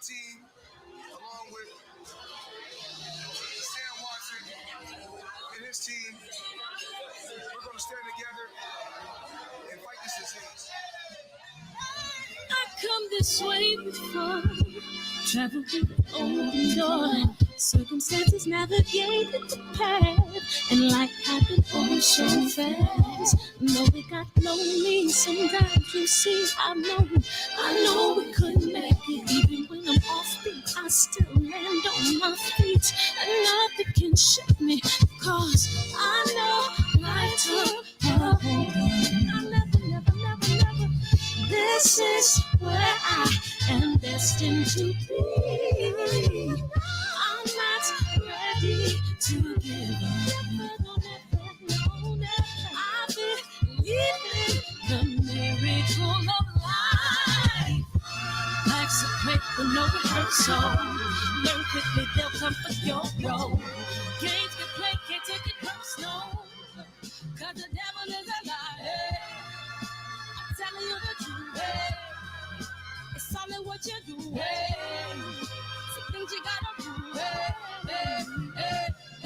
team, along with Sam Watson and his team, we're going to stand together and fight this disease. I come this way before, travel through the open door. Circumstances navigated the path, and life happened oh so fast. No, it got lonely. Sometimes you see, I know we couldn't make it. Even when I'm offbeat, I still land on my feet, and nothing can shake me, cause I know life took a hold on. I never. This is where I am destined to be. I'm not ready to give up. I believe in the miracle of life. Life's a break with no rehearsal. Learn quickly, they'll come for your role. Games can play, can't take it personal. Cause the devil is a liar. Telling you the truth, hey. It's all in what you do, hey. Some things you gotta do, hey.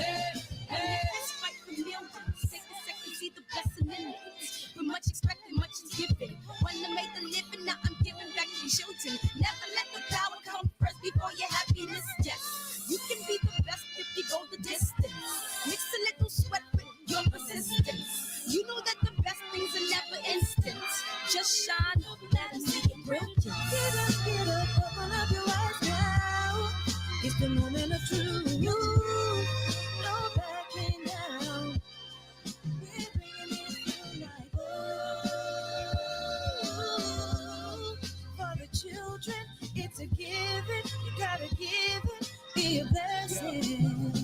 It's fight for millions. Take a second, see the blessing in it. With much expected, much is given. When I made the living, now I'm giving back to children. Never let the power come first before your happiness. Yes, you can be the best if you go the distance. Mix a little sweat with your persistence. You know that the best things are never instant. Just shine up, let them see your brilliance. Get up, open up your eyes now. It's the moment of truth. No backing down. We're bringing it tonight. Oh, for the children, it's a given. You gotta give it, be a blessing.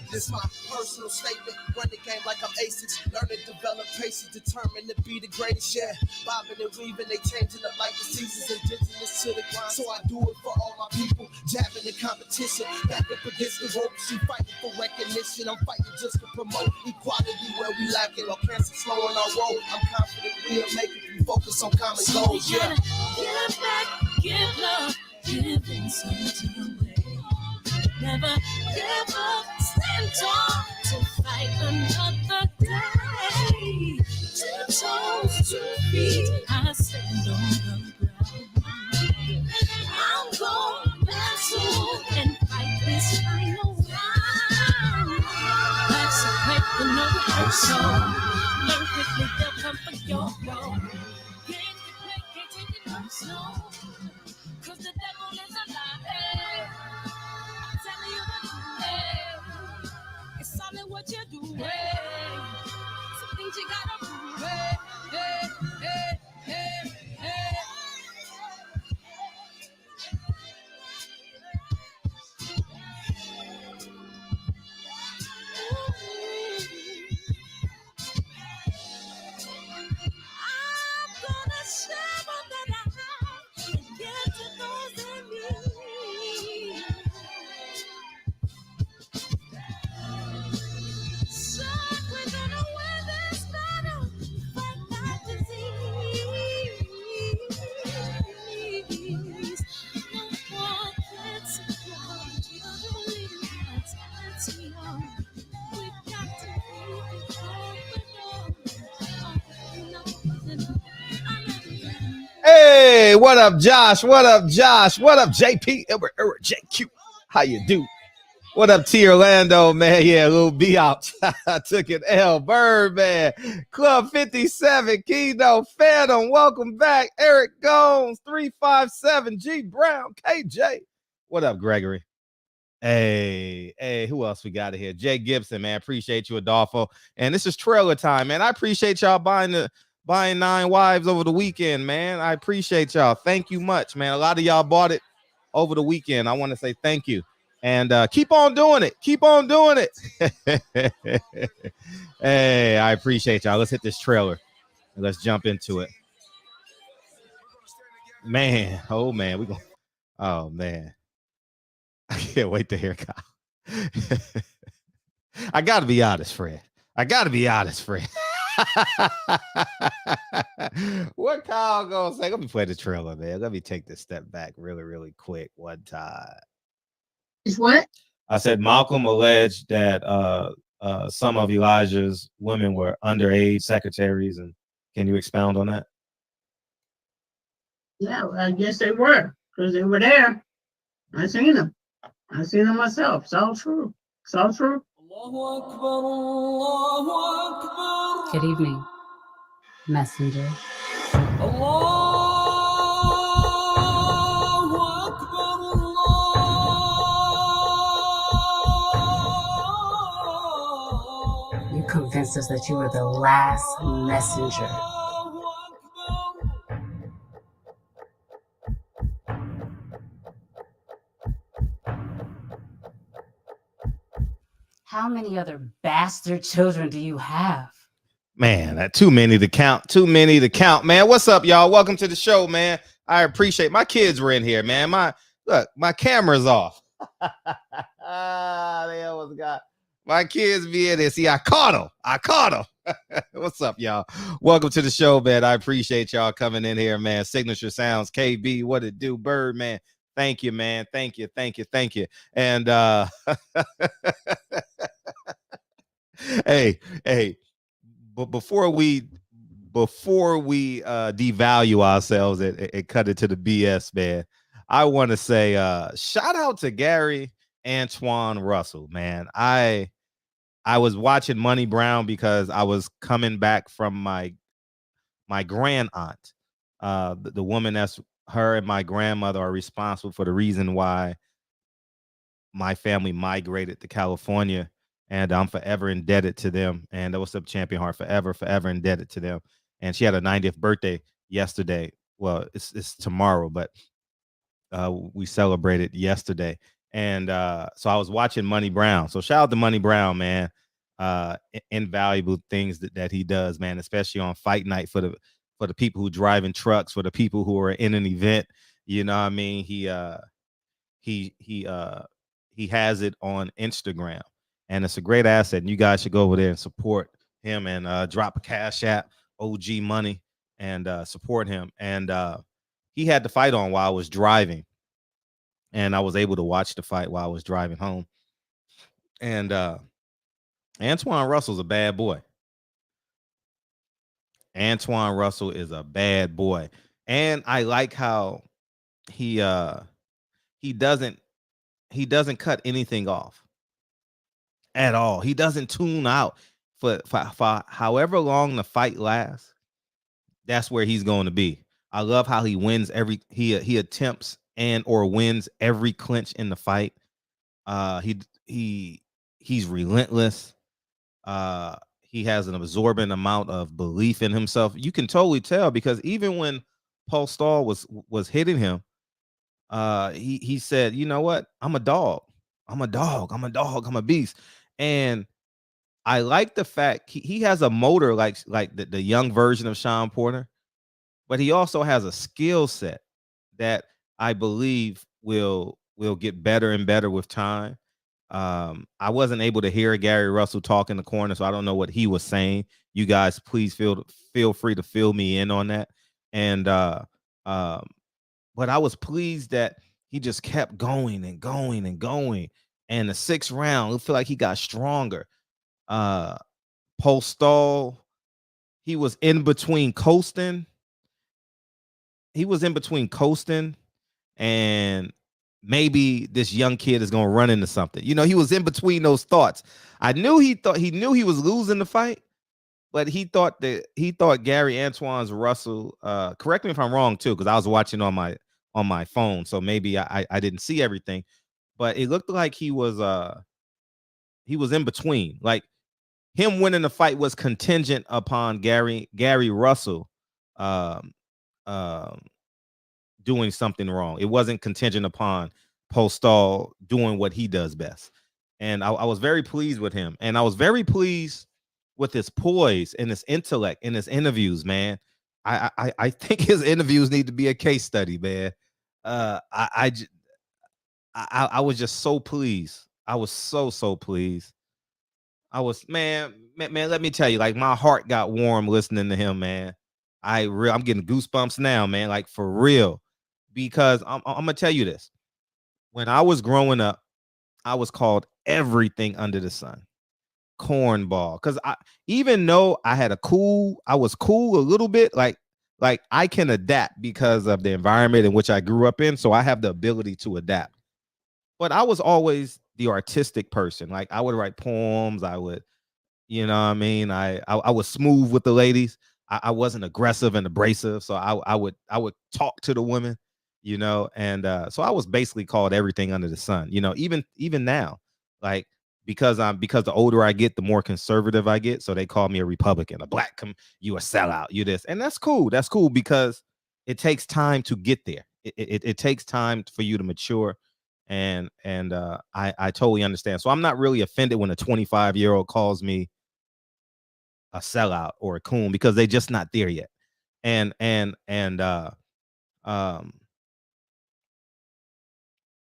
This my personal statement. Run the game like I'm aces. Learn and develop paces. Determined to be the greatest. Yeah, bobbing and weaving. They changing up like the seasons. Indigenous to the grind. So I do it for all my people. Jabbing the competition. Back up against the rope. She fighting for recognition. I'm fighting just to promote equality where we lack it. Or cancer slowing our road. I'm confident we'll make it. We focus on common goals. Yeah. Give back, give love, giving something away. Never give up, stand tall to fight another day. 2 toes, 2 feet, I stand on the ground. I'm going back soon and fight this final round. Life's a break with no rehearsal. Learn quickly, they'll come for your role. Games you play, can't take it personal. Cause the devil is a lie. Telling you the truth, hey. It's all in what you do, hey. Some things you gotta do, hey. I'm gonna share all that I have and give to those in need. So we're gonna win this battle, fight that disease. No more threats, no children leaving hearts that's young. We've got to leave it open door. Hey, what up, Josh? What up, Josh? What up, JP? JQ. How you do? What up, T Orlando, man? Yeah, little B out. I took an L. Birdman, Club 57, Kino, Phantom. Welcome back. Eric Gomes, 357, G Brown, KJ. What up, Gregory? Hey, who else we got here? Jay Gibson, man. Appreciate you, Adolfo. And this is trailer time, man. I appreciate y'all buying 9 wives over the weekend, man. I appreciate y'all. Thank you much, man. A lot of y'all bought it over the weekend. I want to say thank you. And keep on doing it. Keep on doing it. Hey, I appreciate y'all. Let's hit this trailer and let's jump into it. Man, oh man, oh man. I can't wait to hear Kyle. I gotta be honest, Fred. What Kyle gonna say? Let me play the trailer, man. Let me take this step back really, really quick one time. Is what? I said Malcolm alleged that some of Elijah's women were underage secretaries, and can you expound on that? Yeah, well, I guess they were, because they were there. I seen them. I seen them myself. It's all true. It's all true. Good evening, messenger. You convinced us that you were the last messenger. How many other bastard children do you have? Man, too many to count. Too many to count, man. What's up, y'all? Welcome to the show, man. I appreciate my kids were in here, man. My camera's off. They almost got my kids be in there. See, I caught them. What's up, y'all? Welcome to the show, man. I appreciate y'all coming in here, man. Signature Sounds, KB, what it do, Bird, man. Thank you, man. Thank you. And hey, but before we devalue ourselves and cut it to the BS, man, I want to say shout out to Gary Antuanne Russell, man. I was watching Money Brown because I was coming back from my grand aunt, the woman that's her and my grandmother are responsible for the reason why my family migrated to California, and I'm forever indebted to them. And what's up, Champion Heart? Forever indebted to them. And she had a 90th birthday yesterday. Well, it's tomorrow, but we celebrated yesterday. And so I was watching Money Brown. So shout out to Money Brown, man. Invaluable things that he does, man, especially on fight night for the people who driving trucks, for the people who are in an event. You know what I mean? He has it on Instagram, and it's a great asset. And you guys should go over there and support him and drop a cash app, OG Money, and support him. And he had the fight on while I was driving, and I was able to watch the fight while I was driving home. And Antuanne Russell's a bad boy. Antuanne Russell is a bad boy, and I like how he doesn't cut anything off at all. He doesn't tune out for however long the fight lasts. That's where he's going to be. I love how he wins he attempts and or wins every clinch in the fight. He's relentless. He has an absorbent amount of belief in himself. You can totally tell because even when Paul Stahl was hitting him, he said, "You know what? I'm a dog. I'm a beast." And I like the fact he has a motor like the young version of Sean Porter, but he also has a skill set that I believe will get better and better with time. I wasn't able to hear Gary Russell talk in the corner, so I don't know what he was saying. You guys, please feel free to fill me in on that. And but I was pleased that he just kept going and going and going. And the 6th round, it feel like he got stronger. Postall, he was in between coasting. And maybe this young kid is gonna run into something. You know, he was in between those thoughts. I knew he knew he was losing the fight, but he thought Gary Antuanne Russell. Correct me if I'm wrong too, because I was watching on my phone, so maybe I didn't see everything, but it looked like he was in between. Like him winning the fight was contingent upon Gary Russell doing something wrong. It wasn't contingent upon Postall doing what he does best. And I was very pleased with him. And I was very pleased with his poise and his intellect in his interviews, man. I think his interviews need to be a case study, man. I was just so pleased. I was so pleased. I was man, let me tell you, like my heart got warm listening to him, man. I'm getting goosebumps now, man, like for real. Because I'm gonna tell you this. When I was growing up, I was called everything under the sun. Cornball. Because even though I was cool a little bit, like I can adapt because of the environment in which I grew up in. So I have the ability to adapt. But I was always the artistic person. Like I would write poems, I would, you know what I mean? I was smooth with the ladies. I wasn't aggressive and abrasive. So I would talk to the women, you know, and so I was basically called everything under the sun, you know, even now, like because the older I get, the more conservative I get. So they call me a Republican, a black you a sellout, you this, and that's cool. That's cool because it takes time to get there. It takes time for you to mature. I totally understand. So I'm not really offended when a 25-year-old calls me a sellout or a coon because they just not there yet. And um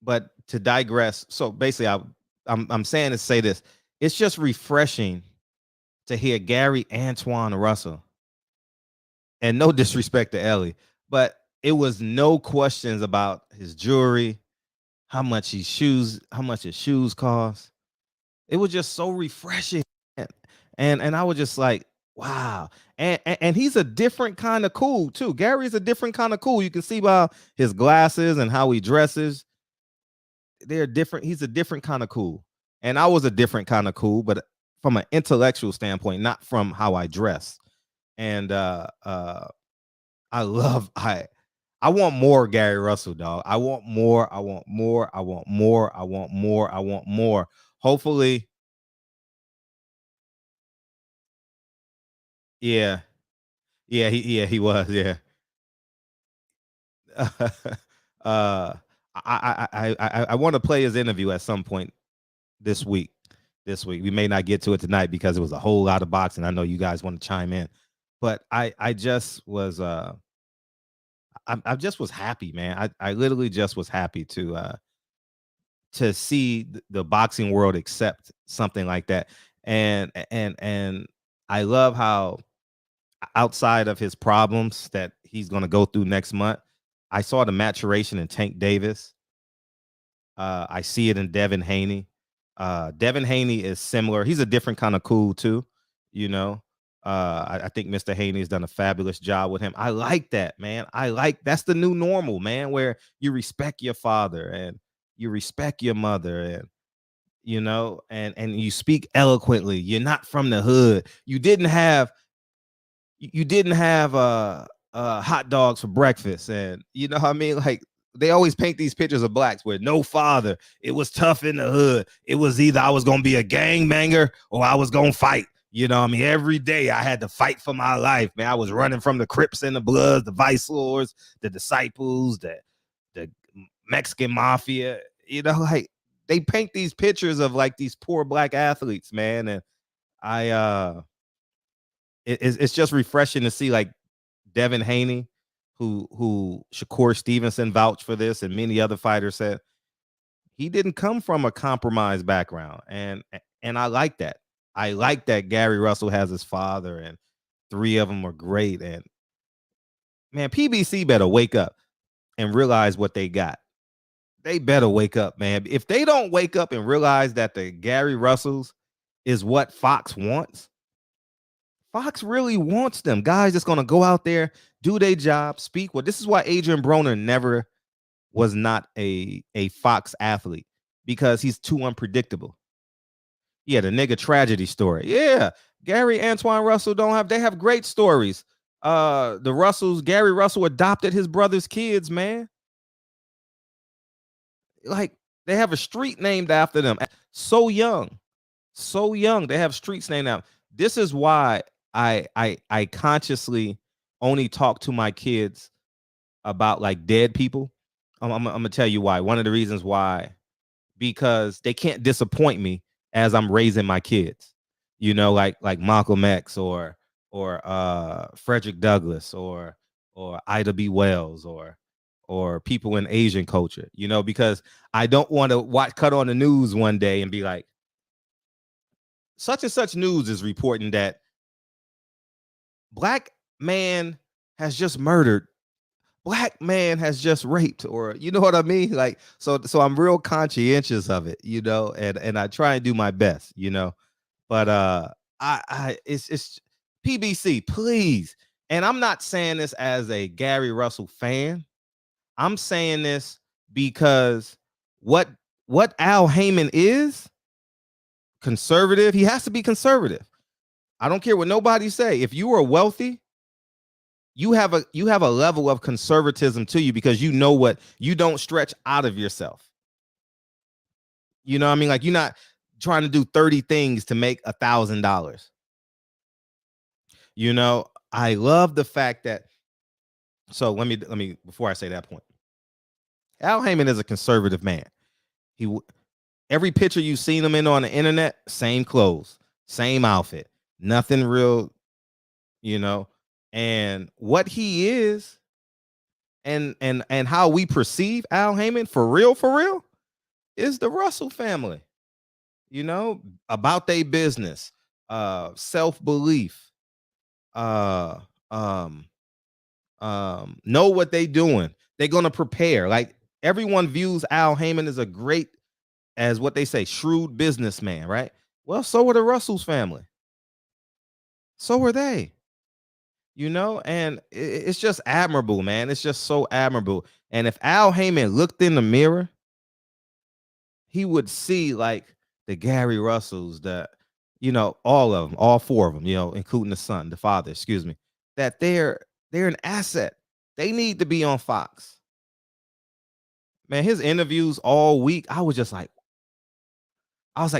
but to digress, so basically I'm saying to say this, it's just refreshing to hear Gary Antuanne Russell, and no disrespect to Ellie, but it was no questions about his jewelry, how much his shoes cost. It was just so refreshing. And I was just like, wow. And he's a different kind of cool too. Gary's a different kind of cool. You can see by his glasses and how he dresses. They're different. He's a different kind of cool. And I was a different kind of cool, but from an intellectual standpoint, not from how I dress. And I want more Gary Russell, dog. I want more. I want more. I want more. I want more. I want more. Hopefully. Yeah. He was. Yeah. uh I want to play his interview at some point this week. We may not get to it tonight because it was a whole lot of boxing. I know you guys want to chime in, but I just was I just was happy, man. I literally just was happy to see the boxing world accept something like that. And I love how outside of his problems that he's going to go through next month, I saw the maturation in Tank Davis. I see it in Devin Haney. Devin Haney is similar. He's a different kind of cool too, you know. I think Mr. Haney has done a fabulous job with him. I like that, man. That's the new normal, man, where you respect your father and you respect your mother, and you know, and you speak eloquently. You're not from the hood. You didn't have hot dogs for breakfast, and you know what I mean? Like they always paint these pictures of blacks with no father. It was tough in the hood. It was either I was gonna be a gangbanger or I was gonna fight. You know what I mean? Every day I had to fight for my life, man. I was running from the Crips and the Bloods, the Vice Lords, the Disciples, the Mexican Mafia. You know, like they paint these pictures of like these poor black athletes, man. And it's just refreshing to see like Devin Haney, who Shakur Stevenson vouched for this, and many other fighters said he didn't come from a compromised background, and I like that. I like that Gary Russell has his father, and 3 of them are great. And man, PBC better wake up and realize what they got. They better wake up, man. If they don't wake up and realize that the Gary Russells is what Fox wants, Fox really wants them guys that's going to go out there, do their job, speak. Well, this is why Adrian Broner never was not a Fox athlete, because he's too unpredictable. Yeah, the nigga tragedy story. Yeah, Gary Antuanne Russell they have great stories. The Russells, Gary Russell adopted his brother's kids, man. Like they have a street named after them. So young. They have streets named out. This is why I consciously only talk to my kids about like dead people. I'm gonna tell you why. One of the reasons why, because they can't disappoint me as I'm raising my kids. You know, like Malcolm X or Frederick Douglass or Ida B. Wells or people in Asian culture. You know, because I don't want to cut on the news one day and be like, such and such news is reporting that black man has just murdered, black man has just raped, or you know what I mean? Like, so I'm real conscientious of it, you know, and I try and do my best, you know. But it's PBC, please. And I'm not saying this as a Gary Russell fan. I'm saying this because what Al Heyman is, conservative, he has to be conservative. I don't care what nobody say. If you are wealthy, you have a level of conservatism to you because you know what, you don't stretch out of yourself. You know what I mean? Like, you're not trying to do 30 things to make $1,000. You know, I love the fact that, so let me before I say that point, Al Heyman is a conservative man. Every picture you've seen him in on the internet, same clothes, same outfit, nothing real, you know. And what he is, and how we perceive Al Heyman for real, is the Russell family. You know, about their business, self-belief, know what they doing. They're gonna prepare. Like, everyone views Al Heyman as as what they say, shrewd businessman, right? Well, so are the Russell's family. So are they. You know, and it's just admirable, man. It's just so admirable. And if Al Heyman looked in the mirror, he would see like the Gary Russells, you know, all of them, all four of them, you know, including the father, excuse me, that they're an asset. They need to be on Fox. Man, his interviews all week, I was like,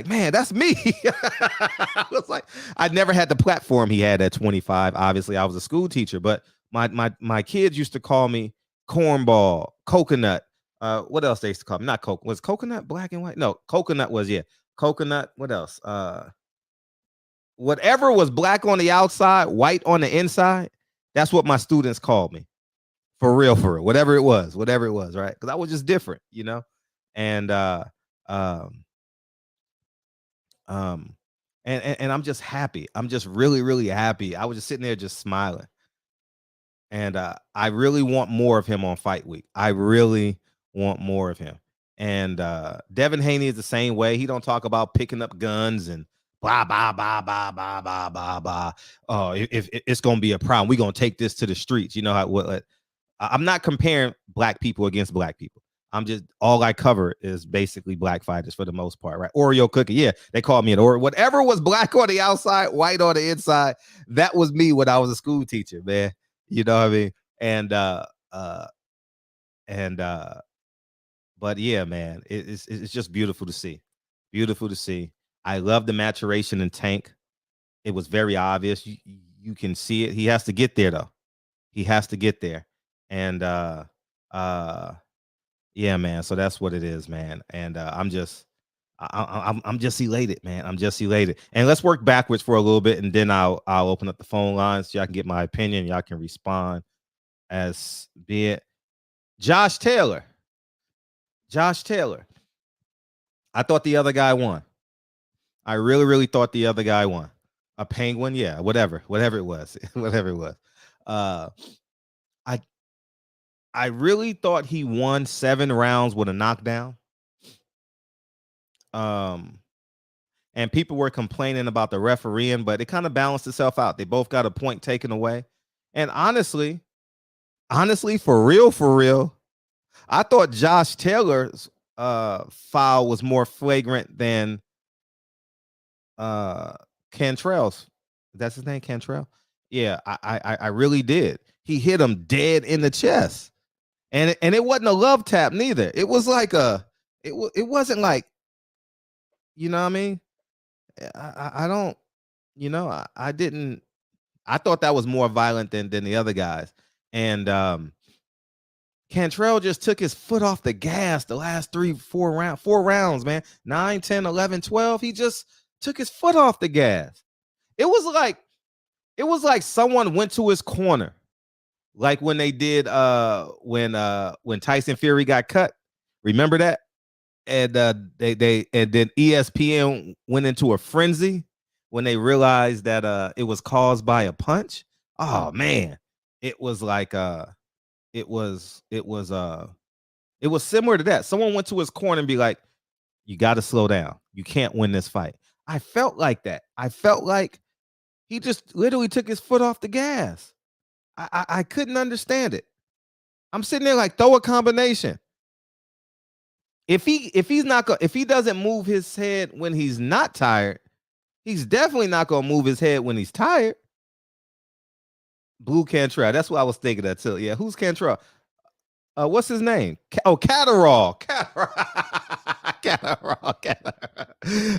man, that's me. I was like, I never had the platform he had at 25. Obviously, I was a school teacher, but my kids used to call me cornball, coconut. What else they used to call me? Not coke. Was coconut black and white? No, coconut was, yeah. Coconut. What else? Whatever was black on the outside, white on the inside. That's what my students called me. For real. Whatever it was, right? Because I was just different, you know? And and I'm just happy. I'm just really happy. I was just sitting there just smiling. And I really want more of him on Fight Week. I really want more of him. And Devin Haney is the same way. He don't talk about picking up guns and blah blah blah blah blah blah blah blah. Oh, if it's gonna be a problem, we're gonna take this to the streets. You know how I'm not comparing black people against black people. I'm just, all I cover is basically black fighters for the most part, right? Oreo cookie, yeah, they called me an Oreo. Whatever was black on the outside, white on the inside, that was me when I was a school teacher, man. You know what I mean? And but yeah, man, it's just beautiful to see. Beautiful to see. I love the maturation in Tank. It was very obvious. You can see it. He has to get there though. He has to get there. And yeah, man. So that's what it is, man. And I'm just elated, man. I'm just elated. And let's work backwards for a little bit, and then I'll open up the phone lines so y'all can get my opinion. Y'all can respond as be it. Josh Taylor. I thought the other guy won. I really thought the other guy won. A penguin, yeah, whatever it was, whatever it was. I really thought he won 7 rounds with a knockdown. And people were complaining about the refereeing, but it kind of balanced itself out. They both got a point taken away. And honestly, for real, I thought Josh Taylor's foul was more flagrant than Cantrell's. That's his name, Cantrell? Yeah, I really did. He hit him dead in the chest. And it wasn't a love tap neither. It was like it wasn't like, you know what I mean? I don't, you know, I didn't, I thought that was more violent than the other guys. And Cantrell just took his foot off the gas the last 4 rounds, man. 9, 10, 11, 12. He just took his foot off the gas. It was like someone went to his corner. Like when they did when Tyson Fury got cut. Remember that? And then ESPN went into a frenzy when they realized that it was caused by a punch. Oh man, it was like it was similar to that. Someone went to his corner and be like, you got to slow down. You can't win this fight. I felt like that. I felt like he just literally took his foot off the gas. I couldn't understand it. I'm sitting there like, throw a combination. If he doesn't move his head when he's not tired, he's definitely not gonna move his head when he's tired. Blue Cantrell. That's what I was thinking of too. Yeah, who's Cantrell? What's his name? Catterall. Catterall.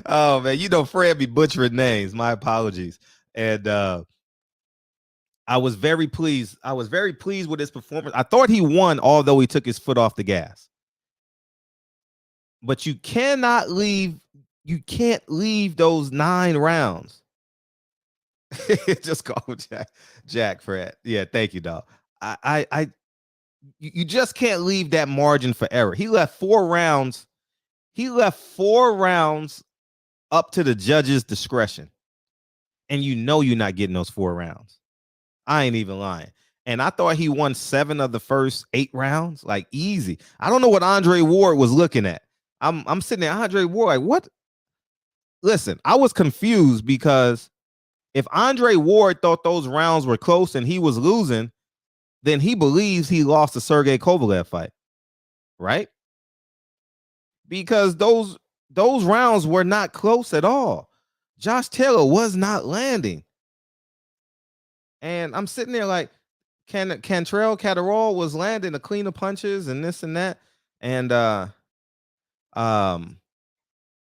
Oh man, you know Fred be butchering names. My apologies. And I was very pleased. I was very pleased with his performance. I thought he won, although he took his foot off the gas. But you can't leave those 9 rounds. Just call Jack Fred. Yeah, thank you, dog. You just can't leave that margin for error. He left 4 rounds. He left 4 rounds up to the judge's discretion. And you know you're not getting those 4 rounds. I ain't even lying. And I thought he won 7 of the first 8 rounds, like easy. I don't know what Andre Ward was looking at. I'm sitting there, Andre Ward, like what? Listen, I was confused because if Andre Ward thought those rounds were close and he was losing, then he believes he lost the Sergey Kovalev fight, right? Because those rounds were not close at all. Josh Taylor was not landing. And I'm sitting there like, Catterall was landing the cleaner punches and this and that. And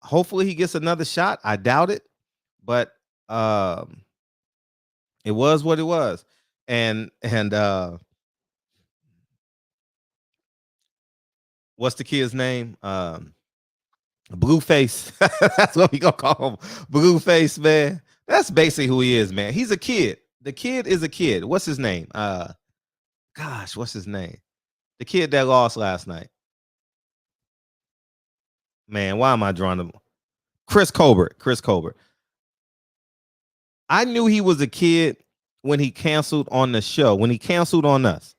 hopefully he gets another shot. I doubt it, but it was what it was. And what's the kid's name? Blueface. That's what we gonna call him. Blueface, man. That's basically who he is, man. He's a kid. The kid is a kid. What's his name? Gosh, what's his name? The kid that lost last night. Man, why am I drawing him? Chris Colbert. Chris Colbert. I knew he was a kid when he canceled on the show, when he canceled on us.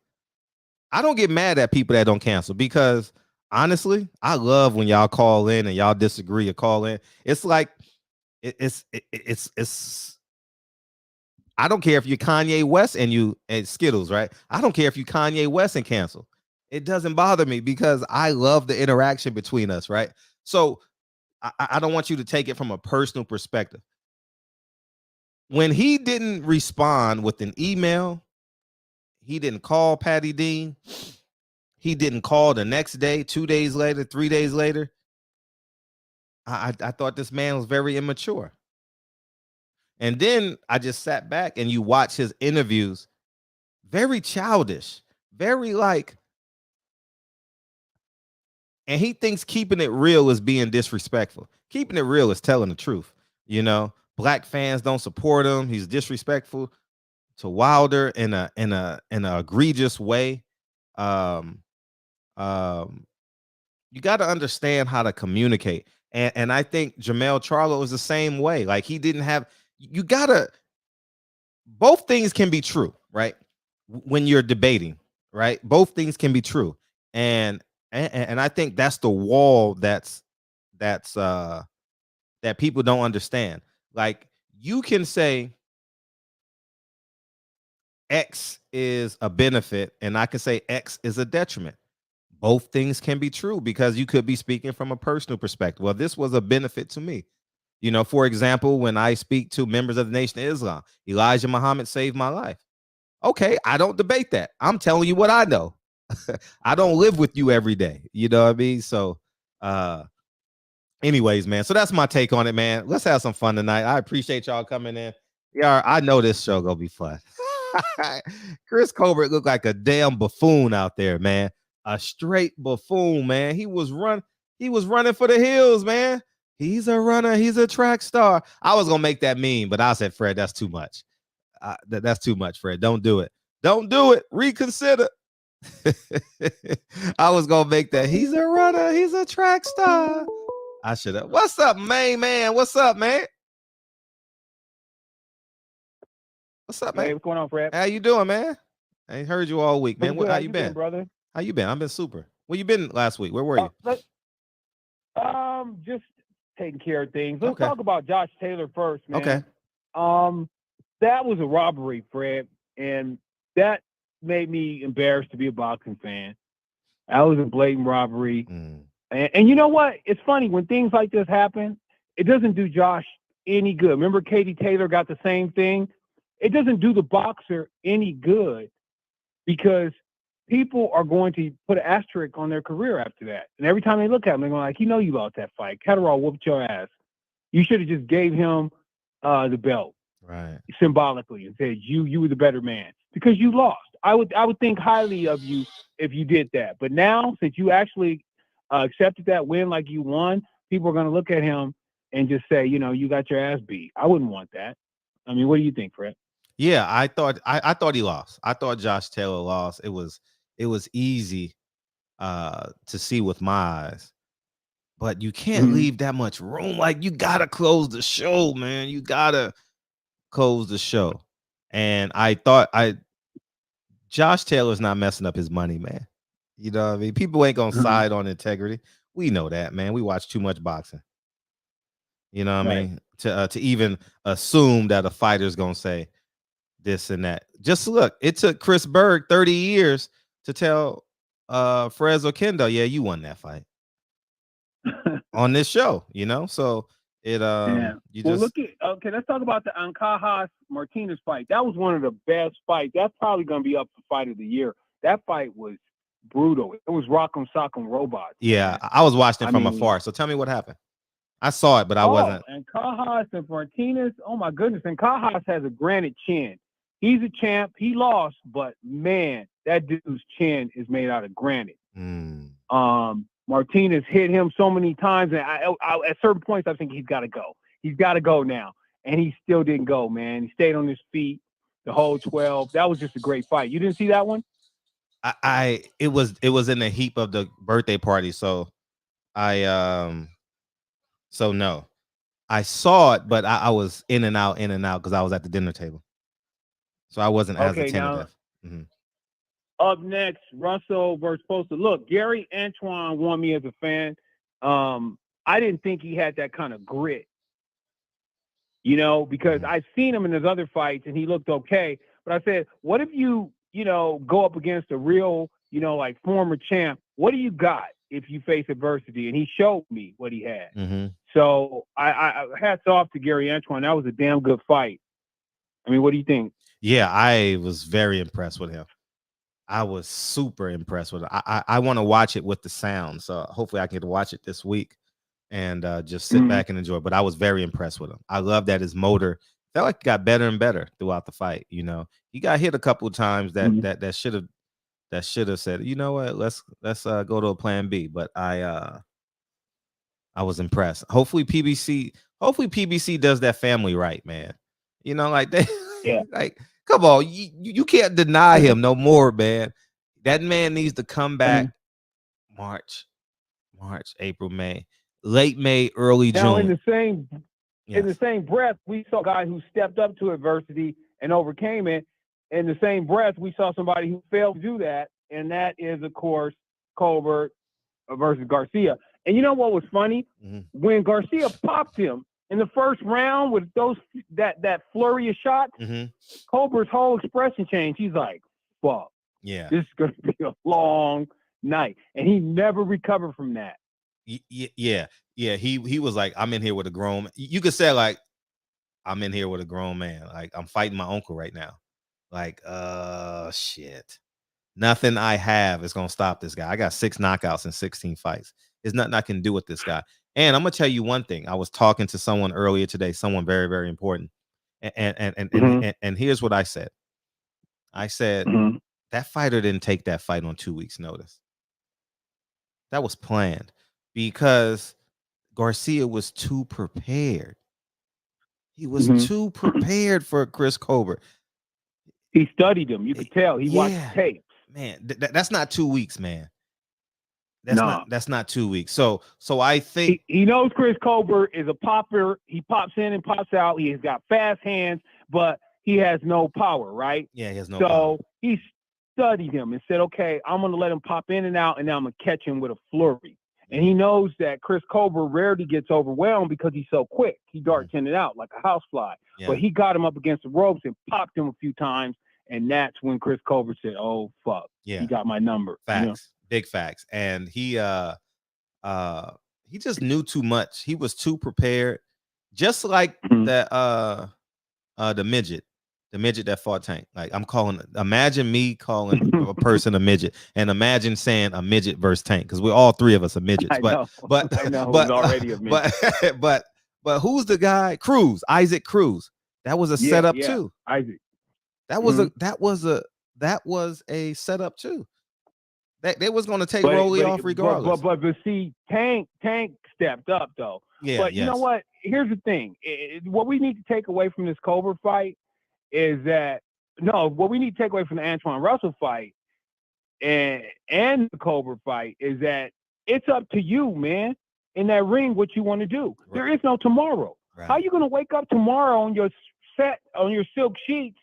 I don't get mad at people that don't cancel because honestly, I love when y'all call in and y'all disagree or call in. It's like it's I don't care if you're Kanye West and Skittles, right? I don't care if you Kanye West and cancel. It doesn't bother me because I love the interaction between us, right? So I don't want you to take it from a personal perspective. When he didn't respond with an email, he didn't call Patty Dean. He didn't call the next day, 2 days later, 3 days later. I thought this man was very immature. And then I just sat back and you watch his interviews, very childish, very like, and he thinks keeping it real is being disrespectful. Keeping it real is telling the truth. You know, black fans don't support him. He's disrespectful to Wilder in a egregious way. You got to understand how to communicate. And I think Jermell Charlo is the same way. Like he didn't have, you gotta, both things can be true, right? When you're debating, right? Both things can be true. And I think that's the wall that people don't understand. Like you can say X is a benefit and I can say X is a detriment. Both things can be true because you could be speaking from a personal perspective. Well, this was a benefit to me. You know, for example, when I speak to members of the Nation of Islam, Elijah Muhammad saved my life. Okay, I don't debate that. I'm telling you what I know. I don't live with you every day. You know what I mean? So, anyways, man. So that's my take on it, man. Let's have some fun tonight. I appreciate y'all coming in. Yeah, I know this show gonna be fun. Chris Colbert looked like a damn buffoon out there, man. A straight buffoon, man. He was running for the hills, man. He's a runner. He's a track star. I was gonna make that meme, but I said, Fred, that's too much. That's too much, Fred. Don't do it. Don't do it. Reconsider. I was gonna make that. He's a runner. He's a track star. I should have. What's up, man? What's up, man? What's up, man? Hey, what's going on, Fred? How you doing, man? I ain't heard you all week, man. Good. How How you been, brother? How you been? I've been super. Where you been last week? Where were you? Just taking care of things. Let's Okay. talk about Josh Taylor first, man. Okay. That was a robbery, Fred, and that made me embarrassed to be a boxing fan. That was a blatant robbery. And you know what? It's funny when things like this happen. It doesn't do Josh any good. Remember, Katie Taylor got the same thing. It doesn't do the boxer any good because people are going to put an asterisk on their career after that. And every time they look at him, they're going like, you know, you lost that fight. Catterall whooped your ass. You should have just gave him the belt, right, symbolically, and said you were the better man because you lost. I would think highly of you if you did that. But now, since you actually accepted that win like you won, people are going to look at him and just say, you know, you got your ass beat. I wouldn't want that. I mean, what do you think, Fred? Yeah, I thought he lost. I thought Josh Taylor lost. It was easy to see with my eyes. But you can't leave that much room. Like, you gotta close the show, man. You gotta close the show. And I thought Josh Taylor's not messing up his money, man. You know what I mean? People ain't gonna side on integrity. We know that, man. We watch too much boxing. You know what I mean? To even assume that a fighter's gonna say this and that. Just look, it took Chris Berg 30 years to tell Frez Okendo, yeah, you won that fight. On this show, you know, so it Look at let's talk about the Ancajas Martinez fight. That was one of the best fights. That's probably going to be up for fight of the year. That fight was brutal. It was Rock'em Sock'em Robots. Yeah, man. I was watching it from afar. So tell me what happened. I saw it, but I wasn't. Ancajas and Martinez. Oh my goodness! Ancajas has a granite chin. He's a champ. He lost, but man, that dude's chin is made out of granite. Martinez hit him so many times, and I at certain points, I think he's got to go. He's got to go now, and he still didn't go, man. He stayed on his feet the whole 12. That was just a great fight. You didn't see that one? It was in the heap of the birthday party, so no. I saw it, but I was in and out because I was at the dinner table, so I wasn't as attentive. Up next, Russell versus Poster. Look, Gary Antuanne won me as a fan. I didn't think he had that kind of grit, you know, because I've seen him in his other fights and he looked okay. But I said, what if you go up against a real, like former champ? What do you got if you face adversity? And he showed me what he had. So I hats off to Gary Antuanne. That was a damn good fight. I mean, what do you think? Yeah, I was very impressed with him. I was super impressed with it. I want to watch it with the sound, so hopefully I can watch it this week and just sit back and enjoy. But I was very impressed with him. I love that his motor felt like it got better and better throughout the fight. You know, he got hit a couple of times that should have said, you know what, let's go to a plan B. But I was impressed. Hopefully PBC does that family right, man. You know, like they like. Come on, you can't deny him no more, man. That man needs to come back March, April, May, late May, early June. Now, in the same breath, we saw a guy who stepped up to adversity and overcame it. In the same breath, we saw somebody who failed to do that, and that is, of course, Colbert versus Garcia. And you know what was funny? When Garcia popped him in the first round with that flurry of shots, Colbert's whole expression changed. He's like, fuck. Yeah. This is going to be a long night. And he never recovered from that. Yeah. He was like, I'm in here with a grown, you could say like, I'm in here with a grown man. Like, I'm fighting my uncle right now. Like, shit. Nothing I have is going to stop this guy. I got 6 knockouts in 16 fights. There's nothing I can do with this guy. And I'm gonna tell you one thing. I was talking to someone earlier today, someone very, very important, and here's what I said. I said that fighter didn't take that fight on 2 weeks' notice. That was planned because Garcia was too prepared. He was too prepared for Chris Colbert. He studied him. You could tell. He watched tapes. Man, that's not 2 weeks, man. That's not 2 weeks. So I think he knows Chris Colbert is a popper. He pops in and pops out. He has got fast hands, but he has no power, right? Yeah, he has no so power. he studied him and said, okay, I'm going to let him pop in and out, and now I'm going to catch him with a flurry. And he knows that Chris Colbert rarely gets overwhelmed because he's so quick. He darts in and out like a housefly. Yeah. But he got him up against the ropes and popped him a few times, and that's when Chris Colbert said, oh, fuck. Yeah. He got my number. Facts. You know? Big facts. And he just knew too much. He was too prepared. Just like that the midget that fought Tank. Like imagine me calling a person a midget, and imagine saying a midget versus Tank, because we're all three of us are midgets. But I know but already a midget. but who's the guy? Isaac Cruz. That was a setup too. Isaac. That was a setup too. They was going to take Rolly off regardless. But see, Tank stepped up though. Yeah. But you know what? Here's the thing. What we need to take away from this Colbert fight is that what we need to take away from the Antuanne Russell fight and the Colbert fight is that it's up to you, man, in that ring what you want to do. Right. There is no tomorrow. Right. How are you going to wake up tomorrow on your silk sheets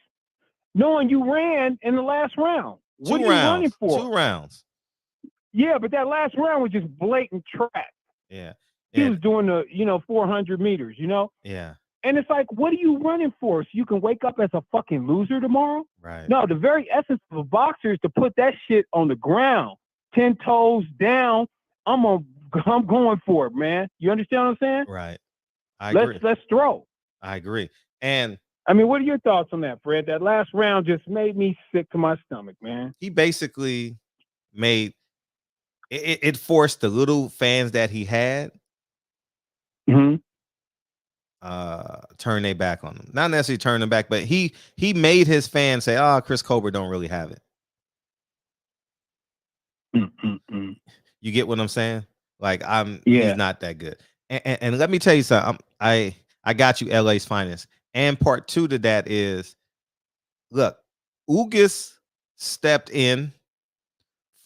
knowing you ran in the last round? What are you running for? 2 rounds. Yeah, but that last round was just blatant track. Yeah. He was doing the, 400 meters, Yeah. And it's like, what are you running for? So you can wake up as a fucking loser tomorrow? Right. No, the very essence of a boxer is to put that shit on the ground, 10 toes down. I'm going for it, man. You understand what I'm saying? Right. I agree. Let's throw. I agree. And I mean, what are your thoughts on that, Fred? That last round just made me sick to my stomach, man. He basically made it forced the little fans that he had turn their back on him. Not necessarily turn them back, but he made his fans say, Chris Colbert don't really have it. You get what I'm saying? Like he's not that good. And let me tell you something. I got you, LA's finest. And part 2 to that is, look, Ugas stepped in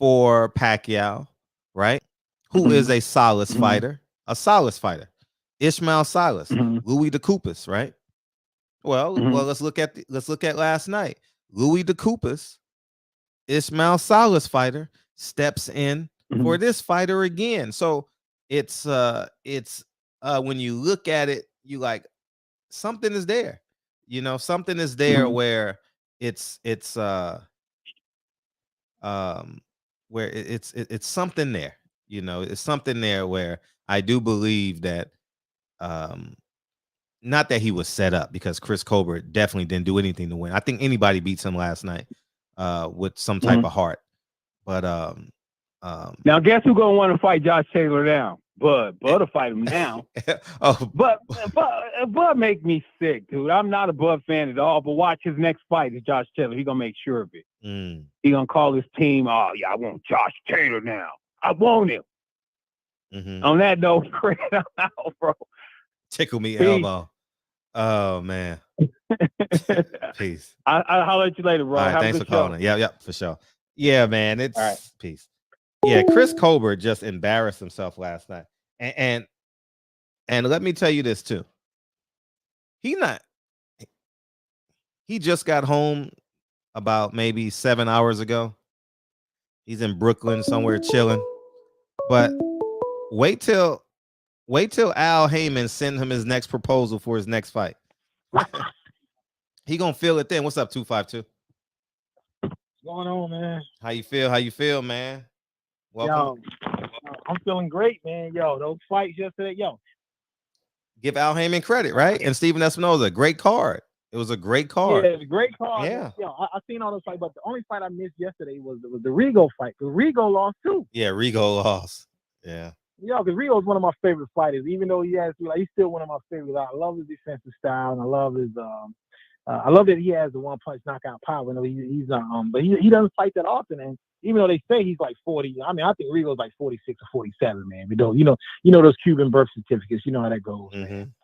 for Pacquiao, right? Who is a Salas fighter, Ishmael Silas, Louis DeCoupas, right? Well, let's look at last night. Louis DeCoupas, Ishmael Silas fighter, steps in for this fighter again. So it's when you look at it, you like, something is there, something is there where it's where it's something there, it's something there where I do believe that, not that he was set up, because Chris Colbert definitely didn't do anything to win. I think anybody beats him last night with some type of heart. But now guess who's gonna want to fight Josh Taylor now? Bud to fight him now. But make me sick, dude. I'm not a Bud fan at all, but watch his next fight is Josh Taylor. He gonna make sure of it. He gonna call his team, I want Josh Taylor now. I want him. On that note, Fred, I'm out, bro. Tickle me elbow. Oh man. Peace. I'll let you later, bro. All right, thanks for calling. Yeah, for sure. Yeah, man. It's right. Peace. Yeah, Chris Colbert just embarrassed himself last night. And let me tell you this too. He just got home about maybe 7 hours ago. He's in Brooklyn somewhere chilling. But wait till Al Heyman send him his next proposal for his next fight. He gonna feel it then. What's up, 252? What's going on, man? How you feel, man? Welcome. Yo, I'm feeling great, man. Yo, those fights yesterday, give Al Heyman credit, right? And Steven Espinoza, great card. It was a great card. Yeah, it was a great card. Yeah. Yo, I seen all those fights, but the only fight I missed yesterday was the Rigo fight. Because Rigo lost too. Yeah, Rigo lost. Yeah. Yo, because Rigo is one of my favorite fighters. Even though he's still one of my favorites. I love his defensive style, and I love his I love that he has the one punch knockout power. No, he's but he doesn't fight that often. And even though they say he's like 40, I mean, I think Rigo's like 46 or 47, man. But you know those Cuban birth certificates. You know how that goes, man.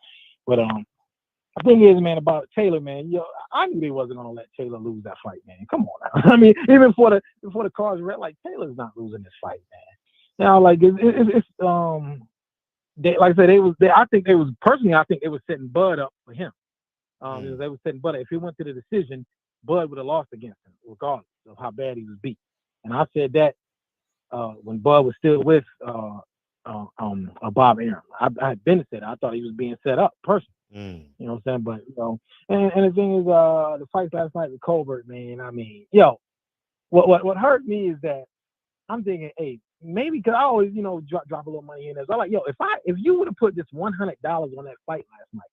But the thing is, man, about Taylor, man. I knew they wasn't gonna let Taylor lose that fight, man. Come on now. I mean, even before the cards red, like Taylor's not losing this fight, man. Now, like it's they, like I said, I think they was setting Bud up for him. They were saying, but if he went to the decision, Bud would have lost against him, regardless of how bad he was beat. And I said that when Bud was still with Bob Arum. I had been said I thought he was being set up personally. You know what I'm saying? But and the thing is, the fight last night with Colbert, man. I mean, what hurt me is that I'm thinking, hey, maybe because I always, drop a little money in there. So I'm like, if you would have put just $100 on that fight last night,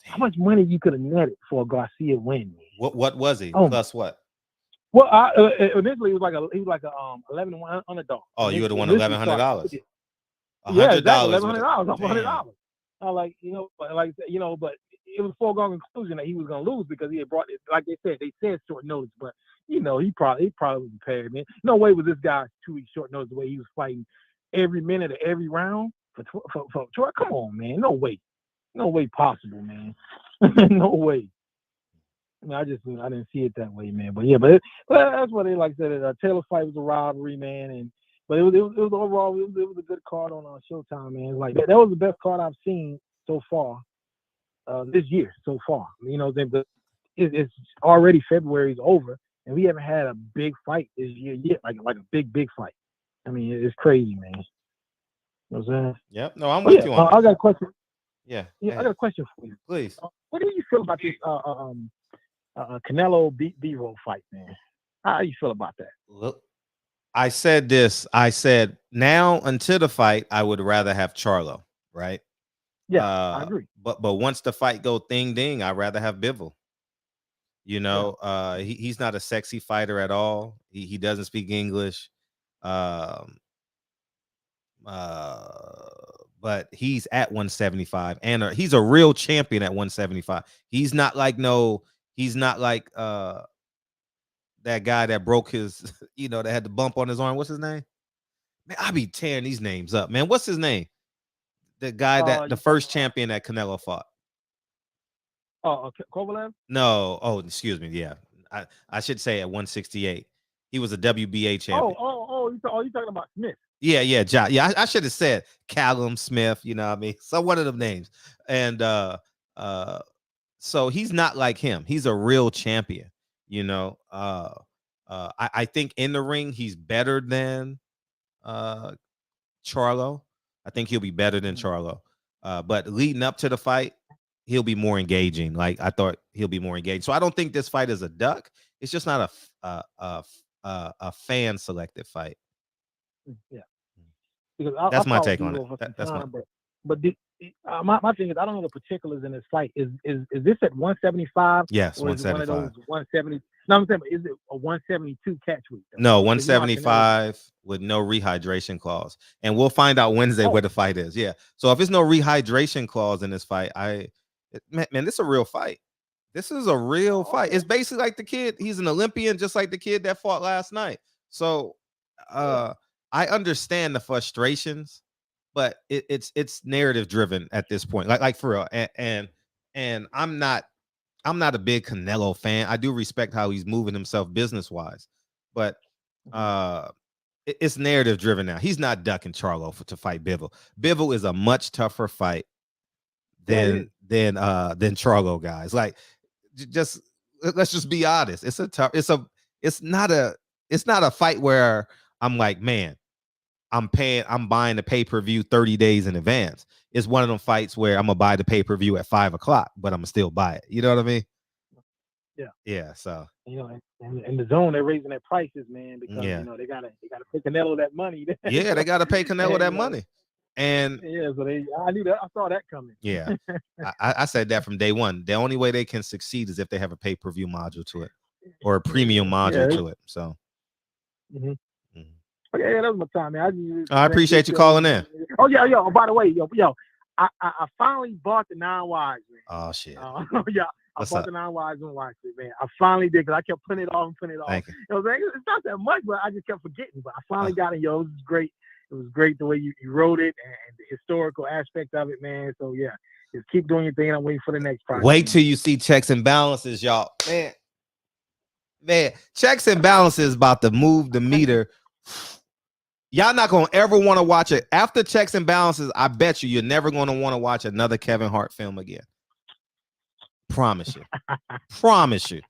how much money you could have netted for a Garcia win? Man? What was he? Plus what? Well, initially he was like a 11-1 underdog. Oh, you would have won $1,100. $100. Yeah, exactly. $1,100. $100. But it was a foregone conclusion that he was gonna lose because he had brought it. Like they said short notice, but he probably was prepared, man. No way was this guy 2 weeks short notice the way he was fighting every minute of every round for Troy. Come on, man. No way possible, man. No way. I didn't see it that way, man. But that's what they said. Taylor fight was a robbery, man, but it was overall it was a good card on Showtime, man. Like that was the best card I've seen so far this year. So far, it's already February's over, and we haven't had a big fight this year yet, like a big fight. I mean, it's crazy, man. You know what I'm saying? Yep. No, I'm with you on that. I got a question. Yeah. I got a question for you. Please. What do you feel about this Canelo Bivol fight, man? How do you feel about that? Look, I said this. I said now until the fight, I would rather have Charlo, right? Yeah, I agree. But once the fight go ding ding, I'd rather have Bivol. He's not a sexy fighter at all. He doesn't speak English. But he's at 175 and he's a real champion at 175. He's not like that guy that broke his, that had the bump on his arm. What's his name? Man, I be tearing these names up, man. What's his name? The guy that the first champion that Canelo fought. Kovalev? No. Oh, excuse me. Yeah. I should say at 168. He was a WBA champion. You talking about Smith? Yeah. I should have said Callum Smith, you know what I mean? So one of them names. And so he's not like him. He's a real champion, I think in the ring he's better than Charlo. I think he'll be better than Charlo. But leading up to the fight, he'll be more engaging. Like I thought he'll be more engaged. So I don't think this fight is a duck. It's just not a fan selected fight. Yeah, because that's my take on it. That's my. But my thing is, I don't know the particulars in this fight. Is this at 175? Yes, or 175. Is it one of those 170? No, I'm saying, is it a 172 catch week? Though? No, 175 with no rehydration clause, and we'll find out Wednesday where the fight is. Yeah, so if there's no rehydration clause in this fight, man, this is a real fight. This is a real fight. It's basically like the kid. He's an Olympian, just like the kid that fought last night. So, I understand the frustrations, but it's narrative driven at this point. Like for real. And I'm not a big Canelo fan. I do respect how he's moving himself business wise, but it's narrative driven now. He's not ducking Charlo to fight Bivol. Bivol is a much tougher fight than Charlo, guys. Like, let's just be honest. It's not a fight where I'm like, man, I'm buying the pay-per-view 30 days in advance. It's one of them fights where I'm gonna buy the pay-per-view at 5 o'clock, but I'm gonna still buy it. You know what I mean? Yeah. So in the zone, they're raising their prices, man, because they gotta pay Canelo that money. Yeah, they gotta pay Canelo that money. And so I knew that. I saw that coming. Yeah, I said that from day one. The only way they can succeed is if they have a pay-per-view module to it or a premium module to it. So. Mm-hmm. Yeah, that was my time, man. I appreciate you calling in. Oh yeah. Oh, by the way, I finally bought the 9 wides, man. Oh shit. I bought the 9 wides and watched it, man. I finally did, because I kept putting it off. Thank you. It's not that much, but I just kept forgetting. But I finally got it. It was great. It was great the way you wrote it and the historical aspect of it, man. So yeah, just keep doing your thing. I'm waiting for the next project. Wait till you see Checks and Balances, y'all. Man, Checks and Balances about to move the meter. Y'all not gonna ever want to watch it after Checks and Balances. I bet you're never gonna want to watch another Kevin Hart film again. Promise you. Promise you.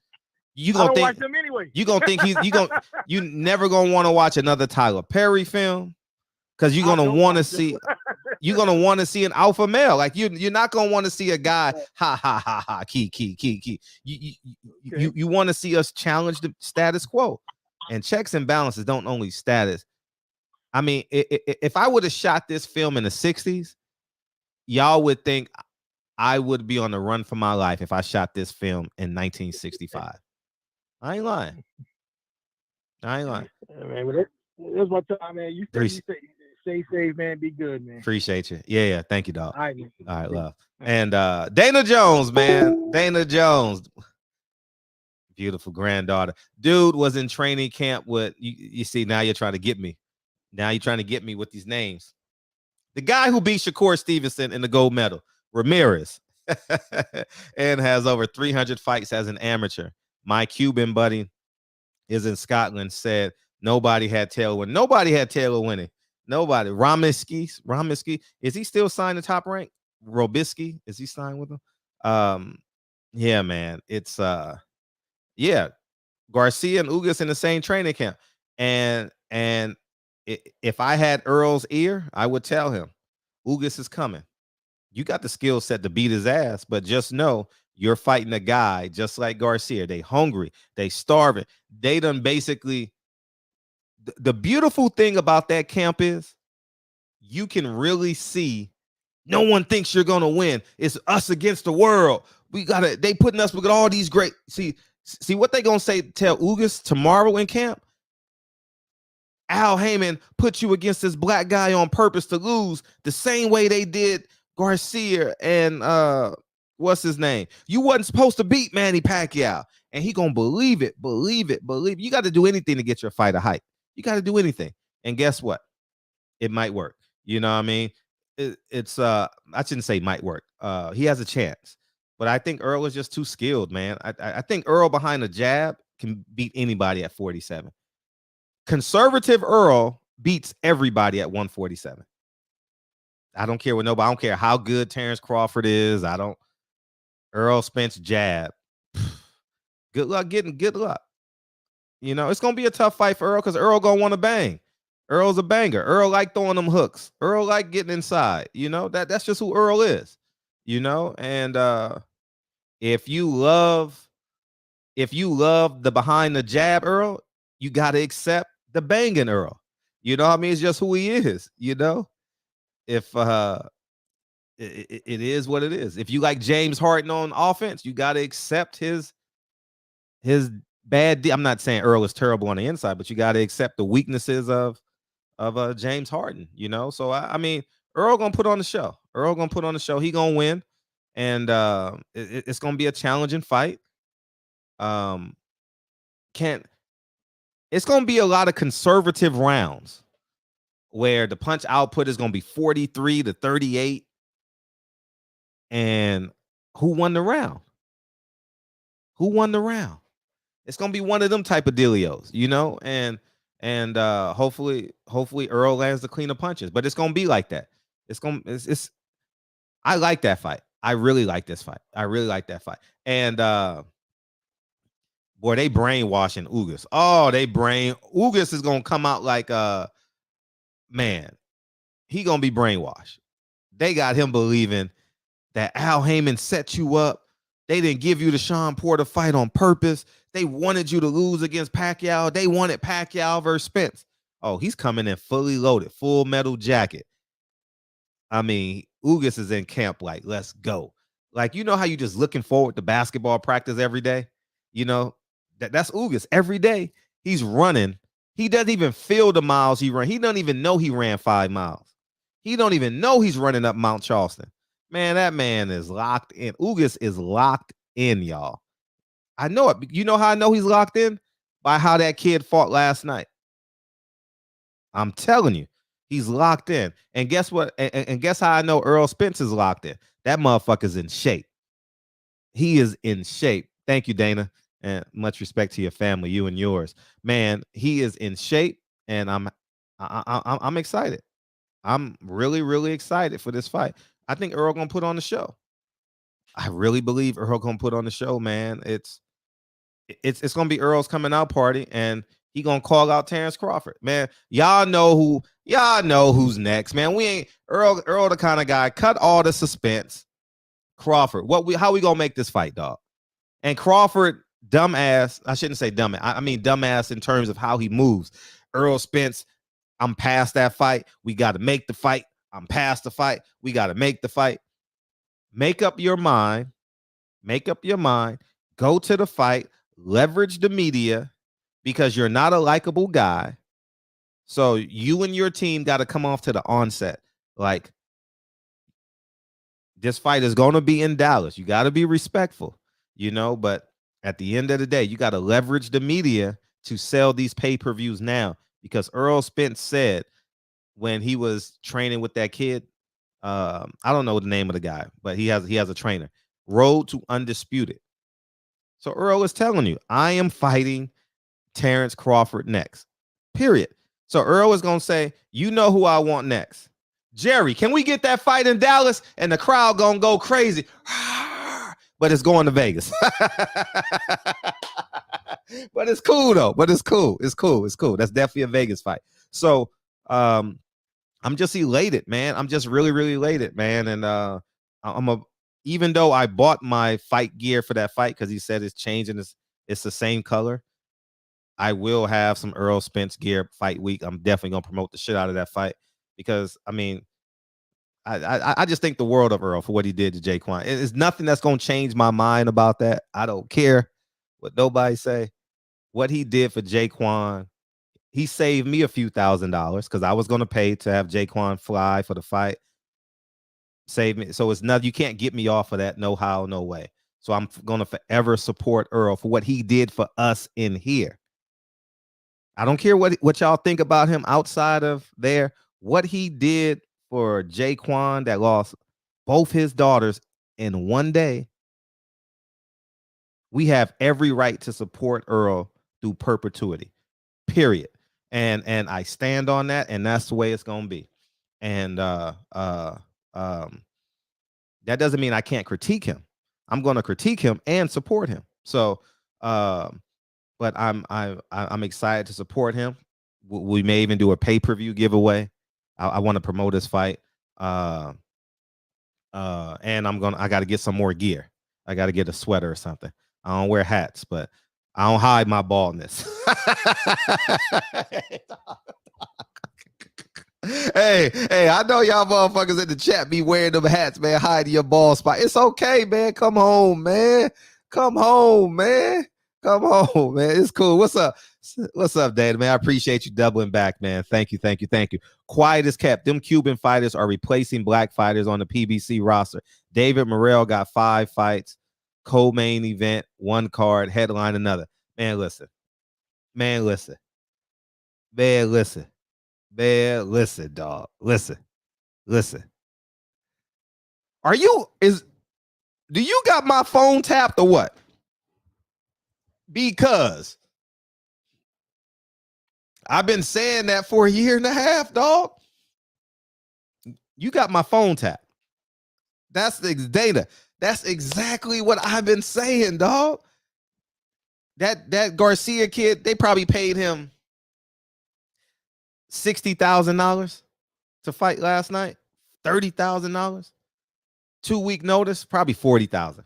You I gonna don't think watch them anyway. you gonna think you never gonna want to watch another Tyler Perry film because you're gonna want to see an alpha male. Like you're not gonna want to see a guy key. You want to see us challenge the status quo, and checks and balances don't only status. I mean, if I would have shot this film in the 60s, y'all would think I would be on the run for my life if I shot this film in 1965. I ain't lying. Man, that's my time, man. You stay safe, man. Be good, man. Appreciate you. Yeah. Thank you, dog. All right, man. All right, love. And Dana Jones, man. Dana Jones. Beautiful granddaughter. Dude was in training camp with, you see, now you're trying to get me. Now you're trying to get me with these names. The guy who beat Shakur Stevenson in the gold medal, Ramirez, and has over 300 fights as an amateur. My Cuban buddy is in Scotland, said nobody had Taylor winning. Nobody had Taylor winning. Nobody. Romiski, is he still signed to Top Rank? Robisky, is he signed with him? Yeah, man. It's yeah. Garcia and Ugas in the same training camp. And if I had Earl's ear, I would tell him, Ugas is coming. You got the skill set to beat his ass, but just know you're fighting a guy just like Garcia. They hungry, they starving. They done basically. The beautiful thing about that camp is you can really see no one thinks you're gonna win. It's us against the world. They putting us with all these great. See what they gonna say. Tell Ugas tomorrow in camp. Al Heyman put you against this black guy on purpose to lose, the same way they did Garcia and what's his name? You wasn't supposed to beat Manny Pacquiao, and he gonna believe it. You got to do anything to get your fighter hype. You got to do anything, and guess what? It might work. You know what I mean? It's I shouldn't say might work. He has a chance, but I think Earl is just too skilled, man. I think Earl behind a jab can beat anybody at 47. Conservative Earl beats everybody at 147. I don't care what nobody. I don't care how good Terrence Crawford is. Earl Spence jab. Good luck getting good luck. You know, it's gonna be a tough fight for Earl because Earl gonna want to bang. Earl's a banger. Earl like throwing them hooks. Earl like getting inside. You know, that's just who Earl is. You know, and if you love the behind the jab Earl, you gotta accept the banging Earl. You know what I mean? It's just who he is, you know? If it is what it is. If you like James Harden on offense, you gotta accept his bad. I'm not saying Earl is terrible on the inside, but you gotta accept the weaknesses of James Harden, you know? So I mean, Earl gonna put on the show. He gonna win, and it's gonna be a challenging fight. It's going to be a lot of conservative rounds where the punch output is going to be 43 to 38. And who won the round? It's going to be one of them type of dealios, you know? And hopefully Earl lands the cleaner punches, but it's going to be like that. I like that fight. I really like this fight. And boy, they brainwashing Ugas. Ugas is gonna come out like man, he gonna be brainwashed. They got him believing that Al Heyman set you up. They didn't give you the Sean Porter fight on purpose. They wanted you to lose against Pacquiao. They wanted Pacquiao versus Spence. Oh, he's coming in fully loaded, full metal jacket. I mean, Ugas is in camp like, let's go. Like, you know how you just looking forward to basketball practice every day? You know, that's Ugas. Every day he's running. He doesn't even feel the miles he ran. He doesn't even know he ran 5 miles. He don't even know he's running up Mount Charleston. Man, that man is locked in. Ugas is locked in, y'all. I know it. You know how I know he's locked in? By how that kid fought last night. I'm telling you, he's locked in. And guess what? And guess how I know Earl Spence is locked in? That motherfucker's in shape. He is in shape. Thank you, Dana. And much respect to your family, you and yours. Man, he is in shape, and I'm excited. I'm really, really excited for this fight. I think Earl gonna put on the show. I really believe Earl gonna put on the show, man. It's gonna be Earl's coming out party, and he gonna call out Terrence Crawford, man. Y'all know who's next, man. We ain't Earl the kind of guy. Cut all the suspense. Crawford, how we gonna make this fight, dog? And Crawford, dumbass. I shouldn't say dumbass. I mean dumbass in terms of how he moves. Earl Spence, I'm past that fight. We got to make the fight. I'm past the fight. We got to make the fight. Make up your mind. Make up your mind. Go to the fight. Leverage the media because you're not a likable guy. So you and your team got to come off to the onset. Like, this fight is going to be in Dallas. You got to be respectful, but at the end of the day, you got to leverage the media to sell these pay-per-views now, because Earl Spence said when he was training with that kid, I don't know the name of the guy, but he has a trainer, Road to Undisputed. So Earl is telling you, I am fighting Terrence Crawford next, period. So Earl is going to say, you know who I want next. Jerry, can we get that fight in Dallas? And the crowd going to go crazy. But it's going to Vegas. But it's cool, though. But it's cool. It's cool. It's cool. That's definitely a Vegas fight. So I'm just elated, man. I'm just really, really elated, man. And even though I bought my fight gear for that fight because he said it's changing, it's the same color, I will have some Earl Spence gear fight week. I'm definitely gonna promote the shit out of that fight because I just think the world of Earl for what he did to Jaquan. It's nothing that's gonna change my mind about that. I don't care what nobody say. What he did for Jaquan, he saved me a few $1,000s because I was gonna pay to have Jaquan fly for the fight. Save me. So it's nothing. You can't get me off of that. No how, no way. So I'm gonna forever support Earl for what he did for us in here. I don't care what y'all think about him outside of there. What he did for Jaquan that lost both his daughters in one day, we have every right to support Earl through perpetuity, period. And I stand on that, and that's the way it's gonna be. And that doesn't mean I can't critique him. I'm gonna critique him and support him. So but I'm excited to support him. We may even do a pay-per-view giveaway. I want to promote this fight. And I got to get some more gear. I got to get a sweater or something. I don't wear hats, but I don't hide my baldness. Hey, I know y'all motherfuckers in the chat be wearing them hats, man, hiding your bald spot. It's okay, man. Come home, man. Come home, man. Come on, man. It's cool. What's up? What's up, Dana, man? I appreciate you doubling back, man. Thank you. Quiet as kept. Them Cuban fighters are replacing black fighters on the PBC roster. David Morrell got 5 fights, co-main event, 1 card, headline another. Man, listen, dog. Listen. Do you got my phone tapped or what? Because I've been saying that for a year and a half, dog. You got my phone tapped. That's the data. That's exactly what I've been saying, dog. That Garcia kid, they probably paid him $60,000 to fight last night. $30,000. 2-week notice, probably $40,000.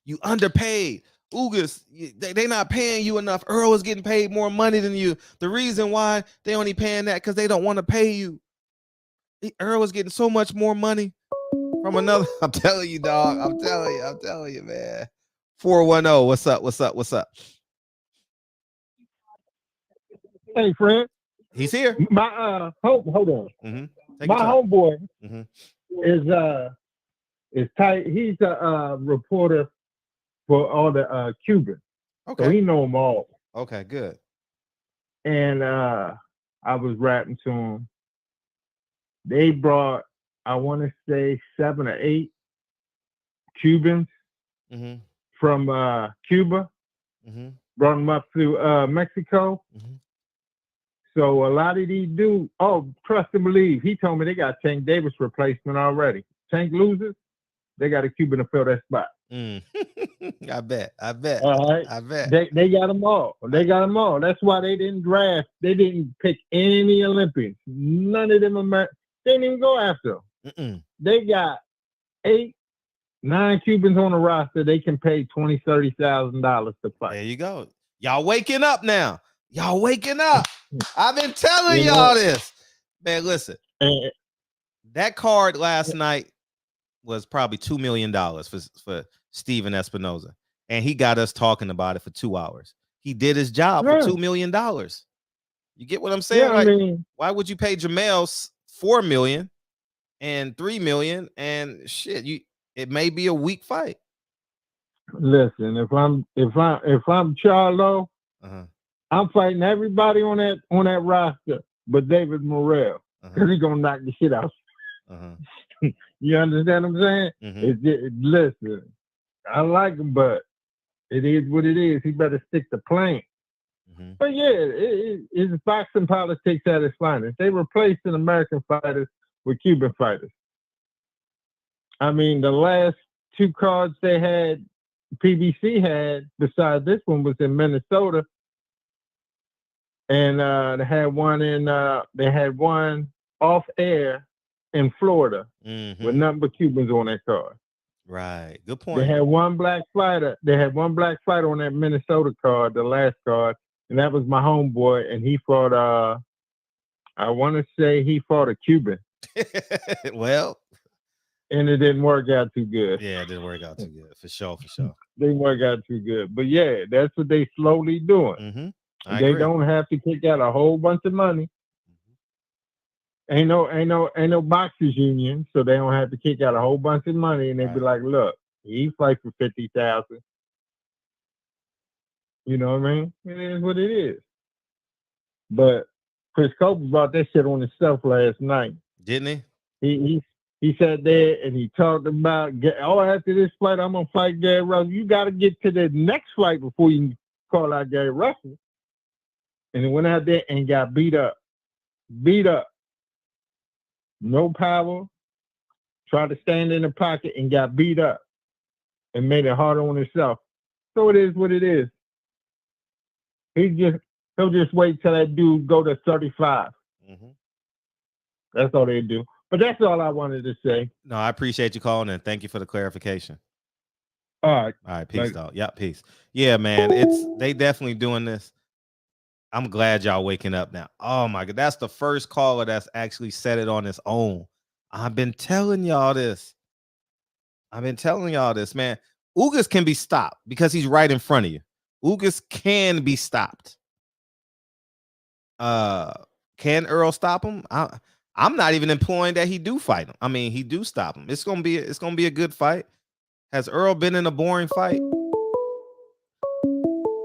You underpaid. Ugas, they not paying you enough. Earl is getting paid more money than you. The reason why they only paying that because they don't want to pay you. Earl is getting so much more money from another. I'm telling you, dog. I'm telling you, man. 410. What's up? Hey, Fred. He's here. My hold on. Mm-hmm. My homeboy mm-hmm. is tight. He's a reporter for all the Cuban. Okay. So he know them all. Okay, good. And I was rapping to him. They brought, I want to say 7 or 8 Cubans from Cuba. Brought them up to Mexico. So a lot of these dudes, trust and believe. He told me they got Tank Davis replacement already. Tank loses, they got a Cuban to fill that spot. I bet. All right. I bet. They got them all. They got them all. That's why they didn't draft. They didn't pick any Olympians. None of them they didn't even go after them. They got 8, 9 Cubans on the roster. They can pay $20,000-$30,000 to fight. There you go. Y'all waking up now. Y'all waking up. I've been telling y'all this. Man, listen. That card last night was probably $2 million for Steven Espinoza. And he got us talking about it for 2 hours. He did his job for $2 million. You get what I'm saying? Yeah, I mean, why would you pay Jamel $4 million and $3 million and shit? It may be a weak fight. Listen, if I'm Charlo, I'm fighting everybody on that roster, but David Morrell, because he's gonna knock the shit out. You understand what I'm saying? Listen, I like him, but it is what it is. He better stick to playing. But yeah, it's boxing politics at its finest. They replacing American fighters with Cuban fighters. I mean, the last 2 cards they had, PBC had, besides this one, was in Minnesota. And they had one off air in Florida with nothing but Cubans on that card. Right. Good point. They had one black fighter. They had one black fighter on that Minnesota card, the last card, and that was my homeboy. And he fought. I want to say he fought a Cuban. Well, and it didn't work out too good. Yeah, it didn't work out too good for sure. Didn't work out too good. But yeah, that's what they slowly doing. They agree. don't have to kick out a whole bunch of money. Ain't no boxers union, so they don't have to kick out a whole bunch of money, and they be like, "Look, he fight for $50,000." You know what I mean? It is what it is. But Chris Colbert brought that shit on himself last night, didn't he? He sat there and he talked about, after this fight, I'm gonna fight Gary Russell. You got to get to the next fight before you can call out Gary Russell. And he went out there and got beat up. No power, tried to stand in the pocket and got beat up and made it harder on himself. So it is what it is. He'll just wait till that dude go to 35. That's all they do. But that's all I wanted to say. No, I appreciate you calling and thank you for the clarification. All right. Peace, dog. Yeah, peace. Yeah, man. They definitely doing this. I'm glad y'all waking up now. Oh my God. That's the first caller that's actually set it on its own. I've been telling y'all this, man. Ugas can be stopped because he's right in front of you. Ugas can be stopped. Can Earl stop him? I'm not even implying that he do fight him. I mean, he do stop him. It's gonna be a good fight. Has Earl been in a boring fight?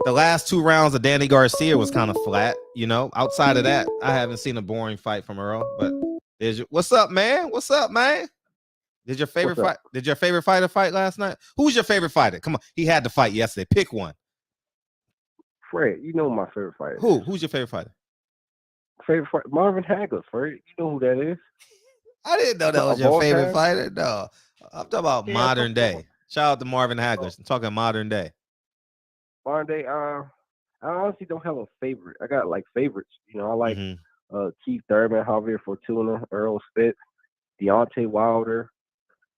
The last 2 rounds of Danny Garcia was kind of flat, you know. Outside of that, I haven't seen a boring fight from Earl. But what's up, man? Did your favorite fighter fight last night? Who's your favorite fighter? Come on, he had to fight yesterday. Pick one. Fred, you know my favorite fighter. Who's your favorite fighter? Marvin Hagler, Fred. You know who that is? I didn't know that was your favorite fighter. No, I'm talking about modern day. Shout out to Marvin Hagler. I'm talking modern day. Modern day. I honestly don't have a favorite. I got like favorites. You know, I like Keith Thurman, Javier Fortuna, Earl Spitz, Deontay Wilder.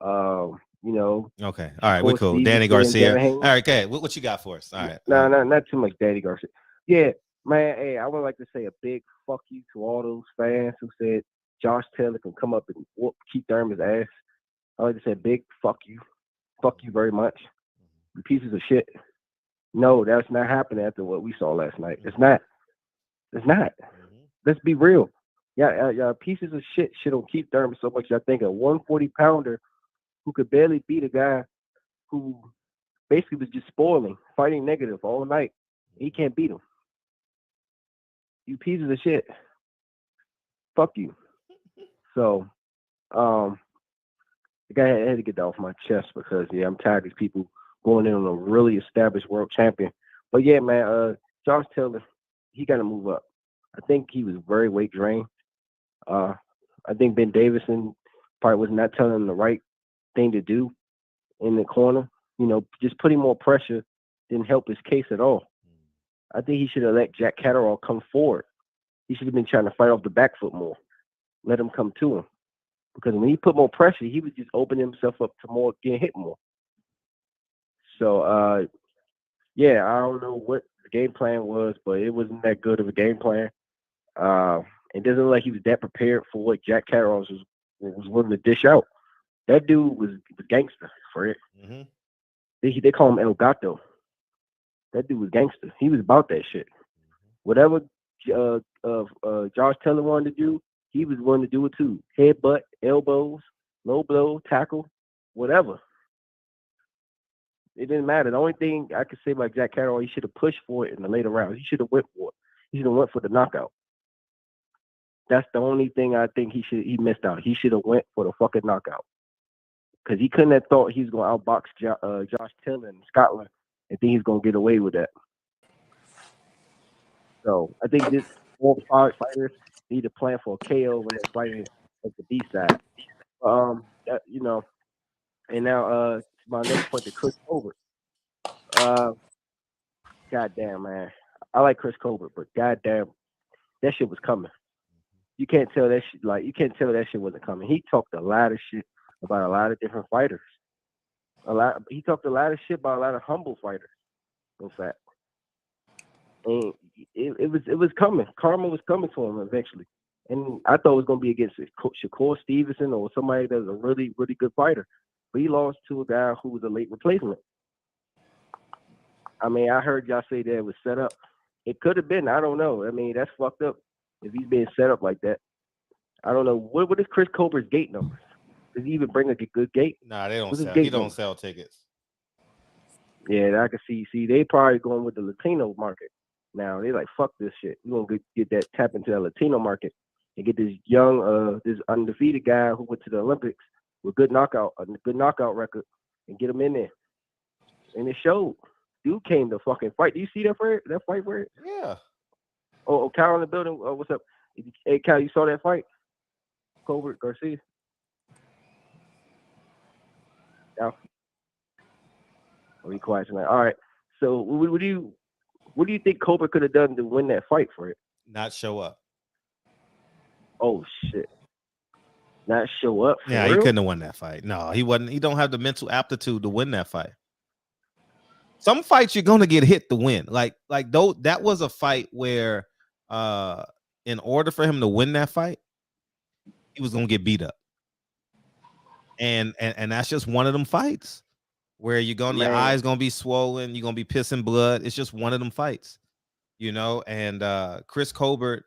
You know. Okay. All right. We're cool. Danny Garcia. All right. Okay. What you got for us? All right. No, not too much Danny Garcia. Yeah, man. Hey, I would like to say a big fuck you to all those fans who said Josh Taylor can come up and whoop Keith Thurman's ass. I like to say big fuck you. Fuck you very much. You pieces of shit. No, that's not happening after what we saw last night. It's not. Let's be real. Yeah, pieces of shit on Keith Thurman so much. I think a 140-pounder who could barely beat a guy who basically was just spoiling, fighting negative all night. He can't beat him. You pieces of shit. Fuck you. So, I had to get that off my chest because, I'm tired of these people going in on a really established world champion. But, yeah, man, Josh Taylor, he got to move up. I think he was very weight drained. I think Ben Davison probably was not telling him the right thing to do. in the corner. You know, just putting more pressure didn't help his case at all. I think he should have let Jack Catterall come forward. He should have been trying to fight off the back foot more. Let him come to him. Because when he put more pressure, he was just opening himself up to more getting hit more. So, yeah, I don't know what the game plan was, but it wasn't that good of a game plan. It doesn't look like he was that prepared for what Jack Catterall was willing to dish out. That dude was gangster for it. Mm-hmm. They call him El Gato. That dude was gangster. He was about that shit. Whatever Josh Taylor wanted to do, he was willing to do it too. Headbutt, elbows, low blow, tackle, whatever. It didn't matter. The only thing I could say about Jack Catterall, he should have pushed for it in the later rounds. He should have went for it. He should have went for the knockout. That's the only thing I think he missed out. He should have went for the fucking knockout. Because he couldn't have thought he was going to outbox Josh Taylor in Scotland and think he's going to get away with that. So I think this all fighters need to plan for a KO when they're fighting at the B side. You know, and now my next point to Chris Colbert. Goddamn, man. I like Chris Colbert, but goddamn, that shit was coming. You can't tell that shit that shit wasn't coming. He talked a lot of shit about a lot of different fighters. He talked a lot of shit about a lot of humble fighters, in fact. And it was coming. Karma was coming for him eventually. And I thought it was going to be against Shakur Stevenson or somebody that's a really, really good fighter. But he lost to a guy who was a late replacement. I mean, I heard y'all say that it was set up. It could have been. I don't know. I mean, that's fucked up if he's being set up like that. I don't know. What is Chris Colbert's gate numbers? Does he even bring a good gate? Nah, they don't sell. He don't sell tickets. Yeah, I can see. See, they probably going with the Latino market. Now they like, fuck this shit. We're gonna get that tap into the Latino market and get this young, this undefeated guy who went to the Olympics with a good knockout record and get him in there. And it showed. Dude came to fucking fight. Do you see that fight for it? Yeah. Oh, Cal in the building. What's up? Hey, Cal, you saw that fight? Colbert Garcia. Yeah. Are we quiet tonight? All right. So, what do you think Colbert could have done to win that fight for it? Not show up. Oh shit. Not show up. Yeah, real? He couldn't have won that fight. No, he wasn't. He don't have the mental aptitude to win that fight. Some fights you're gonna get hit to win. Like though that was a fight where in order for him to win that fight, he was gonna get beat up. And that's just one of them fights where your eyes gonna be swollen, you're gonna be pissing blood. It's just one of them fights, you know. And Chris Colbert,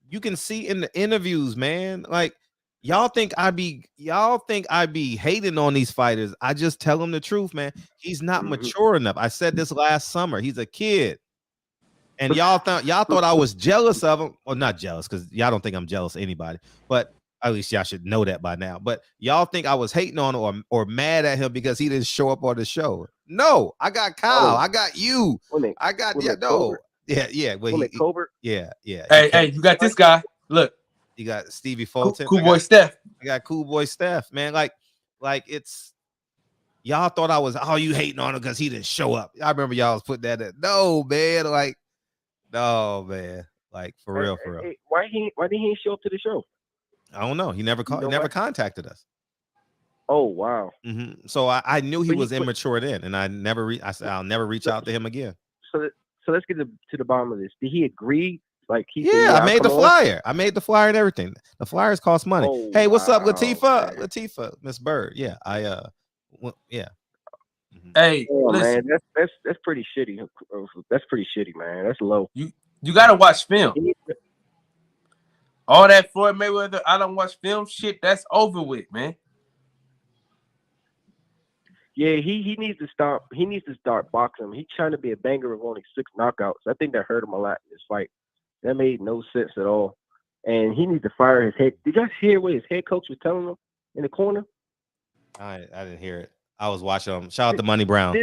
you can see in the interviews, man, like y'all think I be hating on these fighters. I just tell them the truth, man. He's not mature enough. I said this last summer. He's a kid. And y'all thought I was jealous of him. Well, not jealous, because y'all don't think I'm jealous of anybody, but at least y'all should know that by now. But y'all think I was hating on him or mad at him because he didn't show up on the show. No, I got Kyle. I got you. I got Colbert. Yeah. Well, Colbert. Yeah. Hey, you got this guy. Look, you got Stevie Fulton. Cool boy Steph. I got Cool Boy Steph, man. Like it's y'all thought I was you hating on him because he didn't show up. I remember y'all was putting that in. No, man. Like for real. Hey, why didn't he show up to the show? I don't know. He never called. He never contacted us. Oh wow. Mm-hmm. So I knew he was immature then, and I said I'll never reach out to him again. So let's get to the bottom of this. Did he agree? Like I made the flyer. I made the flyer and everything. The flyers cost money. Oh, hey, what's up, Latifah? Man. Latifah, Miss Bird. Yeah, yeah. Hey, listen, man, that's pretty shitty. That's pretty shitty, man. That's low. You gotta watch film. All that Floyd Mayweather, I don't watch film shit. That's over with, man. Yeah, he needs to stop. He needs to start boxing. He's trying to be a banger of only 6 knockouts. I think that hurt him a lot in this fight. That made no sense at all. And he needs to fire his head. Did y'all hear what his head coach was telling him in the corner? I didn't hear it. I was watching him. Shout out to Money Brown.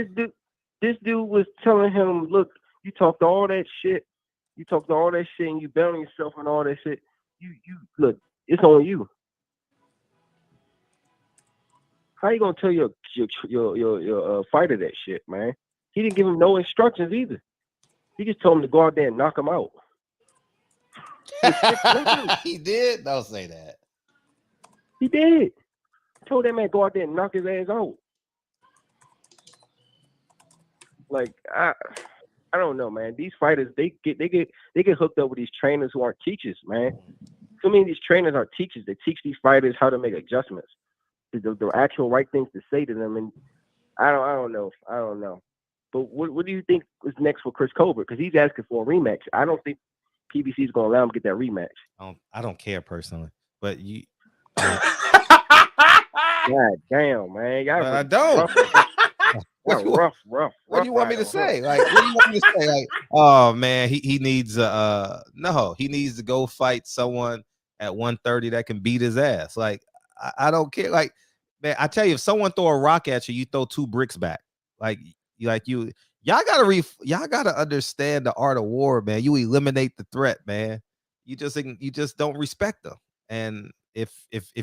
This dude was telling him, look, you talked all that shit. You talked all that shit and you bet on yourself and all that shit. You look, it's on you. How you gonna tell your your fighter that shit, man. He didn't give him no instructions either. He just told him to go out there and knock him out. He did. Don't say that. He did. Told that man go out there and knock his ass out. Like I don't know, man. These fighters, they get hooked up with these trainers who aren't teachers, man. So many of these trainers are teachers. They teach these fighters how to make adjustments, the actual right things to say to them. And I don't know. But what do you think is next for Chris Colbert? Because he's asking for a rematch. I don't think PBC is going to allow him to get that rematch. I don't care personally, but you. God damn, man! I don't. Rough. What do you want me to say? Like, what do you want me to say? Like, oh man, he needs no, he needs to go fight someone at 130 that can beat his ass. Like, I don't care. Like, man, I tell you, if someone throw a rock at you, you throw 2 bricks back. Y'all gotta understand the art of war, man. You eliminate the threat, man. You just don't respect them. And if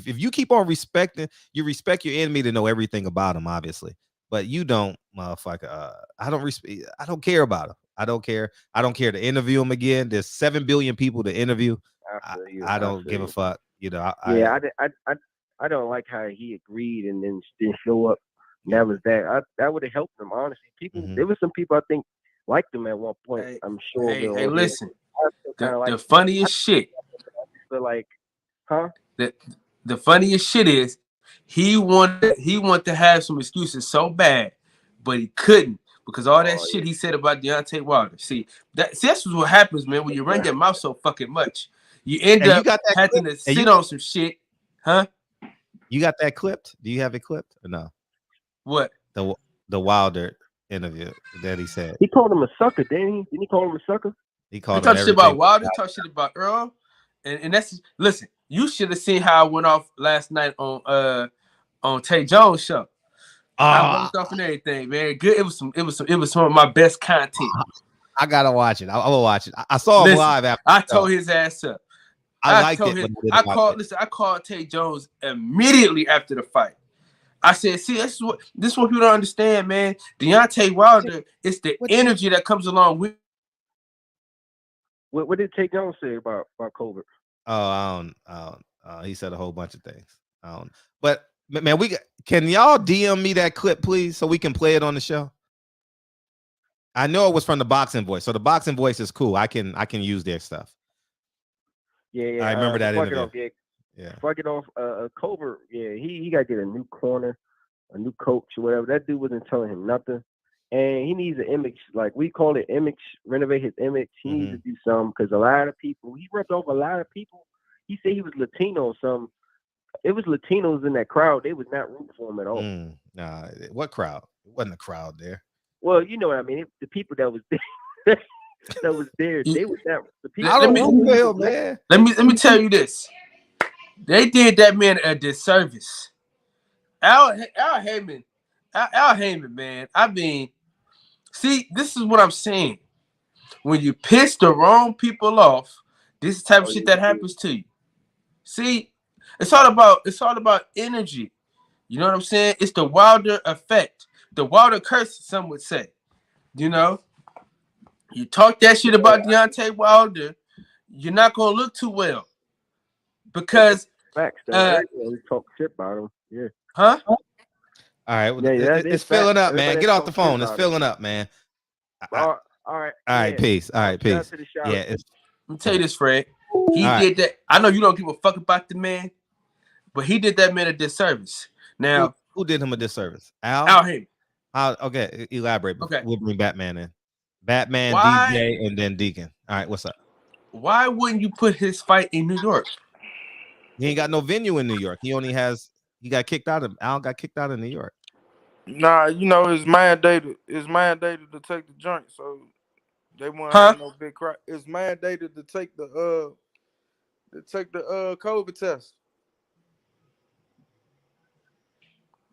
you keep on respecting, you respect your enemy to know everything about him, obviously. But you don't, motherfucker. I don't care about him. I don't care to interview him again. There's 7 billion people to interview. I don't give a fuck. You know. I don't like how he agreed and then didn't show up. And that was that. That would have helped him, honestly. There was some people I think liked him at one point. I'm sure. Hey, listen. The funniest shit. But like, huh? The funniest shit is he wanted to have some excuses so bad, but he couldn't because all that shit he said about Deontay Wilder. See, that's what happens, man. When you run your mouth so fucking much, you end up having to sit on some shit, huh? You got that clipped? Do you have it clipped or no? What? The Wilder interview that he said. He called him a sucker, didn't he? Didn't he call him a sucker? He called him shit about Wilder. He talked shit about Earl, and that's listen. You should have seen how I went off last night on Tay Jones' show. I bumped off and everything, man. Good. It was some of my best content. I gotta watch it. I will watch it. I saw him live after. I tore his ass up. I called Tay Jones immediately after the fight. I said, see, this is what people don't understand, man. Deontay Wilder, it's the energy that comes along with. What did Tay Jones say about Colbert? Oh, he said a whole bunch of things. But man, can y'all DM me that clip, please, so we can play it on the show? I know it was from the Boxing Voice, so the Boxing Voice is cool. I can use their stuff. Yeah. I remember that interview. Fuck it off. Colbert, he got to get a new corner, a new coach, or whatever. That dude wasn't telling him nothing. And he needs an image, like we call it image, renovate his image. He needs to do something because a lot of people, he ripped off a lot of people. He said he was Latino or something. It was Latinos in that crowd. They was not rooting for him at all. Nah, what crowd? It wasn't a crowd there. Well, you know what I mean. The people that was there, they was not. The people. Man. Let me tell you this. They did that man a disservice. Al Heyman, man. I mean, see, this is what I'm saying. When you piss the wrong people off, this is the type of shit that happens to you. See, it's all about energy. You know what I'm saying? It's the Wilder effect. The Wilder curse, some would say. You know? You talk that shit about Deontay Wilder, you're not gonna look too well. Because facts, we talk shit about him. Yeah. Huh? All right. Well, it's filling up, man. Get off the phone. It's filling up, man. All right. All right. Peace. All right. Peace. Yeah. Let me tell you this, Fred. He did that. I know you don't give a fuck about the man, but he did that man a disservice. Now, who did him a disservice? Al Heyman. Okay. Elaborate. Okay. We'll bring Batman in. Batman, DJ, and then Deacon. All right. What's up? Why wouldn't you put his fight in New York? He ain't got no venue in New York. He got kicked out of. Al got kicked out of New York. Nah, you know it's mandated. It's mandated to take the joint, so they won't have no big crowd. It's mandated to take the COVID test.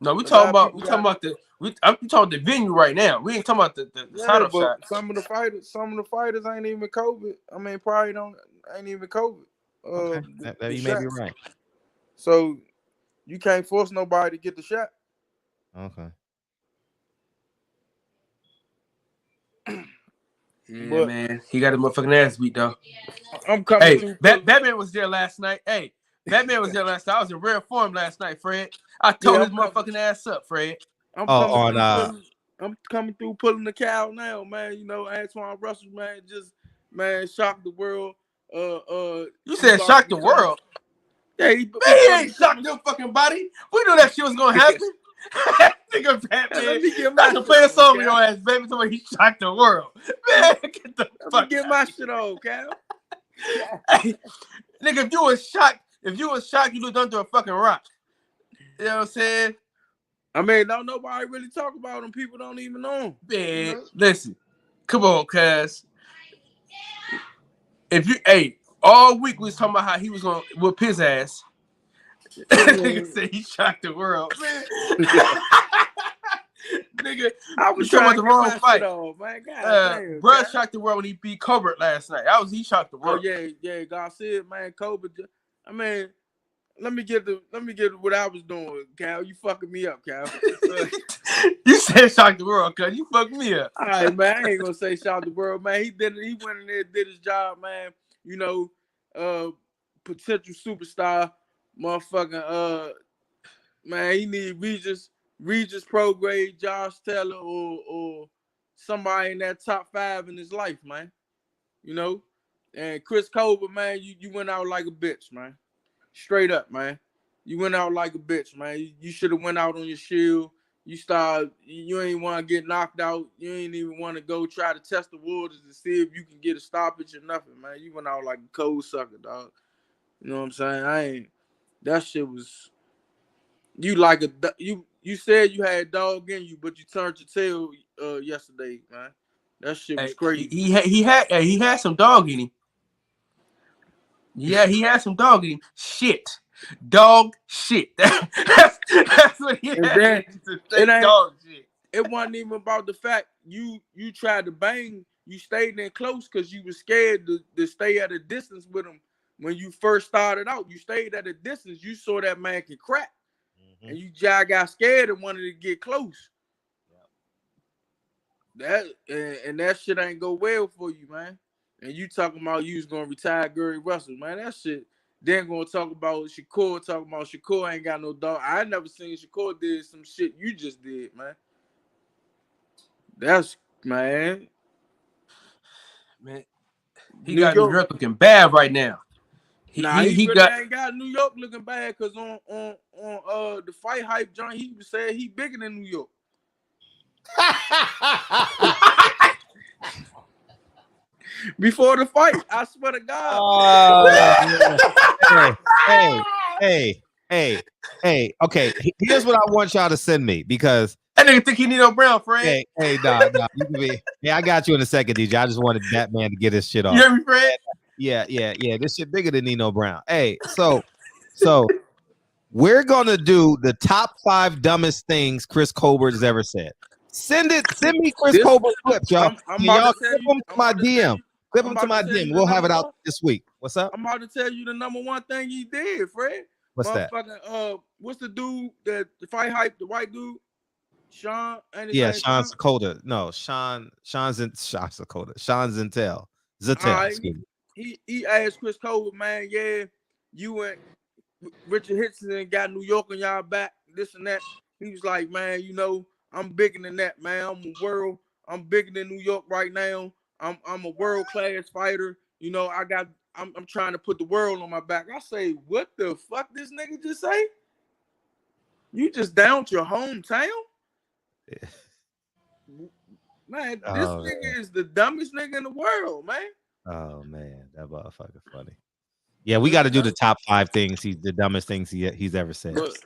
No, I'm talking about the venue right now. We ain't talking about the title shot. Some of the fighters ain't even COVID. I mean, probably ain't even COVID. You may be right. So you can't force nobody to get the shot. Okay. Yeah, But man. He got a motherfucking ass beat, though. I'm coming Hey, through. Batman was there last night. Hey, Batman was there last night. I was in rare form last night, Fred. I tore Yeah, his motherfucking ass up, Fred. I'm Oh, coming on through. I'm coming through pulling the cow now, man. You know, Antuanne Russell, man, just shocked the world. You he said about shock to the become- world. Yeah, Man, he ain't shocked your fucking body. We knew that shit was gonna happen. Nigga, Batman. Let me get I my can shit play a on, song with Cal. your ass, baby. Somebody he shocked the world. Man, get the Let fuck me get out. my shit on, Cal. Hey, nigga, if you was shocked, you looked under a fucking rock. You know what I'm saying? I mean, don't nobody really talk about him. People don't even know him. Man, You know? listen. Come on, cuz. If you, all week we was talking about how he was gonna whip his ass. Nigga said he shocked the world, man. Nigga, I was you talking trying about to the get wrong my fight. shit on, man. God damn, Bruh Cal. shocked the world when he beat Colbert last night. He shocked the Oh world. yeah, God said, man, Colbert. I mean, let me get what I was doing, Cal. You fucking me up, Cal. You said shock the world, cuz you fucked me up. All right, man. I ain't gonna say shout the world, man. He did it. He went in there, did his job, man. You know, potential superstar, motherfucking. Man, he need Regis Prograde, Josh Taylor, or somebody in that top 5 in his life, man. You know, and Chris Colbert, man, you went out like a bitch, man. Straight up, man. You went out like a bitch, man. You should have went out on your shield. You ain't want to get knocked out. You ain't even want to go try to test the waters to see if you can get a stoppage or nothing, man. You went out like a cold sucker, dog. You know what I'm saying? That shit was, you said you had dog in you, but you turned your tail yesterday, man. That shit was crazy. He had some dog in him. Yeah, he had some dog in him. Shit. Dog shit. That's what he And had then to say, dog shit. It wasn't even about the fact you tried to bang. You stayed in close because you was scared to stay at a distance with him. When you first started out, you stayed at a distance. You saw that man can crack. And you just got scared and wanted to get close. That shit ain't go well for you, man. And you talking about you was gonna retire Gary Russell, man. That shit. Then gonna talk about Shakur, talking about Shakur ain't got no dog. I never seen Shakur did some shit you just did, man. That's man. He got New York looking bad right now. He really ain't got New York looking bad because on the fight hype joint, he was saying he bigger than New York. Before the fight, I swear to God. Hey. Okay, here's what I want y'all to send me because that nigga think he Nino Brown, Fred. Hey, nah. You can be. Yeah, I got you in a second, DJ. I just wanted that man to get his shit off. You hear me, Fred? Yeah. This shit bigger than Nino Brown. Hey, so we're gonna do the top 5 dumbest things Chris Colbert has ever said. Send me Chris Colbert clips, y'all. Y'all clip them to my DM. Clip them to my DM. We'll have it out this week. What's up? I'm about to tell you the number one thing he did, Fred. What's that? What's the dude that the fight hype, the white dude? Sean. Yeah, Sean Sakota. No, Sean Sakota. Sean Zentel. Excuse me. He asked Chris Colbert, man, yeah, you and Richard Hitchens got New York on y'all back, this and that. He was like, man, you know, I'm bigger than that, man. I'm bigger than New York right now. I'm a world-class fighter. You know, I'm trying to put the world on my back. I say, what the fuck this nigga just say? You just down to your hometown? Yeah. Man, this nigga is the dumbest nigga in the world, man. Oh man, that motherfucker funny. Yeah, we got to do the top 5 things the dumbest things he's ever said. That's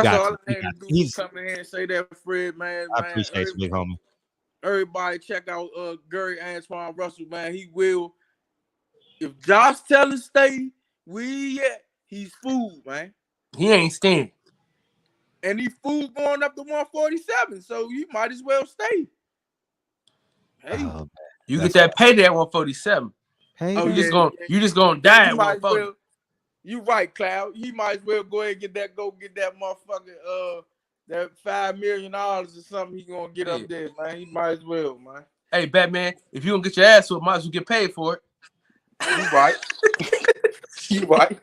all I had to do was come in here and say that, Fred, man. I appreciate you, big homie. Everybody check out Gary Antuanne Russell, man. He will. If Josh Taylor stay he's food, man. He ain't staying. And he food going up to 147, so you might as well stay. Hey, you get that payday at 147. Hey, you just gonna die at 140. You right, Cloud. He might as well go ahead and get that motherfucking that $5 million or something he gonna get up there, man. He might as well, man. Hey, Batman, if you don't get your ass whooped, might as well get paid for it. You right. You right.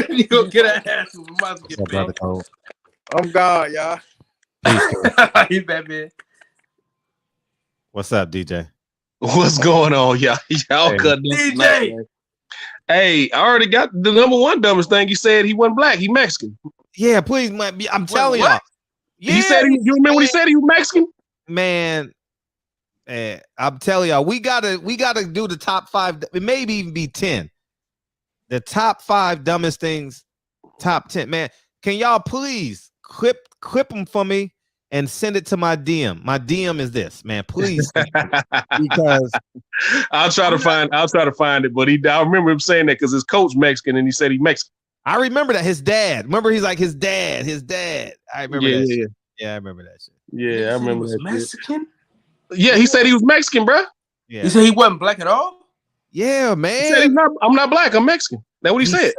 You gonna get an ass whooped, might as well get paid. Brother Cole? I'm gone, y'all. Hey, Batman. What's up, DJ? What's going on, y'all? Y'all Hey. cut this DJ. slack, man. Hey, I already got the number one dumbest thing. He said he wasn't black. He Mexican. Yeah, please, man. I'm telling what? y'all. Yeah, He said you remember when he said he was Mexican? man. I'm telling y'all, we gotta do the top 5. It maybe even be 10. The top 5 dumbest things, top 10. Man, can y'all please clip them for me and send it to my DM? My DM is this, man. Please, because I'll try to find it. But I remember him saying that because his coach Mexican and he said he Mexican. I remember that his dad. Remember, he's like his dad. I remember that. Shit. Yeah. I remember that shit. Yeah, I remember that. Mexican? Yeah, he said he was Mexican, bro. Yeah. He said he wasn't black at all? Yeah, He man. said I'm not black. I'm Mexican. That's what he said.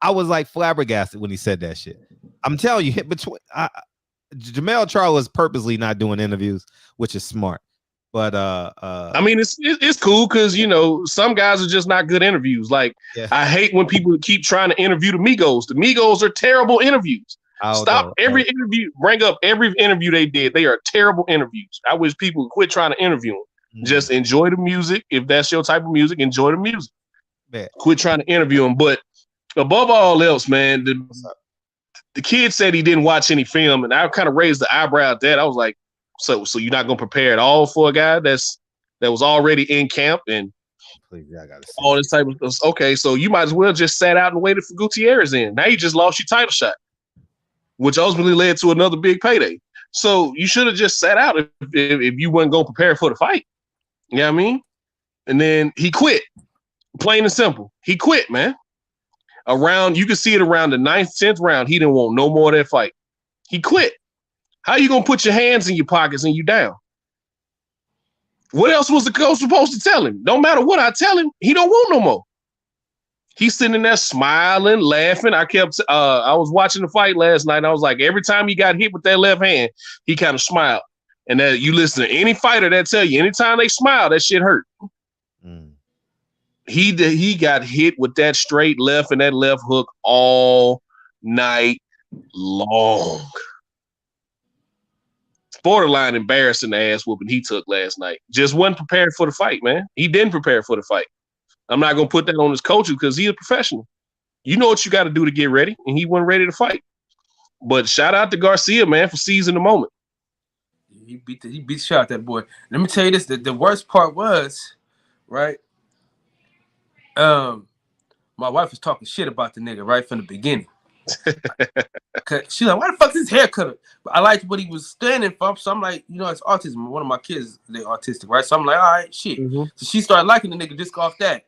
I was like flabbergasted when he said that shit. I'm telling you, Jamel Charlo is purposely not doing interviews, which is smart. But I mean, it's cool because some guys are just not good interviews. Like I hate when people keep trying to interview the Migos. The Migos are terrible interviews. Stop every interview. Bring up every interview they did. They are terrible interviews. I wish people would quit trying to interview them. Mm-hmm. Just enjoy the music. If that's your type of music, enjoy the music. Man. Quit trying to interview them. But above all else, man, the kid said he didn't watch any film, and I kind of raised the eyebrow at that. I was like, so you're not gonna prepare at all for a guy that was already in camp and all this type of stuff. Okay, so you might as well just sat out and waited for Gutierrez in. Now you just lost your title shot, which ultimately led to another big payday. So you should have just sat out if you wasn't gonna prepare for the fight. You know what I mean? And then he quit. Plain and simple. He quit, man. You can see it around the 9th, 10th round. He didn't want no more of that fight. He quit. How you gonna put your hands in your pockets and you down? What else was the coach supposed to tell him? Don't matter what I tell him, he don't want no more. He's sitting there smiling, laughing. I was watching the fight last night. And I was like, every time he got hit with that left hand, he kind of smiled. And that you listen to any fighter that tell you, anytime they smile, that shit hurt. Mm. He got hit with that straight left and that left hook all night long. Borderline embarrassing the ass whooping he took last night. Just wasn't prepared for the fight, man. He didn't prepare for the fight. I'm not gonna put that on his coaches because he's a professional. You know what you got to do to get ready, and he wasn't ready to fight. But shout out to Garcia, man, for seizing the moment. He beat the shot out that boy. Let me tell you this: the worst part was, right? My wife was talking shit about the nigga right from the beginning. She's like, why the fuck is his haircut? But I liked what he was standing for, so I'm like, it's autism. One of my kids, they're autistic, right? So I'm like, all right, shit. Mm-hmm. So she started liking the nigga just off that.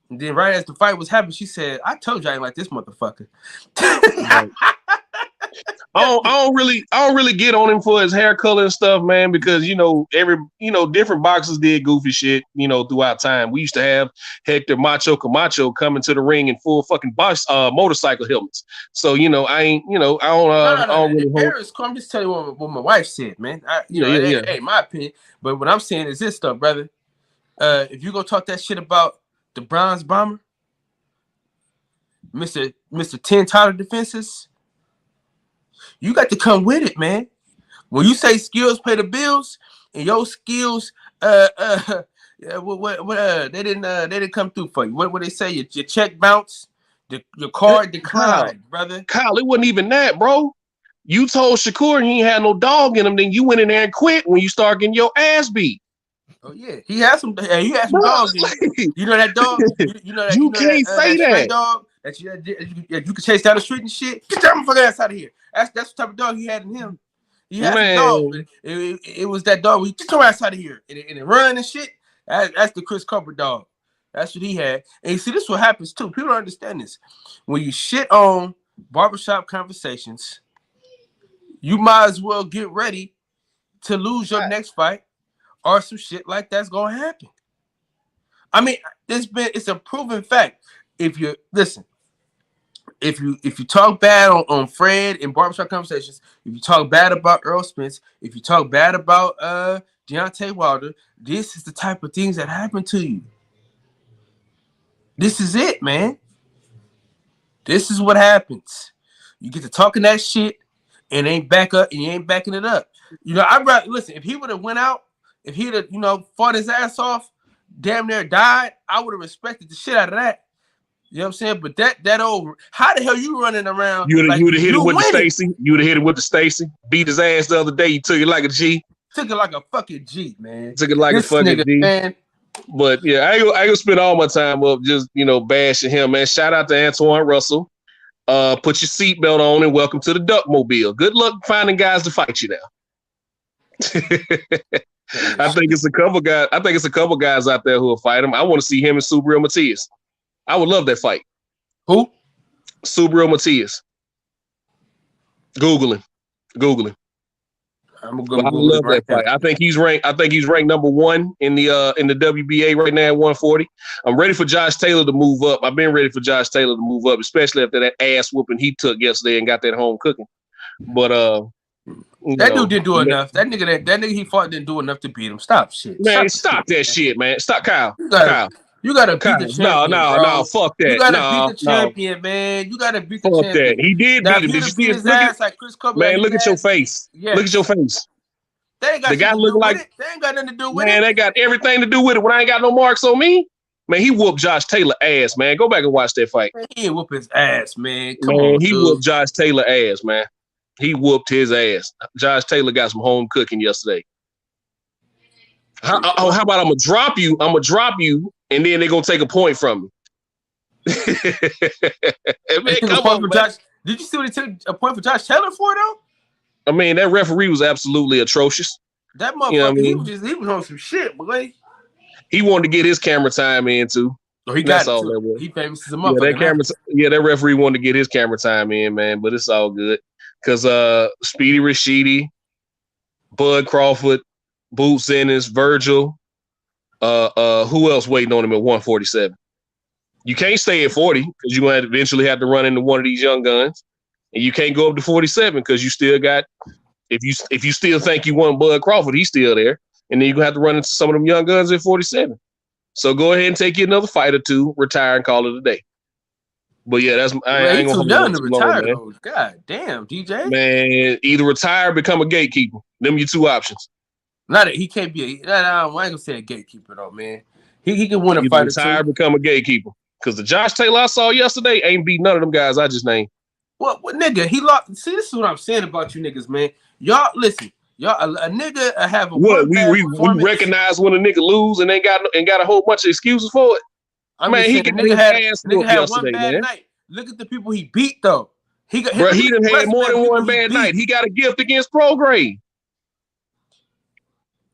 And then right as the fight was happening, she said, I told you I ain't like this motherfucker. I don't really get on him for his hair color and stuff, man, because different boxers did goofy shit, throughout time. We used to have Hector Macho Camacho coming to the ring in full fucking motorcycle helmets. So I don't really hold. I'm just telling you what my wife said, man. Hey, my opinion. But what I'm saying is this stuff, brother. If you go talk that shit about the bronze bomber, Mr. 10 title defenses, you got to come with it, man. When you say skills pay the bills, and your skills, they didn't come through for you. What they say? Your check bounce, your card declined, brother. Kyle, it wasn't even that, bro. You told Shakur he ain't had no dog in him, then you went in there and quit when you start getting your ass beat. Oh yeah, he had some dogs. You know that dog. You can't say that dog that you can chase down the street and shit. Get that motherfucker ass out of here. That's the type of dog he had in him. He had a dog. It was that dog. Get your ass out of here and it run and shit. That's the Chris Colbert dog. That's what he had. And you see, this is what happens too. People don't understand this. When you shit on barbershop conversations, you might as well get ready to lose your next fight. Or some shit like that's gonna happen. I mean, it's a proven fact. If you listen, if you talk bad on Fred in barbershop conversations, if you talk bad about Earl Spence, if you talk bad about Deontay Wilder, this is the type of things that happen to you. This is it, man. This is what happens. You get to talking that shit and ain't back up and you ain't backing it up. You know, I'd rather listen, if he would have went out, if he'd have, fought his ass off, damn near died, I would have respected the shit out of that. You know what I'm saying? But that over. How the hell you running around? You would have hit it with the winning? Stacy. You would have hit it with the Stacy. Beat his ass the other day. You took it like a G. Took it like a fucking G, man. Took it like a fucking nigga, G. Man. But yeah, I ain't gonna spend all my time up just bashing him, man. Shout out to Antuanne Russell. Put your seatbelt on and welcome to the Duckmobile. Good luck finding guys to fight you now. I think it's a couple guys. I think it's a couple guys out there who will fight him. I want to see him and Subriel Matias. I would love that fight. Who? Subriel Matias. Googling. I'm gonna love that fight. I think he's ranked number 1 in the WBA right now at 140. I'm ready for Josh Taylor to move up. I've been ready for Josh Taylor to move up, especially after that ass whooping he took yesterday and got that home cooking. But that dude didn't do enough. That nigga he fought didn't do enough to beat him. Stop shit. Man, stop that shit, man. Stop, Kyle. You gotta beat the champion. No, fuck that. You gotta beat the champion, man. You gotta beat the champion. Fuck that. He did beat him. Did you see his ass like Chris Colbert? Man, look at your face. Yes. Look at your face. They ain't got the guy look like they ain't got nothing to do with it. Man, they got everything to do with it. When I ain't got no marks on me, man, he whooped Josh Taylor ass, man. Go back and watch that fight. Man, he didn't whoop his ass, man. Come on, he whooped Josh Taylor ass, man. He whooped his ass. Josh Taylor got some home cooking yesterday. How about I'm gonna drop you? And then they're gonna take a point from me. Man, come on, man. Josh. Did you see what he took a point for Josh Taylor for though? I mean, that referee was absolutely atrocious. That motherfucker, he was on some shit, boy. He wanted to get his camera time in too. So he got all that was. He famous as a motherfucker. That referee wanted to get his camera time in, man. But it's all good because Speedy Rashidi, Bud Crawford, Boots Ennis, Virgil. Who else waiting on him at 147? You can't stay at 40 because you're going to eventually have to run into one of these young guns. And you can't go up to 47 because you still got, if you still think you want Bud Crawford, he's still there. And then you're going to have to run into some of them young guns at 47. So go ahead and take you another fight or two, retire, and call it a day. But yeah, I ain't going to hold to retire, though. God damn, DJ. Man, either retire or become a gatekeeper. Them your two options. Not that he can't be I ain't gonna say a gatekeeper though, man. He can win a fight or two. Retire, become a gatekeeper. Because the Josh Taylor I saw yesterday ain't beat none of them guys I just named. What nigga? He lost. See, this is what I'm saying about you niggas, man. Y'all listen. Y'all a nigga have a what we recognize when a nigga lose and ain't got a whole bunch of excuses for it. He had one bad night. Look at the people he beat though. He done had more than one bad night. He got a gift against Prograde.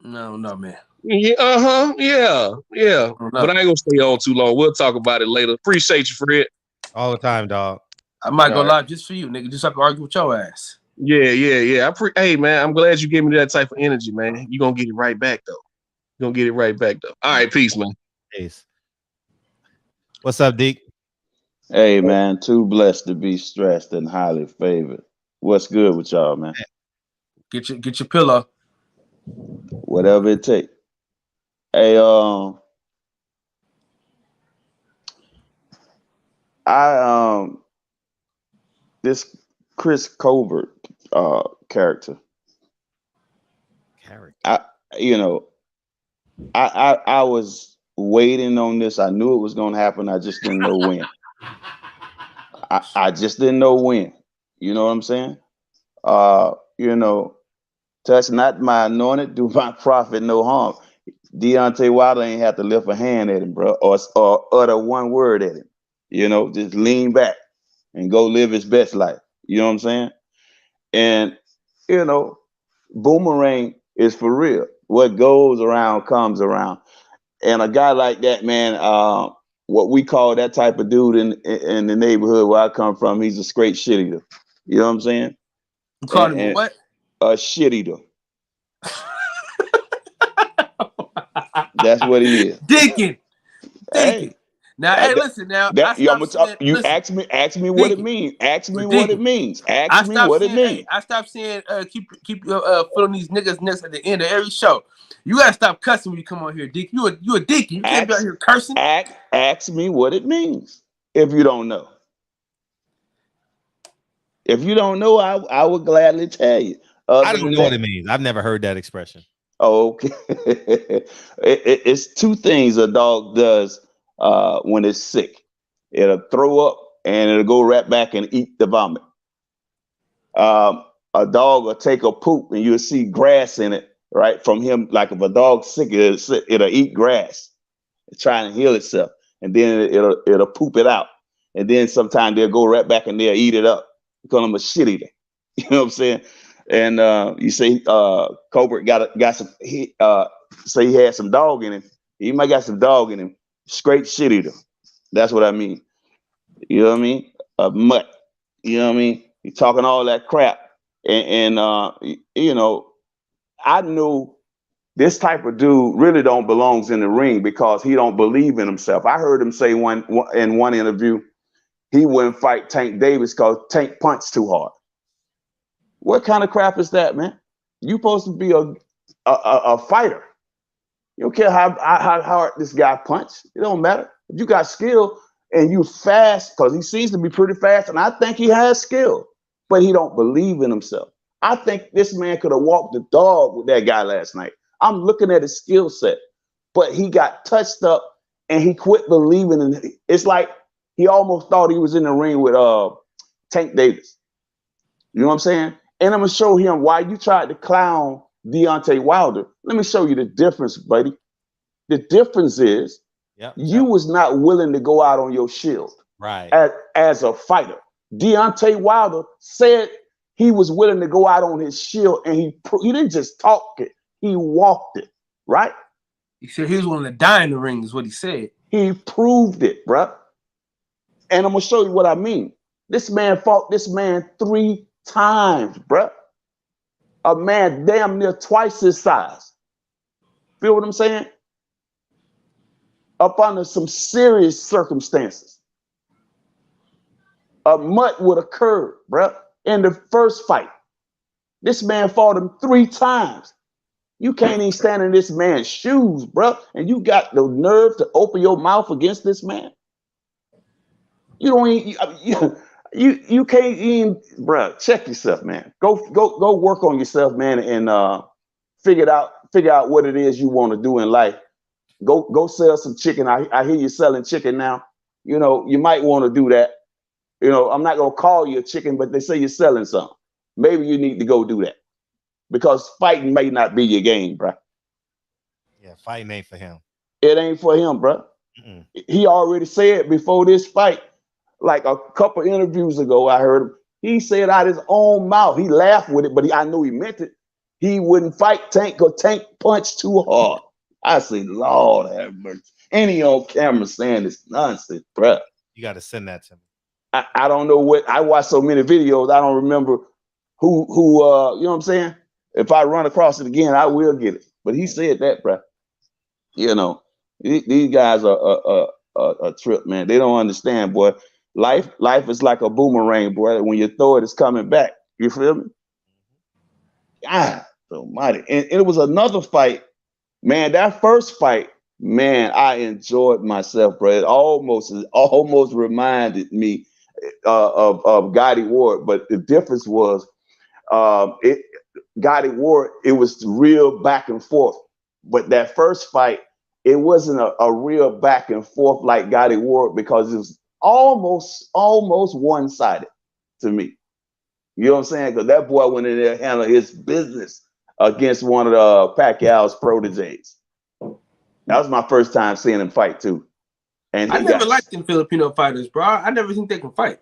No, man. Yeah, yeah. But I ain't gonna stay on too long. We'll talk about it later. Appreciate you, Fred. All the time, dog. I might go live just for you, nigga. Just so I can argue with your ass. Yeah. Hey, man, I'm glad you gave me that type of energy, man. You gonna get it right back, though. All right, peace, man. Peace. What's up, Deke? Hey, man, too blessed to be stressed and highly favored. What's good with y'all, man? Get your pillow. Whatever it takes. Hey, this Chris Colbert character. I was waiting on this. I knew it was gonna happen. I just didn't know when. I just didn't know when. You know what I'm saying? Touch not my anointed, do my prophet no harm. Deontay Wilder ain't have to lift a hand at him, bro, or utter one word at him. Just lean back and go live his best life. You know what I'm saying? And, boomerang is for real. What goes around comes around. And a guy like that, man, what we call that type of dude in the neighborhood where I come from, he's a straight shit eater. You know what I'm saying? You call him what? A shit eater. That's what he is. Deacon. Hey, Now, hey, listen. Now, I stopped saying. You Listen, ask me what it means. Ask me what it means. I Ask me what it means. I stopped saying keep your foot on these niggas' necks at the end of every show. You gotta stop cussing when you come on here, Dick. You a Dickie. You can't be out here cursing. Ask me what it means if you don't know. If you don't know, I would gladly tell you. I don't know what it means. I've never heard that expression. Okay. It's two things a dog does when it's sick. It'll throw up and it'll go right back and eat the vomit. A dog will take a poop and you'll see grass in it, right? From him, like if a dog's sick, it'll eat grass, trying to heal itself. And then it'll poop it out. And then sometimes they'll go right back and they'll eat it up because I'm a shit eater. You know what I'm saying? And you say Colbert got some. Say he had some dog in him. He might got some dog in him. Straight shit eater. That's what I mean. You know what I mean? A mutt. You know what I mean? He talking all that crap, and you know, I knew this type of dude really don't belongs in the ring because he don't believe in himself. I heard him say in one interview he wouldn't fight Tank Davis because Tank punched too hard. What kind of crap is that, man? You supposed to be a fighter. You don't care how hard this guy punched. It don't matter. If you got skill and you fast, because he seems to be pretty fast, and I think he has skill, but he don't believe in himself. I think this man could have walked the dog with that guy last night. I'm looking at his skill set, but he got touched up and he quit believing in it. It's like he almost thought he was in the ring with Tank Davis. You know what I'm saying? And I'm going to show him why you tried to clown Deontay Wilder. Let me show you the difference, buddy. The difference is you was not willing to go out on your shield, right? As a fighter. Deontay Wilder said he was willing to go out on his shield, and he didn't just talk it, he walked it, right? He said he was willing to die in the ring, is what he said. He proved it, bruh. And I'm going to show you what I mean. This man fought this man 3 times, bruh. A man damn near twice his size. Feel what I'm saying? Up under some serious circumstances. A mutt would occur, bruh, in the first fight. This man fought him 3 times. You can't even stand in this man's shoes, bruh, and you got the nerve to open your mouth against this man. You don't even, you can't even, bruh, check yourself, man. Go work on yourself, man, and figure out what it is you want to do in life. Go sell some chicken. I hear you selling chicken now. You know, you might want to do that. You know, I'm not gonna call you a chicken, but they say you're selling some. Maybe you need to go do that. Because fighting may not be your game, bruh. Yeah, fighting ain't for him. It ain't for him, bruh. He already said before this fight, like a couple interviews ago, I heard him. He said out his own mouth, he laughed with it, but I knew he meant it. He wouldn't fight Tank because Tank punched too hard. I said, Lord have mercy. And he on camera saying this nonsense, bruh. You got to send that to me. I don't know what, I watched so many videos, I don't remember who you know what I'm saying? If I run across it again, I will get it. But he said that, bruh. You know, these guys are a trip, man. They don't understand, boy. Life is like a boomerang, boy. When you throw it, it's coming back. You feel me? God almighty. And it was another fight. Man, that first fight, man, I enjoyed myself, bro. It almost reminded me of Gotti Ward, but the difference was Gotti Ward, it was real back and forth. But that first fight, it wasn't a real back and forth like Gotti Ward because it was almost one-sided to me. You know what I'm saying? Because that boy went in there and handled his business against one of the Pacquiao's proteges. That was my first time seeing him fight too. And I never liked them Filipino fighters, bro. I never think they can fight.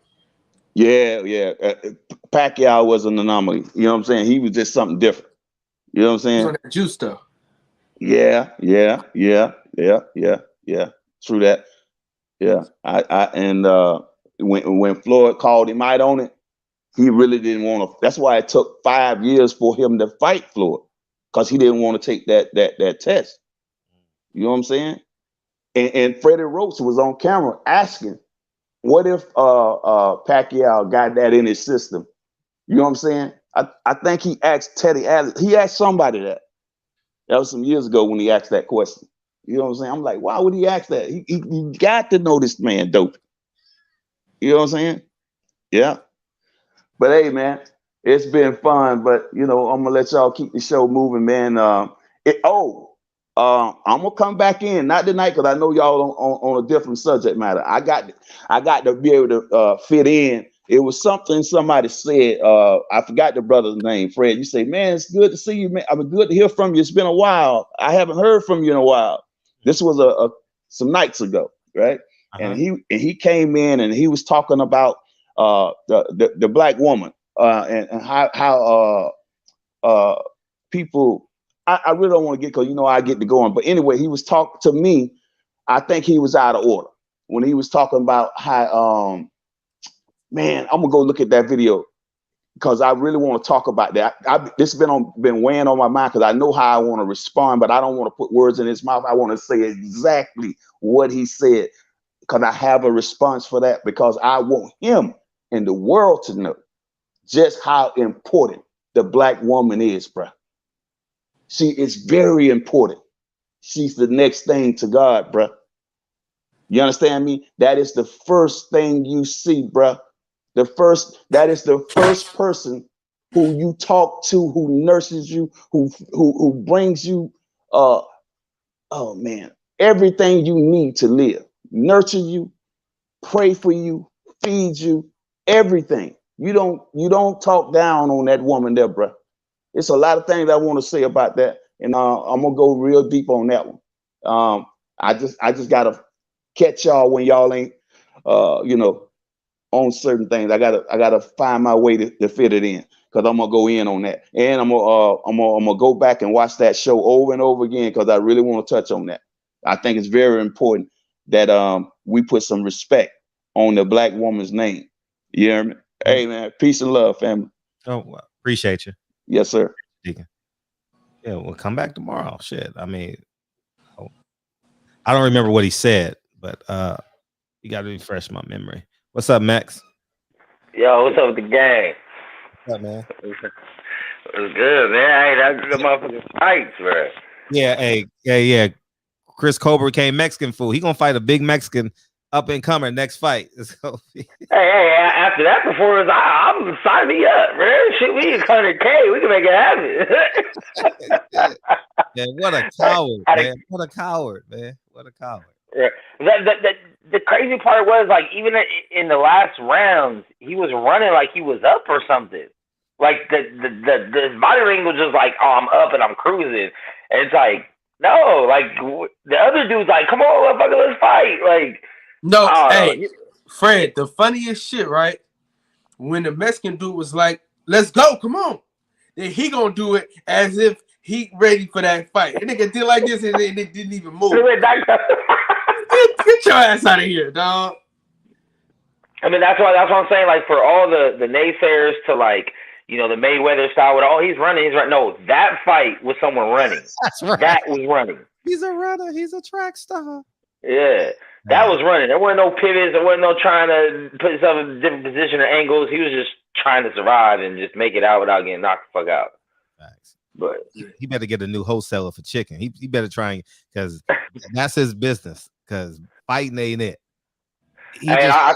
Yeah. Pacquiao was an anomaly. You know what I'm saying? He was just something different. You know what I'm saying? He's on that juice stuff. Yeah. True that. Yeah. When Floyd called him out on it, he really didn't want to. That's why it took 5 years for him to fight Floyd, because he didn't want to take that test. You know what I'm saying? And Freddie Roach was on camera asking, what if Pacquiao got that in his system? You know what I'm saying? I think he asked Teddy Atlas. He asked somebody that. That was some years ago when he asked that question. You know what I'm saying? I'm like, why would he ask that? He got to know this man dope. You know what I'm saying? Yeah. But hey, man, it's been fun. But you know, I'm gonna let y'all keep the show moving, man. I'm gonna come back in, not tonight, because I know y'all on a different subject matter. I got to be able to fit in. It was something somebody said. I forgot the brother's name, Fred. You say, man, it's good to see you, man. I mean, good to hear from you. It's been a while. I haven't heard from you in a while. This was some nights ago, right? And he came in and he was talking about the black woman and how people. I really don't want to get, because you know I get to going. But anyway, he was talking to me. I think he was out of order when he was talking about how man, I'm gonna go look at that video because I really want to talk about that. This has been weighing on my mind because I know how I want to respond, but I don't want to put words in his mouth. I want to say exactly what he said because I have a response for that, because I want him and the world to know just how important the black woman is, bro. She is very important. She's the next thing to God, bro. You understand me? That is the first thing you see, bro. That is the first person who you talk to, who nurses you, who brings you oh man, everything you need to live. Nurture you, pray for you, feed you, everything. You don't talk down on that woman there, bro. It's a lot of things I want to say about that, and I'm gonna go real deep on that one. I just gotta catch y'all when y'all ain't you know, on certain things. I gotta find my way to fit it in, because I'm gonna go in on that, and I'm gonna go back and watch that show over and over again, because I really want to touch on that. I think it's very important that we put some respect on the black woman's name. You hear me? Hey man, peace and love, family. Oh, well, appreciate you. Yes, sir. Deacon. Yeah, we'll come back tomorrow. Shit. I mean, I don't remember what he said, but you got to refresh my memory. What's up, Max? Yo, what's up with the gang? What's up, man? It's good, man. Hey, that's the motherfucking fights, bro. Yeah, yeah. Chris Colbert became Mexican fool. He gonna fight a big Mexican up and comer next fight. Hey, after that performance, I'm sign me up, man. Shit, we get 100K. We can make it happen. Yeah, what a coward, man. What a coward, man. What a coward. Yeah. The crazy part was, like, even in the last rounds, he was running like he was up or something. Like the body language was like, oh, I'm up and I'm cruising. And it's like, no, like the other dude's like, come on, motherfucker, let's fight. Like, no, hey, Fred, the funniest shit, right? When the Mexican dude was like, let's go, come on. Then he gonna do it as if he ready for that fight. And nigga did like this and it didn't even move. Get your ass out of here, dog. I mean, that's what I'm saying. Like, for all the naysayers to, like, you know, the Mayweather style with, oh, he's running. No, that fight was someone running. That's right. That was running. He's a runner. He's a track star. Yeah, that was running. There weren't no pivots. There wasn't no trying to put himself in a different position or angles. He was just trying to survive and just make it out without getting knocked the fuck out. Thanks. But he better get a new wholesaler for chicken. He better try, because that's his business. Because fighting ain't it. I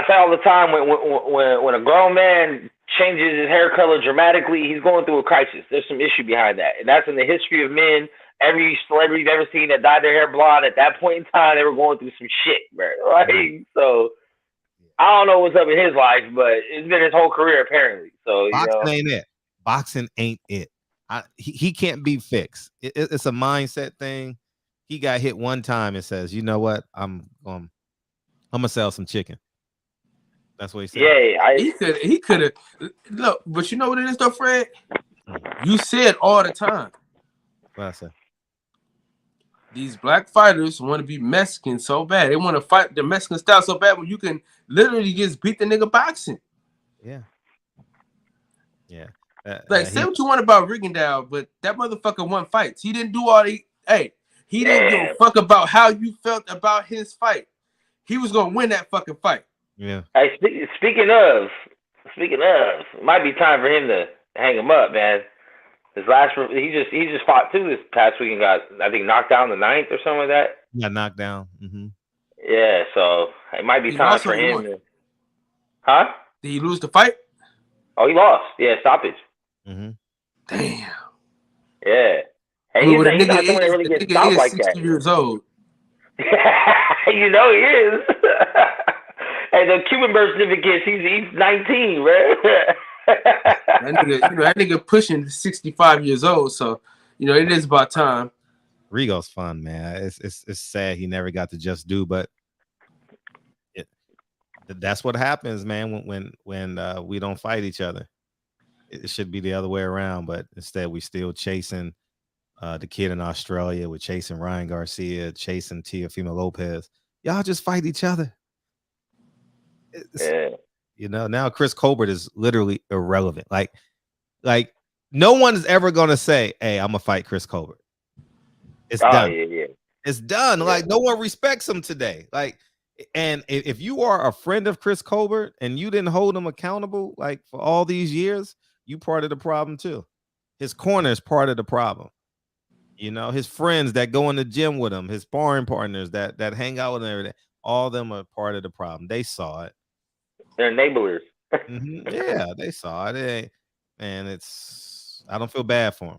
tell all the time, when a grown man changes his hair color dramatically, he's going through a crisis. There's some issue behind that, and that's in the history of men. Every celebrity you've ever seen that dyed their hair blonde, at that point in time, they were going through some shit, bro. Like, so I don't know what's up in his life, but it's been his whole career apparently. So boxing ain't it. Boxing ain't it. He can't be fixed. It's a mindset thing. He got hit one time and says, you know what? I'm gonna sell some chicken. That's what he said. Yeah, he could have. Look, but you know what it is though, Fred? You said all the time. What I said? These black fighters want to be Mexican so bad. They want to fight the Mexican style so bad when you can literally just beat the nigga boxing. Yeah. Say what you want about Rigondeaux, but that motherfucker won fights. He didn't do all the. Hey, He didn't give a fuck about how you felt about his fight. He was gonna win that fucking fight. Yeah. Hey, speaking of, it might be time for him to hang him up, man. His last, he just fought too this past week and got, I think, knocked down the 9th or something like that. Got knocked down. Mm-hmm. Yeah, so it might be time for him. Huh? Did he lose the fight? Oh, he lost. Yeah, stoppage. Mm-hmm. Damn. Yeah. Hey, he's not someone that really gets stopped like that. 60 years old. You know he is. Hey, the Cuban birth certificate, he's 19, man. that nigga pushing 65 years old, so it is about time. Rigo's fun, man. It's sad he never got to just do, but that's what happens, man. When we don't fight each other, it should be the other way around, but instead we still chasing the kid in Australia. We're chasing Ryan Garcia, chasing Teofimo Lopez. Y'all just fight each other. Now Chris Colbert is literally irrelevant. Like no one is ever gonna say, "Hey, I'm gonna fight Chris Colbert." It's done. Yeah. It's done. Yeah. Like no one respects him today. Like, and if you are a friend of Chris Colbert and you didn't hold him accountable, like for all these years, you part of the problem too. His corner is part of the problem. His friends that go in the gym with him, his sparring partners that hang out with him, everything, all of them are part of the problem. They saw it. They're enablers. Mm-hmm. Yeah, they saw it. I don't feel bad for him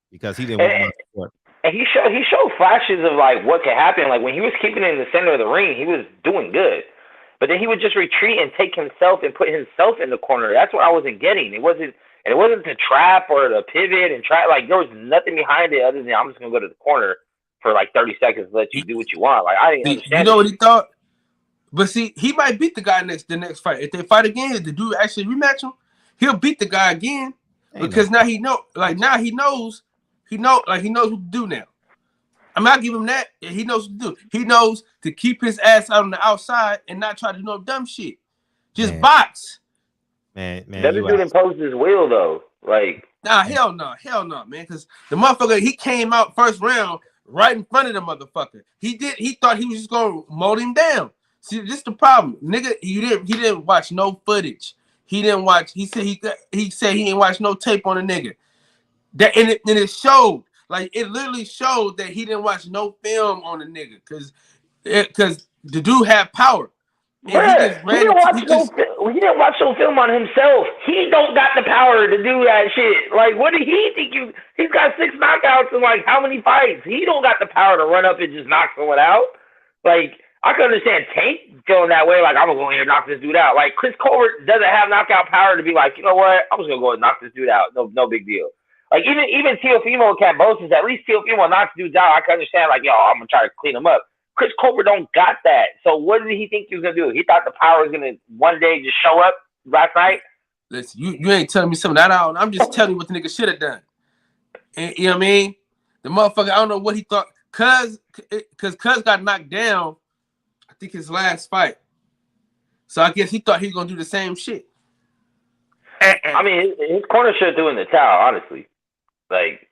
because he didn't want my support. And he showed flashes of like what could happen. Like when he was keeping it in the center of the ring, he was doing good. But then he would just retreat and take himself and put himself in the corner. That's what I wasn't getting. It wasn't the trap or the pivot and try. Like there was nothing behind it other than I'm just gonna go to the corner for like 30 seconds and let you do what you want. Like I didn't understand. You know what he thought? But see, he might beat the guy the next fight. If they fight again, if the dude actually rematch him, he'll beat the guy again because now he knows what to do now. I mean, I'll give him that. He knows what to do. He knows to keep his ass out on the outside and not try to do no dumb shit. Just box. Man. Doesn't dude impose his will though? Like, hell no, man. Because the motherfucker, he came out first round right in front of the motherfucker. He thought he was just gonna mold him down. See, this is the problem, nigga. He didn't watch no footage. He didn't watch. He said he didn't watch no tape on the nigga. That and it showed. Like it literally showed that he didn't watch no film on the nigga because the dude had power. He didn't watch no film on himself. He don't got the power to do that shit. Like, what did he think? He's got 6 knockouts in like how many fights? He don't got the power to run up and just knock someone out. Like, I can understand Tank feeling that way. Like, I'm gonna go in here and knock this dude out. Like, Chris Colbert doesn't have knockout power to be like, you know what? I'm just gonna go and knock this dude out. No big deal. Like, even Teofimo Cambosis, at least Teofimo knocks dudes out. I can understand. Like, I'm gonna try to clean him up. Chris Colbert don't got that. So what did he think he was gonna do? He thought the power was gonna one day just show up last night. Listen, you ain't telling me something that I don't. I'm just telling you what the nigga should have done. And, you know what I mean? The motherfucker, I don't know what he thought. Cuz got knocked down, I think his last fight. So I guess he thought he was gonna do the same shit. I mean, his corner should have threw in the towel, honestly. Like,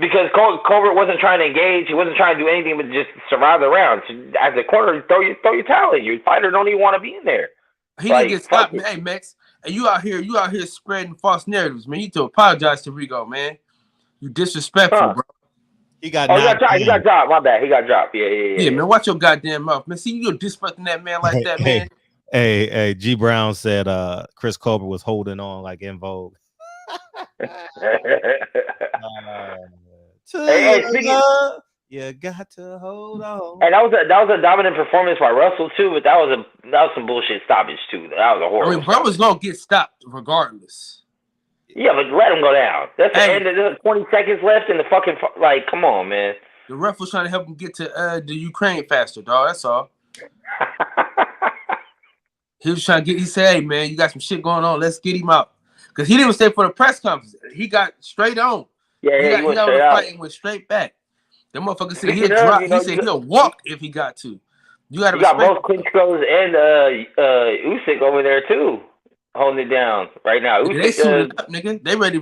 because Colbert wasn't trying to engage, he wasn't trying to do anything but just survive the round. So as a corner, throw your towel in. Your fighter don't even want to be in there. He didn't get stopped, man. Hey, Max, and you out here spreading false narratives, man. You need to apologize to Rigo, man. You disrespectful, bro. He got dropped. My bad. He got dropped. Yeah, man, watch your goddamn mouth, man. See, you're disrespecting that man like that, man. Hey, G Brown said Chris Colbert was holding on like In Vogue. You got to hold on. And that was a dominant performance by Russell too, but that was some bullshit stoppage too. That was a horrible. I mean, bro was gonna get stopped regardless. Yeah, but let him go down. That's the end. There's 20 seconds left in the fucking come on, man. The ref was trying to help him get to the Ukraine faster, dog. That's all. He was trying to get. He said, "Hey, man, you got some shit going on. Let's get him out." Because he didn't stay for the press conference. He got straight on. Yeah, he went straight out. Fight and went straight back. That motherfucker said he'll drop. He said he'll walk if he got to. You got both Klitschko's and Usyk over there too, holding it down right now. Usyk, they suited up, nigga. They ready.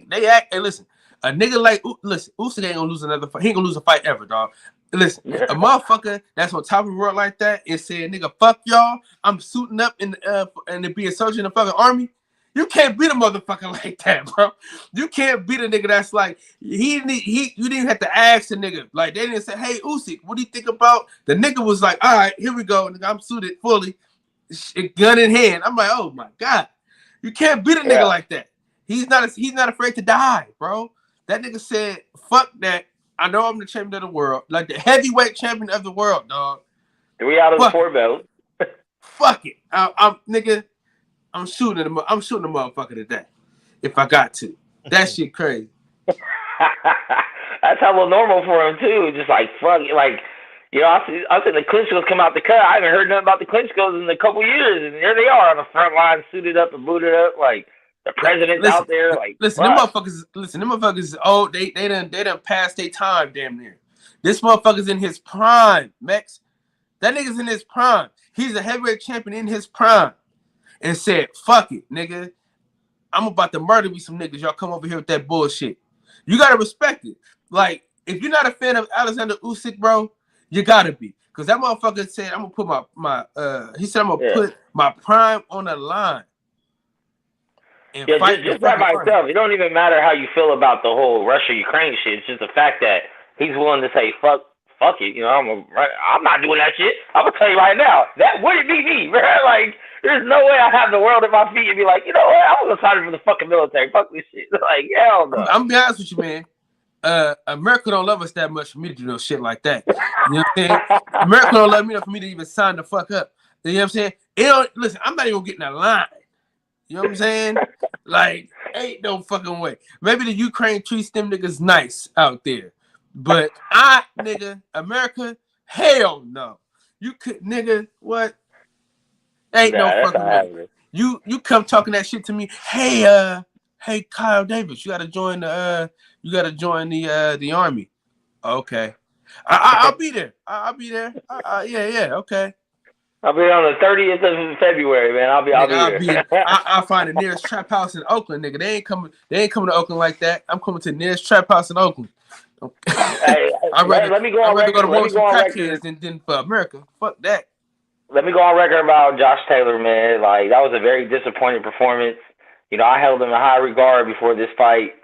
They act. Hey, listen. A nigga like listen, Usyk ain't gonna lose another fight. He ain't gonna lose a fight ever, dog. Listen, a motherfucker that's on top of the world like that and saying, "Nigga, fuck y'all. I'm suiting up and to be a soldier in the fucking army." You can't beat a motherfucker like that, bro. You can't beat a nigga that's like you didn't even have to ask the nigga. Like they didn't say, "Hey, Usyk, what do you think about?" The nigga was like, "All right, here we go. Nigga, I'm suited fully, gun in hand." I'm like, "Oh my god, you can't beat a nigga like that. He's not afraid to die, bro." That nigga said, "Fuck that. I know I'm the champion of the world, like the heavyweight champion of the world, dog. 3 out of the 4 belts. Fuck it. I'm shooting the motherfucker today if I got to." That shit crazy. That's hella normal for him too. Just like fuck, like you know, I see the Klitschko's come out the cut. I haven't heard nothing about the Klitschko's in a couple years, and there they are on the front line, suited up and booted up, like the president's out there. Like them motherfuckers. Oh, they done passed their time, damn near. This motherfucker's in his prime, Mex. That nigga's in his prime. He's a heavyweight champion in his prime. And said, "Fuck it, nigga. I'm about to murder me some niggas. Y'all come over here with that bullshit." You gotta respect it. Like, if you're not a fan of Alexander Usyk, bro, you gotta be. Because that motherfucker said, "I'm gonna put he said I'm gonna put my prime on the line." And fight just that by itself. It don't even matter how you feel about the whole Russia-Ukraine shit. It's just the fact that he's willing to say, fuck it. You know, I'm not doing that shit. I'm gonna tell you right now, that wouldn't be me, bro. Like, there's no way I have the world at my feet and be like, you know what? I was excited for the fucking military. Fuck this shit. Like, hell no. I'm gonna be honest with you, man. America don't love us that much for me to do no shit like that. You know what I'm saying? America don't love me enough for me to even sign the fuck up. You know what I'm saying? Listen, I'm not even getting a line. You know what I'm saying? Like, ain't no fucking way. Maybe the Ukraine treats them niggas nice out there. But America, hell no. You could, nigga, what? Ain't no fucking way. You come talking that shit to me. Hey, Kyle Davis, you gotta join the army. Okay. I'll be there. I'll be there. Yeah, okay. I'll be on the 30th of February, man. I'll be there. I'll find the nearest trap house in Oakland, nigga. They ain't coming to Oakland like that. I'm coming to the nearest trap house in Oakland. Hey, let me go on record. Than for America. Fuck that. Let me go on record about Josh Taylor, man. Like, that was a very disappointing performance. You know, I held him in high regard before this fight.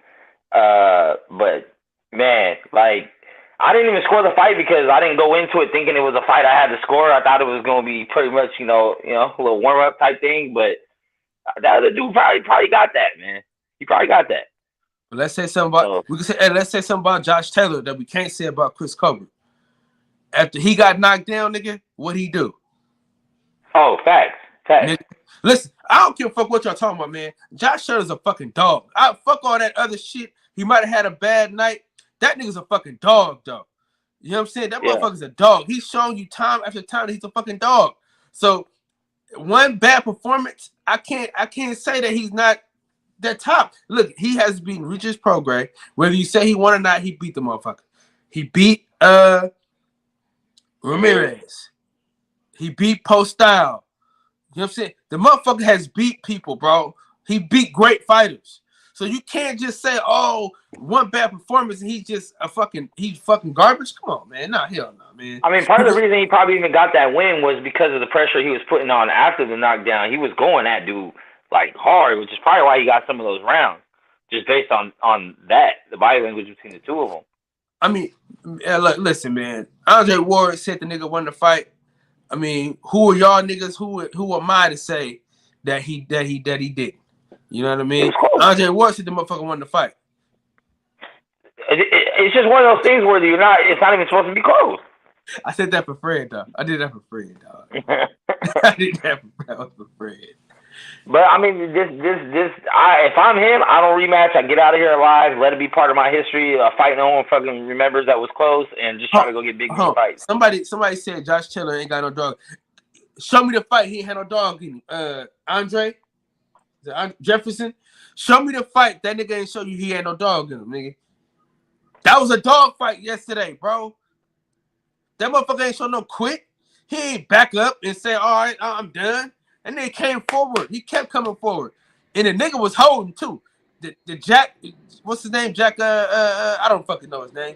But man, like, I didn't even score the fight because I didn't go into it thinking it was a fight I had to score. I thought it was going to be pretty much, you know, a little warm up type thing. But that other dude probably got that, man. He probably got that. But let's say something about Josh Taylor that we can't say about Chris Colbert. After he got knocked down, nigga, what'd he do? Oh, facts. Nigga, listen, I don't give a fuck what y'all talking about, man. Josh Taylor's a fucking dog. Fuck all that other shit. He might have had a bad night. That nigga's a fucking dog, though. You know what I'm saying? That motherfucker's a dog. He's showing you time after time that he's a fucking dog. So one bad performance, I can't say that he's not that top. Look, he has beaten Regis Prograis. Whether you say he won or not, he beat the motherfucker. He beat Ramirez. He beat Postile. You know what I'm saying? The motherfucker has beat people, bro. He beat great fighters. So you can't just say, "Oh, one bad performance and he's fucking garbage." Come on, man. Nah, hell no, man. I mean, part of the reason he probably even got that win was because of the pressure he was putting on after the knockdown. He was going at dude like hard, which is probably why he got some of those rounds, just based on that, the body language between the two of them. I mean, look, listen, man. Andre Ward said the nigga won the fight. I mean, who are y'all niggas? Who am I to say that he did? You know what I mean? Andre Ward said the motherfucker won the fight. It's just one of those things where it's not even supposed to be close. I said that for Fred, dog. I did that for Fred, dog. I did that for Fred. But I mean, if I'm him, I don't rematch. I get out of here alive. Let it be part of my history. A fight no one fucking remembers that was close, and just try to go get big fights. Somebody said Josh Taylor ain't got no dog. Show me the fight. He ain't had no dog in him. Andre Jefferson. Show me the fight. That nigga ain't show you he had no dog in him, nigga. That was a dog fight yesterday, bro. That motherfucker ain't show no quit. He ain't back up and say, "All right, I'm done." And then came forward. He kept coming forward. And the nigga was holding too. the Jack, what's his name? Jack. I don't fucking know his name.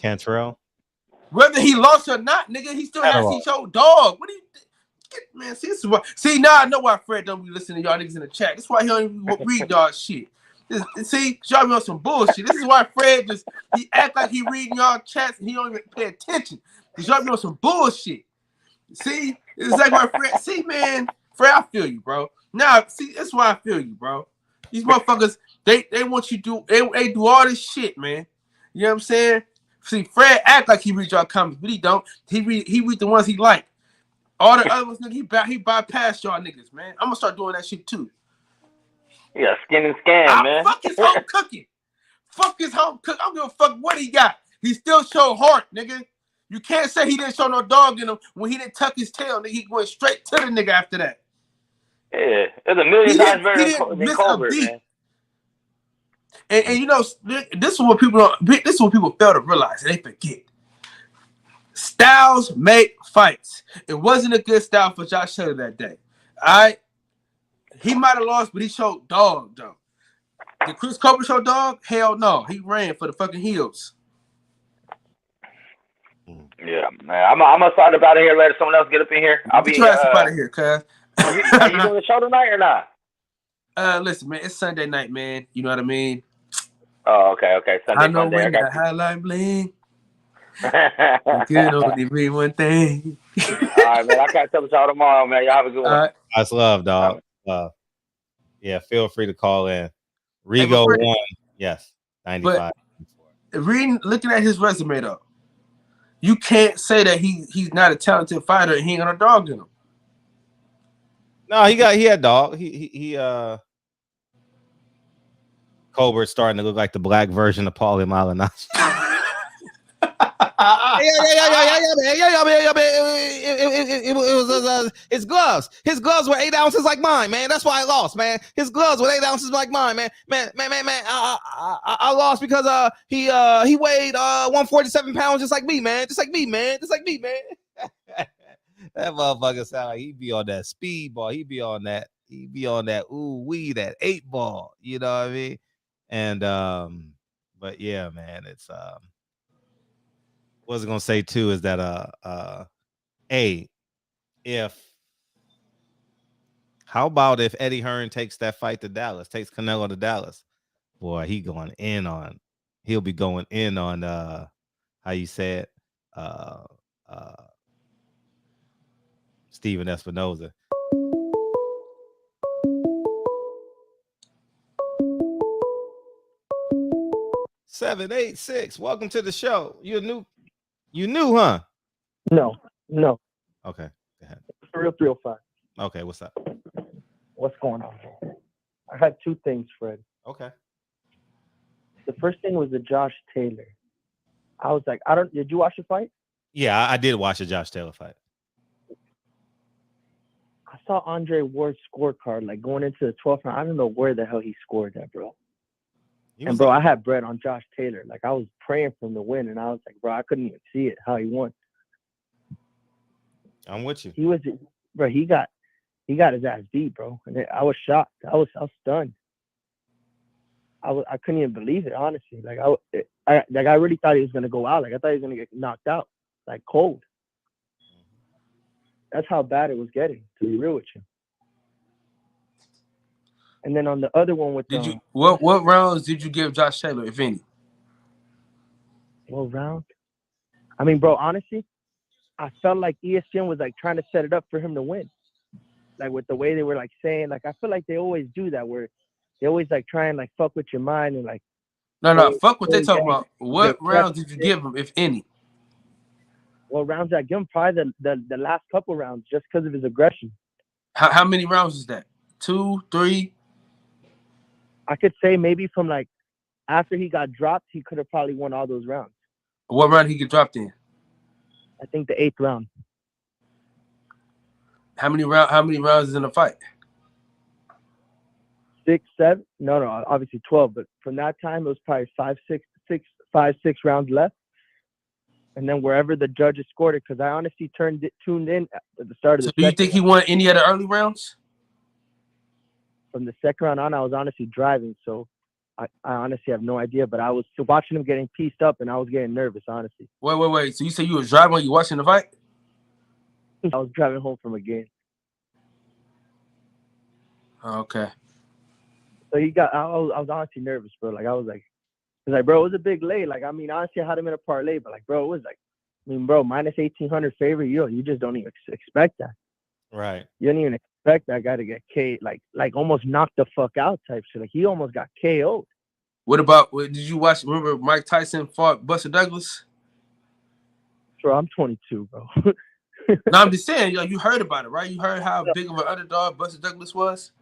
Cantrell. Whether he lost or not, nigga, he still has his show dog. What do you man? See, this is what. See, now I know why Fred don't be listening to y'all niggas in the chat. That's why he don't even read y'all shit. See, y'all be on some bullshit. This is why Fred he act like he reading y'all chats and he don't even pay attention. Cause y'all be on some bullshit. See, it's like why Fred. See, man, Fred, I feel you, bro. Now, see, that's why I feel you, bro. These motherfuckers, they want you to they do all this shit, man. You know what I'm saying? See, Fred act like he read y'all comments, but he don't. He read the ones he like. All the other ones, nigga, he bypassed y'all niggas, man. I'm gonna start doing that shit too. Yeah, skin and scan, man. Fuck his home cooking. Fuck his home cook. I don't give a fuck what he got. He still showed heart, nigga. You can't say he didn't show no dog in him when he didn't tuck his tail. Nigga, he went straight to the nigga after that. Yeah, there's a million times better than Colbert, man. And you know, this is what people fail to realize. They forget. Styles make fights. It wasn't a good style for Josh Taylor that day. All right. He might have lost, but he showed dog, though. Did Chris Colbert show dog? Hell no. He ran for the fucking heels. Yeah, man. I'm gonna start up out of here. Let someone else get up in here. I'll be out of here, cuz. Are you doing the show tonight or not? Listen, man. It's Sunday night, man. You know what I mean? Oh, okay. Sunday. I know when the highlight bling. Good only mean one thing. All right, man. I can't tell y'all tomorrow, man. Y'all have a good one. That's love, dog. Yeah, feel free to call in. Rigo won. Yes, 95. But looking at his resume, though, you can't say that he's not a talented fighter and he ain't got a dog in him. No, he had dog. He Colbert starting to look like the black version of Paulie Malignaggi. It was his gloves. His gloves were 8 ounces like mine, man. That's why I lost, man. His gloves were 8 ounces like mine, man. Man. I lost because he weighed 147 pounds just like me, man. Just like me, man. That motherfucker sound like he be on that speed ball. He be on that that 8 ball. You know what I mean? And but yeah, man, it's what I was gonna say too is that how about if Eddie Hearn takes that fight to Dallas, takes Canelo to Dallas? Boy, he'll be going in on how you say it, Steven Espinoza. $786. Welcome to the show. You new, huh? No. Okay, go ahead. Real 305. Okay, what's up? What's going on? I had two things, Fred. Okay. The first thing was the Josh Taylor. I was like, did you watch the fight? Yeah, I did watch the Josh Taylor fight. I saw Andre Ward's scorecard, like going into the 12th round. I don't know where the hell he scored that, bro. And bro, I had bread on Josh Taylor. Like I was praying for him to win, and I was like, bro, I couldn't even see it how he won. I'm with you. He got his ass beat, bro. And I was shocked. I was stunned. I couldn't even believe it, honestly. Like I really thought he was gonna go out. Like I thought he was gonna get knocked out, like cold. That's how bad it was getting, to be real with you. And then on the other one with what rounds did you give Josh Taylor, if any? What round? I mean, bro, honestly, I felt like ESPN was like trying to set it up for him to win. Like with the way they were like saying, like I feel like they always do that, where they always like try and like fuck with your mind and like. No, fuck what they talking about. What rounds did you give him, if any? Well, rounds I give him probably the last couple rounds, just because of his aggression. How many rounds is that? 2, 3? I could say maybe from like after he got dropped, he could have probably won all those rounds. What round he get dropped in? I think the 8th round. How many rounds is in a fight? 6, 7. No, obviously 12. But from that time, it was probably 5, 6 rounds left. And then wherever the judges scored it, because I honestly tuned in at the start of the. So do you think he won any of the early rounds? From the second round on, I was honestly driving, so I honestly have no idea, but I was watching him getting pieced up, and I was getting nervous, honestly. Wait. So you say you was driving when you watching the fight? I was driving home from a game. Okay. So I was honestly nervous, bro. Like I was like, bro, it was a big lay. Like, I mean, honestly, I had him in a parlay, but like, bro, it was like, I mean, bro, minus 1,800 favorite. You just don't even expect that. Right. You don't even expect that guy to get K, like almost knocked the fuck out type shit. Like he almost got KO'd. What about? Did you watch? Remember Mike Tyson fought Buster Douglas? Bro, I'm 22, bro. No, I'm just saying, you heard about it, right? You heard how big of an underdog Buster Douglas was?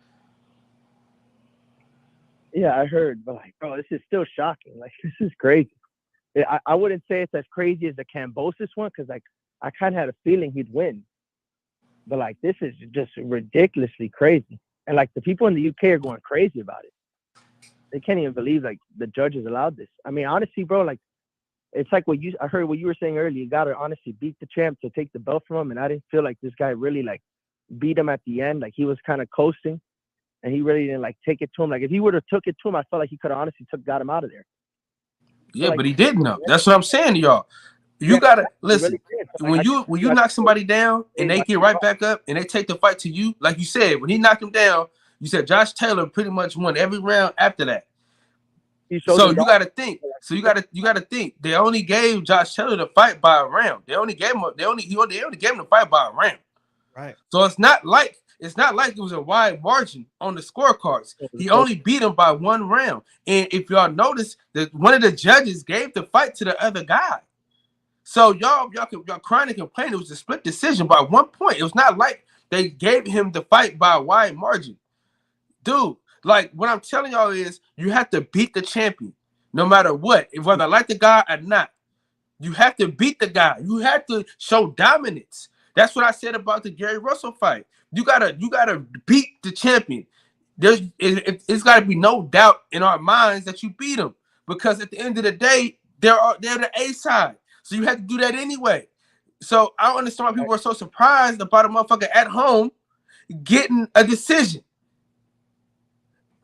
Yeah, I heard, but like, bro, this is still shocking. Like, this is crazy. I wouldn't say it's as crazy as the Kambosos one, because like I kind of had a feeling he'd win. But like, this is just ridiculously crazy. And like the people in the UK are going crazy about it. They can't even believe like the judges allowed this. I mean, honestly, bro, like it's like I heard what you were saying earlier. You gotta honestly beat the champ to take the belt from him. And I didn't feel like this guy really like beat him at the end. Like he was kind of coasting, and he really didn't like take it to him. Like if he would have took it to him, I felt like he could have honestly got him out of there. Yeah, but he didn't know. That's what I'm saying to y'all. You gotta listen. When you knock somebody down and they get right back up and they take the fight to you, like you said, when he knocked him down, you said Josh Taylor pretty much won every round after that. So you gotta think. So you gotta think. They only gave Josh Taylor the fight by a round. They only gave him the fight by a round. Right. So it's not like it was a wide margin on the scorecards. He only beat him by one round. And if y'all notice that one of the judges gave the fight to the other guy. So y'all crying and complaining. It was a split decision by 1 point. It was not like they gave him the fight by a wide margin. Dude, like what I'm telling y'all is you have to beat the champion no matter what. Whether I like the guy or not, you have to beat the guy. You have to show dominance. That's what I said about the Gary Russell fight. You gotta beat the champion. It's gotta be no doubt in our minds that you beat him, because at the end of the day, they're the A side. So you have to do that anyway. So I don't understand why people are so surprised about a motherfucker at home getting a decision.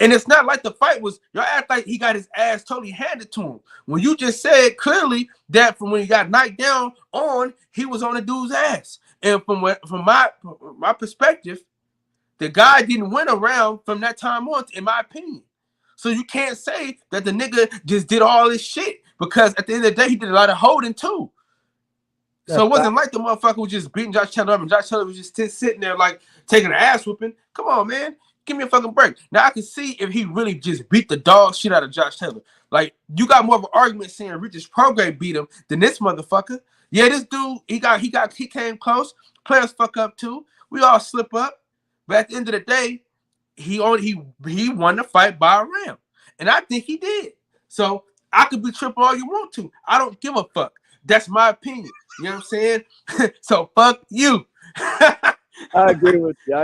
And it's not like the fight was, y'all act like he got his ass totally handed to him. When you just said clearly that from when he got knocked down on, he was on the dude's ass. And from my perspective, the guy didn't win a round from that time on, in my opinion. So you can't say that the nigga just did all this shit, because at the end of the day, he did a lot of holding too. So it wasn't like the motherfucker was just beating Josh Taylor up and Josh Taylor was just sitting there like taking an ass whooping. Come on, man. Give me a fucking break. Now I can see if he really just beat the dog shit out of Josh Taylor. Like, you got more of an argument saying Richard's program beat him than this motherfucker. Yeah, this dude, he came close. Players fuck up too. We all slip up. But at the end of the day, he won the fight by a round. And I think he did. So I could be tripping all you want to. I don't give a fuck. That's my opinion. You know what I'm saying? So fuck you. I agree with you.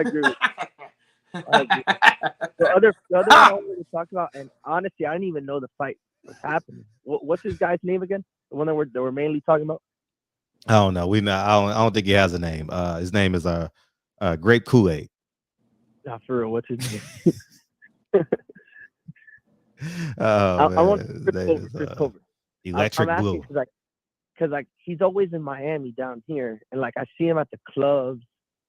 The other one I wanted to talk about, and honestly, I didn't even know the fight was happening. What's this guy's name again? The one that we're mainly talking about? I don't know. I don't think he has a name. His name is Grape Kool-Aid. Nah, for real. What's his name? I want Chris Colbert. Electric I'm Blue. Because he's always in Miami down here, and like I see him at the clubs,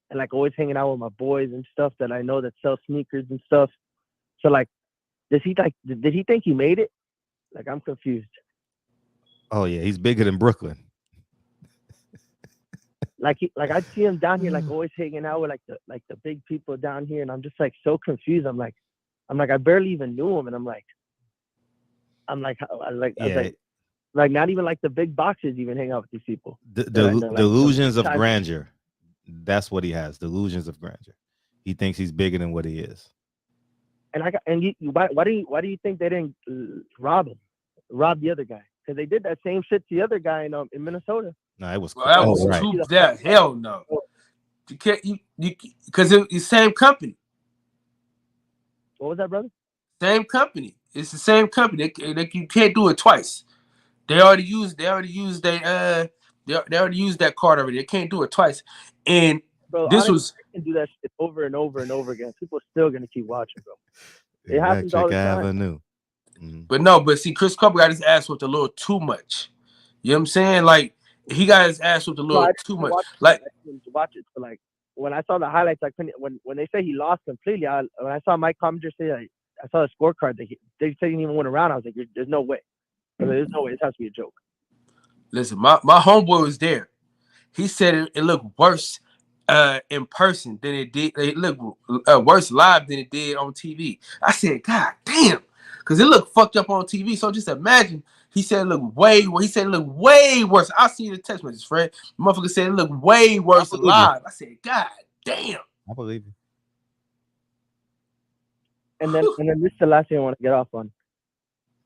and like always hanging out with my boys and stuff that I know that sell sneakers and stuff. So like, did he think he made it? Like, I'm confused. Oh yeah, he's bigger than Brooklyn. Like I see him down here, like always hanging out with like the big people down here, and I'm just like so confused. I'm like I barely even knew him, and I'm like not even like the big boxers even hang out with these people. Delusions of grandeur. That's what he has. Delusions of grandeur. He thinks he's bigger than what he is. And why do you think they didn't rob the other guy? Because they did that same shit to the other guy in Minnesota. No, it was hell no. You can't because it's the same company. What was that, brother? Same company. It's the same company. You can't do it twice. They already used that card already. They can't do it twice. And bro, this honestly, was I can do that shit over and over and over again. People are still gonna keep watching, bro. It happens all the time. Avenue. But see, Chris Colbert got his ass whipped a little too much. You know what I'm saying? Like he got his ass whipped a little too much. Like watch it. So like when I saw the highlights, I couldn't. When they say he lost completely, when I saw Mike Commander say like, I saw the scorecard. They said he didn't even win a round. I was like, there's no way. There's no way. This has to be a joke. Listen, my homeboy was there. He said it looked worse in person than it did. It looked worse live than it did on TV. I said, God damn, because it looked fucked up on TV. So just imagine. He said it looked way worse. He said it looked way worse. I see the text message, Fred. The motherfucker said it looked way worse live. I said, God damn. I believe you. And then this is the last thing I want to get off on.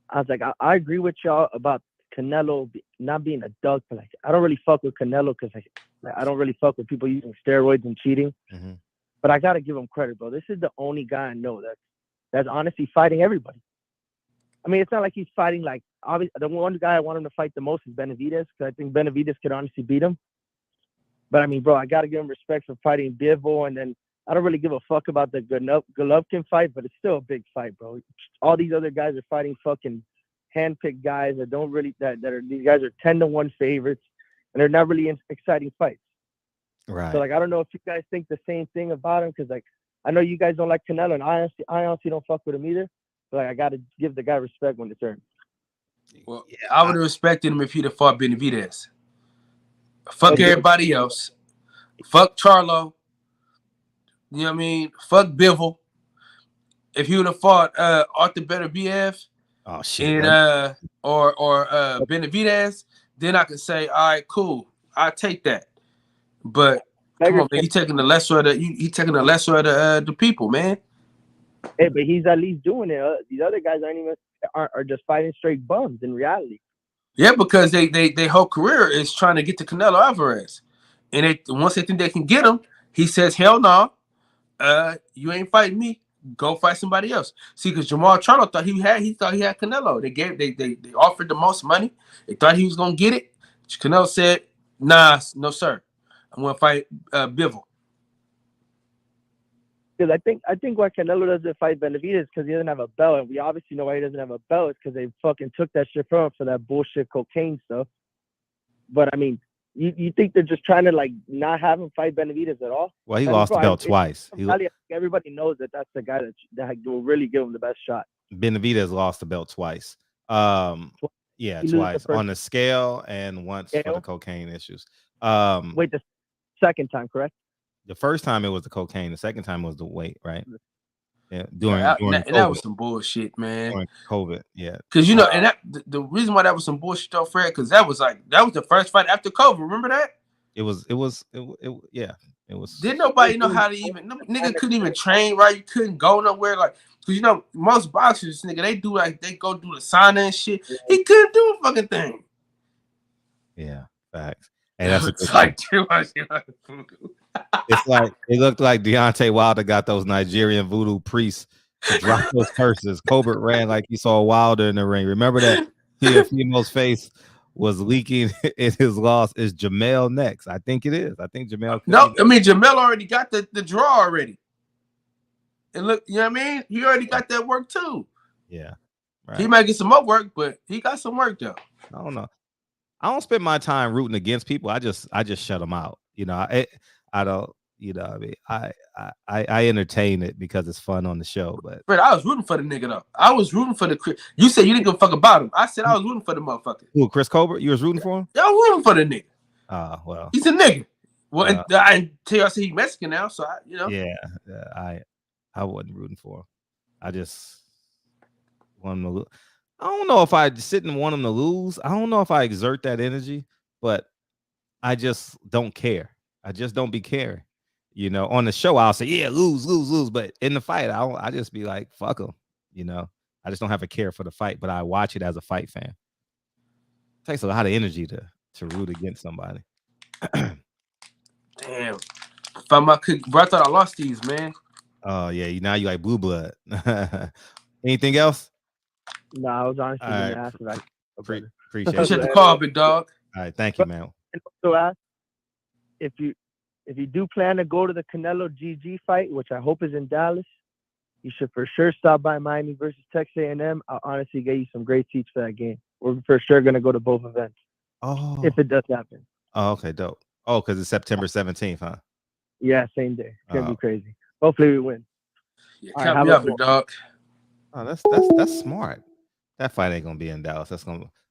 I was like, I agree with y'all about Canelo not being a dog, but like I don't really fuck with Canelo because I don't really fuck with people using steroids and cheating. But I gotta give him credit, bro. This is the only guy I know that's honestly fighting everybody. I mean, it's not like he's fighting like obviously the one guy I want him to fight the most is Benavidez because I think Benavidez could honestly beat him. But I mean, bro, I gotta give him respect for fighting Bivol, and then I don't really give a fuck about the Golovkin fight, but it's still a big fight, bro. All these other guys are fighting fucking handpicked guys that don't really these guys are 10-1 favorites, and they're not really exciting fights. Right. So like I don't know if you guys think the same thing about him because like I know you guys don't like Canelo, and I honestly don't fuck with him either. But like I gotta give the guy respect when it's earned. Well, yeah, I would have respected him if he'd have fought Benavidez. Fuck everybody else. Fuck Charlo. You know what I mean? Fuck Bivol. If he would have fought Arthur Beterbiev and or Benavidez, then I could say, all right, cool, I'll take that. But come on, man, he taking the lesser of the people, man. Hey, but he's at least doing it. These other guys are just fighting straight bums in reality. Yeah, because they whole career is trying to get to Canelo Alvarez, and once they think they can get him, he says, hell no, you ain't fighting me. Go fight somebody else. See, because Jamal Charlo thought he had Canelo. They offered the most money. They thought he was gonna get it. Canelo said, nah, no sir, I'm gonna fight Bivol. Because I think why Canelo doesn't fight Benavidez because he doesn't have a belt, and we obviously know why he doesn't have a belt. It's because they fucking took that shit from him for that bullshit cocaine stuff. But I mean, you think they're just trying to like not have him fight Benavidez at all? Well, he lost the belt twice. Everybody knows that's the guy that will really give him the best shot. Benavidez lost the belt twice. Yeah, twice on the scale and once for the cocaine issues. Wait, the second time, correct? The first time it was the cocaine. The second time was the weight, right? Yeah, that was some bullshit, man. During COVID, yeah. Because and the reason why that was some bullshit, though, Fred, because that was the first fight after COVID. Remember that? It was. Didn't nobody know how to even? Nigga couldn't even train right. You couldn't go nowhere, like because most boxers, nigga, they go do the sauna and shit. He couldn't do a fucking thing. Yeah, facts. And that's it's like too much. It's like it looked like Deontay Wilder got those Nigerian voodoo priests to drop those curses. Colbert ran like he saw Wilder in the ring. Remember that Teofimo's face was leaking in his loss. Is Jamel next? I think it is. I think Jamel. No, I mean Jamel already got the draw already. And look, you know what I mean? He already got that work too. Yeah. Right. He might get some more work, but he got some work though. I don't know. I don't spend my time rooting against people. I just shut them out. I don't. I mean, I entertain it because it's fun on the show. But I was rooting for the nigga though. I was rooting for the. You said you didn't give a fuck about him. I said I was rooting for the motherfucker. Who, Chris Colbert? You was rooting for him? Yeah, I was rooting for the nigga. Well, he's a nigga. Well, I tell you, I said he's Mexican now, so Yeah, I wasn't rooting for him. I just want him to lose. I don't know if I sit and want him to lose. I don't know if I exert that energy, but I just don't care. I just don't be caring. On the show, I'll say, yeah, lose. But in the fight, I just be like, fuck him. I just don't have a care for the fight, but I watch it as a fight fan. It takes a lot of energy to root against somebody. Damn. Bro, I thought I lost these, man. Oh, yeah. Now you like blue blood. Anything else? No, I was honestly going to ask that. Appreciate the call, big dog. All right, thank you, man. Also ask if you do plan to go to the Canelo GG fight, which I hope is in Dallas, you should for sure stop by Miami versus Texas A&M. I'll honestly get you some great seats for that game. We're for sure gonna go to both events. Oh, if it does happen. Oh, okay, dope. Oh, because it's September 17th, huh? Yeah, same day. It's gonna be crazy. Hopefully we win. Yeah, count me up, dog. Oh, that's smart. That fight ain't gonna be in Dallas.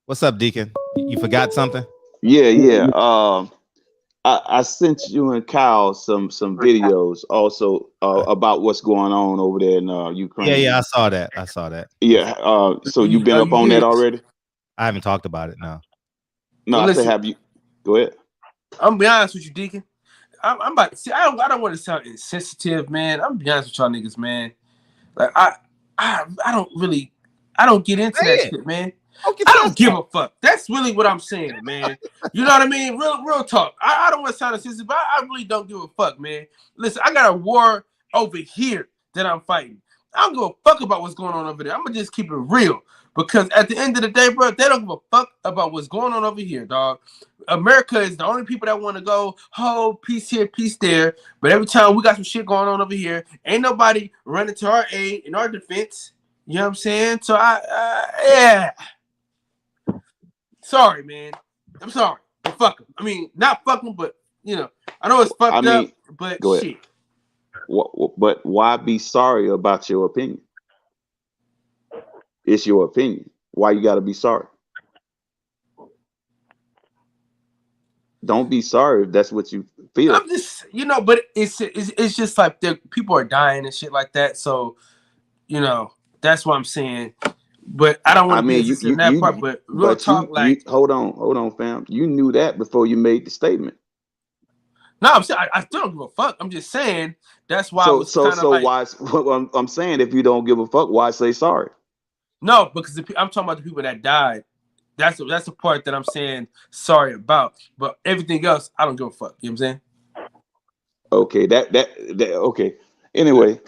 What's up, Deacon? You forgot something? Yeah. I sent you and Kyle some videos also about what's going on over there in Ukraine. Yeah, I saw that. Yeah. So you've been up on that already? I haven't talked about it. No. No, well, I said, have you? Go ahead. I'm gonna be honest with you, Deacon. I'm about to see. I don't want to sound insensitive, man. I'm gonna be honest with y'all niggas, man. Like I don't get into that shit, man. I don't give a fuck. That's really what I'm saying, man. You know what I mean? Real talk. I don't want to sound insensitive, but I really don't give a fuck, man. Listen, I got a war over here that I'm fighting. I don't give a fuck about what's going on over there. I'm gonna just keep it real. Because at the end of the day, bro, they don't give a fuck about what's going on over here, dog. America is the only people that want to go, oh, peace here, peace there. But every time we got some shit going on over here, ain't nobody running to our aid in our defense. You know what I'm saying? So yeah. Sorry, man. I'm sorry. But fuck them. I mean, not fuck them, but you know, I know it's fucked up, but shit. But why be sorry about your opinion? It's your opinion. Why you got to be sorry? Don't be sorry if that's what you feel. I'm just, but it's just like people are dying and shit like that. So, that's what I'm saying. But I don't want to be in that part. But real talk, hold on, fam. You knew that before you made the statement. No, I'm saying I still don't give a fuck. I'm just saying that's why. Why? I'm saying if you don't give a fuck, why say sorry? No, because I'm talking about the people that died. That's the part that I'm saying sorry about. But everything else, I don't give a fuck. You know what I'm saying? Okay, that okay. Anyway,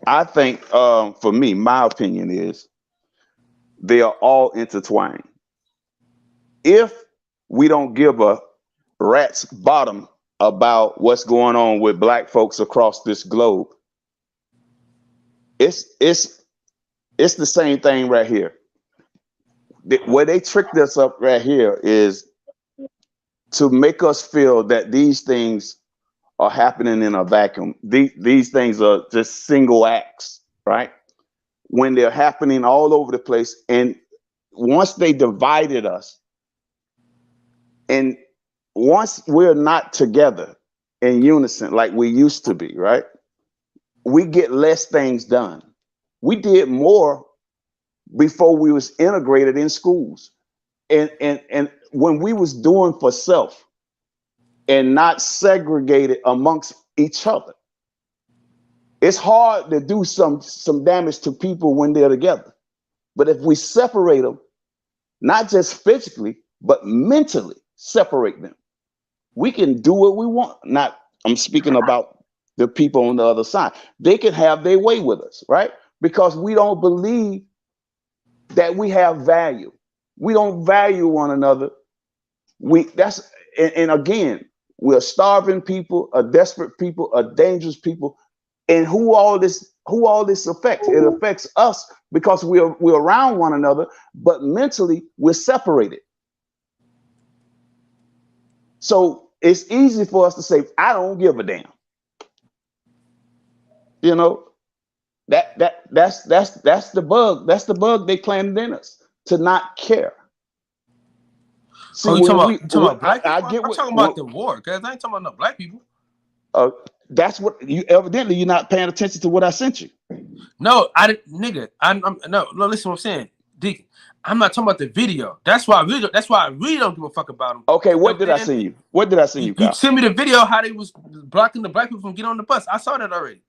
I think for me, my opinion is they are all intertwined. If we don't give a rat's bottom about what's going on with black folks across this globe, it's the same thing right here. Where they tricked us up right here is to make us feel that these things are happening in a vacuum. These things are just single acts, right? When they're happening all over the place. And once they divided us, and once we're not together in unison like we used to be, right? We get less things done. We did more before we was integrated in schools. And when we was doing for self and not segregated amongst each other, it's hard to do some damage to people when they're together. But if we separate them, not just physically, but mentally separate them, we can do what we want. I'm speaking about the people on the other side. They can have their way with us, right? Because we don't believe that we have value. We don't value one another. And again, we're starving people, a desperate people, a dangerous people. And who all this affects? It affects us because we're around one another, but mentally we're separated. So it's easy for us to say, I don't give a damn. That's the bug. That's the bug they planted in us, to not care. See, you talking about black people? I'm talking about the war, because I ain't talking about no black people. That's what evidently you're not paying attention to what I sent you. No, I didn't, nigga. No. Listen, what I'm saying, Deacon. I'm not talking about the video. That's why I really don't give a fuck about them. Okay, what did I send you? What did I send you, Kyle? You sent me the video how they was blocking the black people from getting on the bus. I saw that already.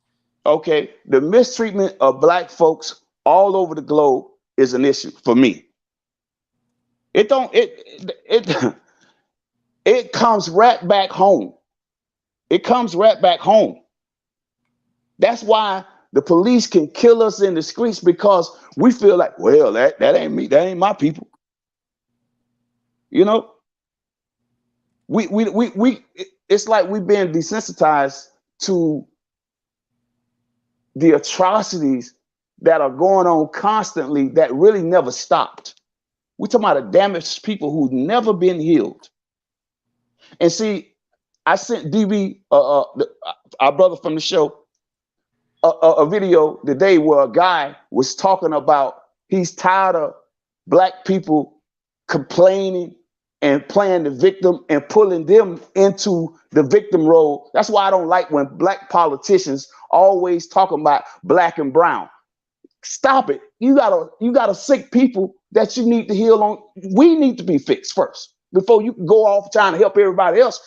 Okay, the mistreatment of black folks all over the globe is an issue for me. It comes right back home. It comes right back home. That's why the police can kill us in the streets, because we feel like, well, that ain't me. That ain't my people. It's like we've been desensitized to the atrocities that are going on constantly that really never stopped. We're talking about the damaged people who've never been healed. And see, I sent DB, our brother from the show, a video today where a guy was talking about he's tired of black people complaining and playing the victim and pulling them into the victim role. That's why I don't like when black politicians always talking about black and brown. Stop it. You gotta sick people that you need to heal on. We need to be fixed first before you can go off trying to help everybody else.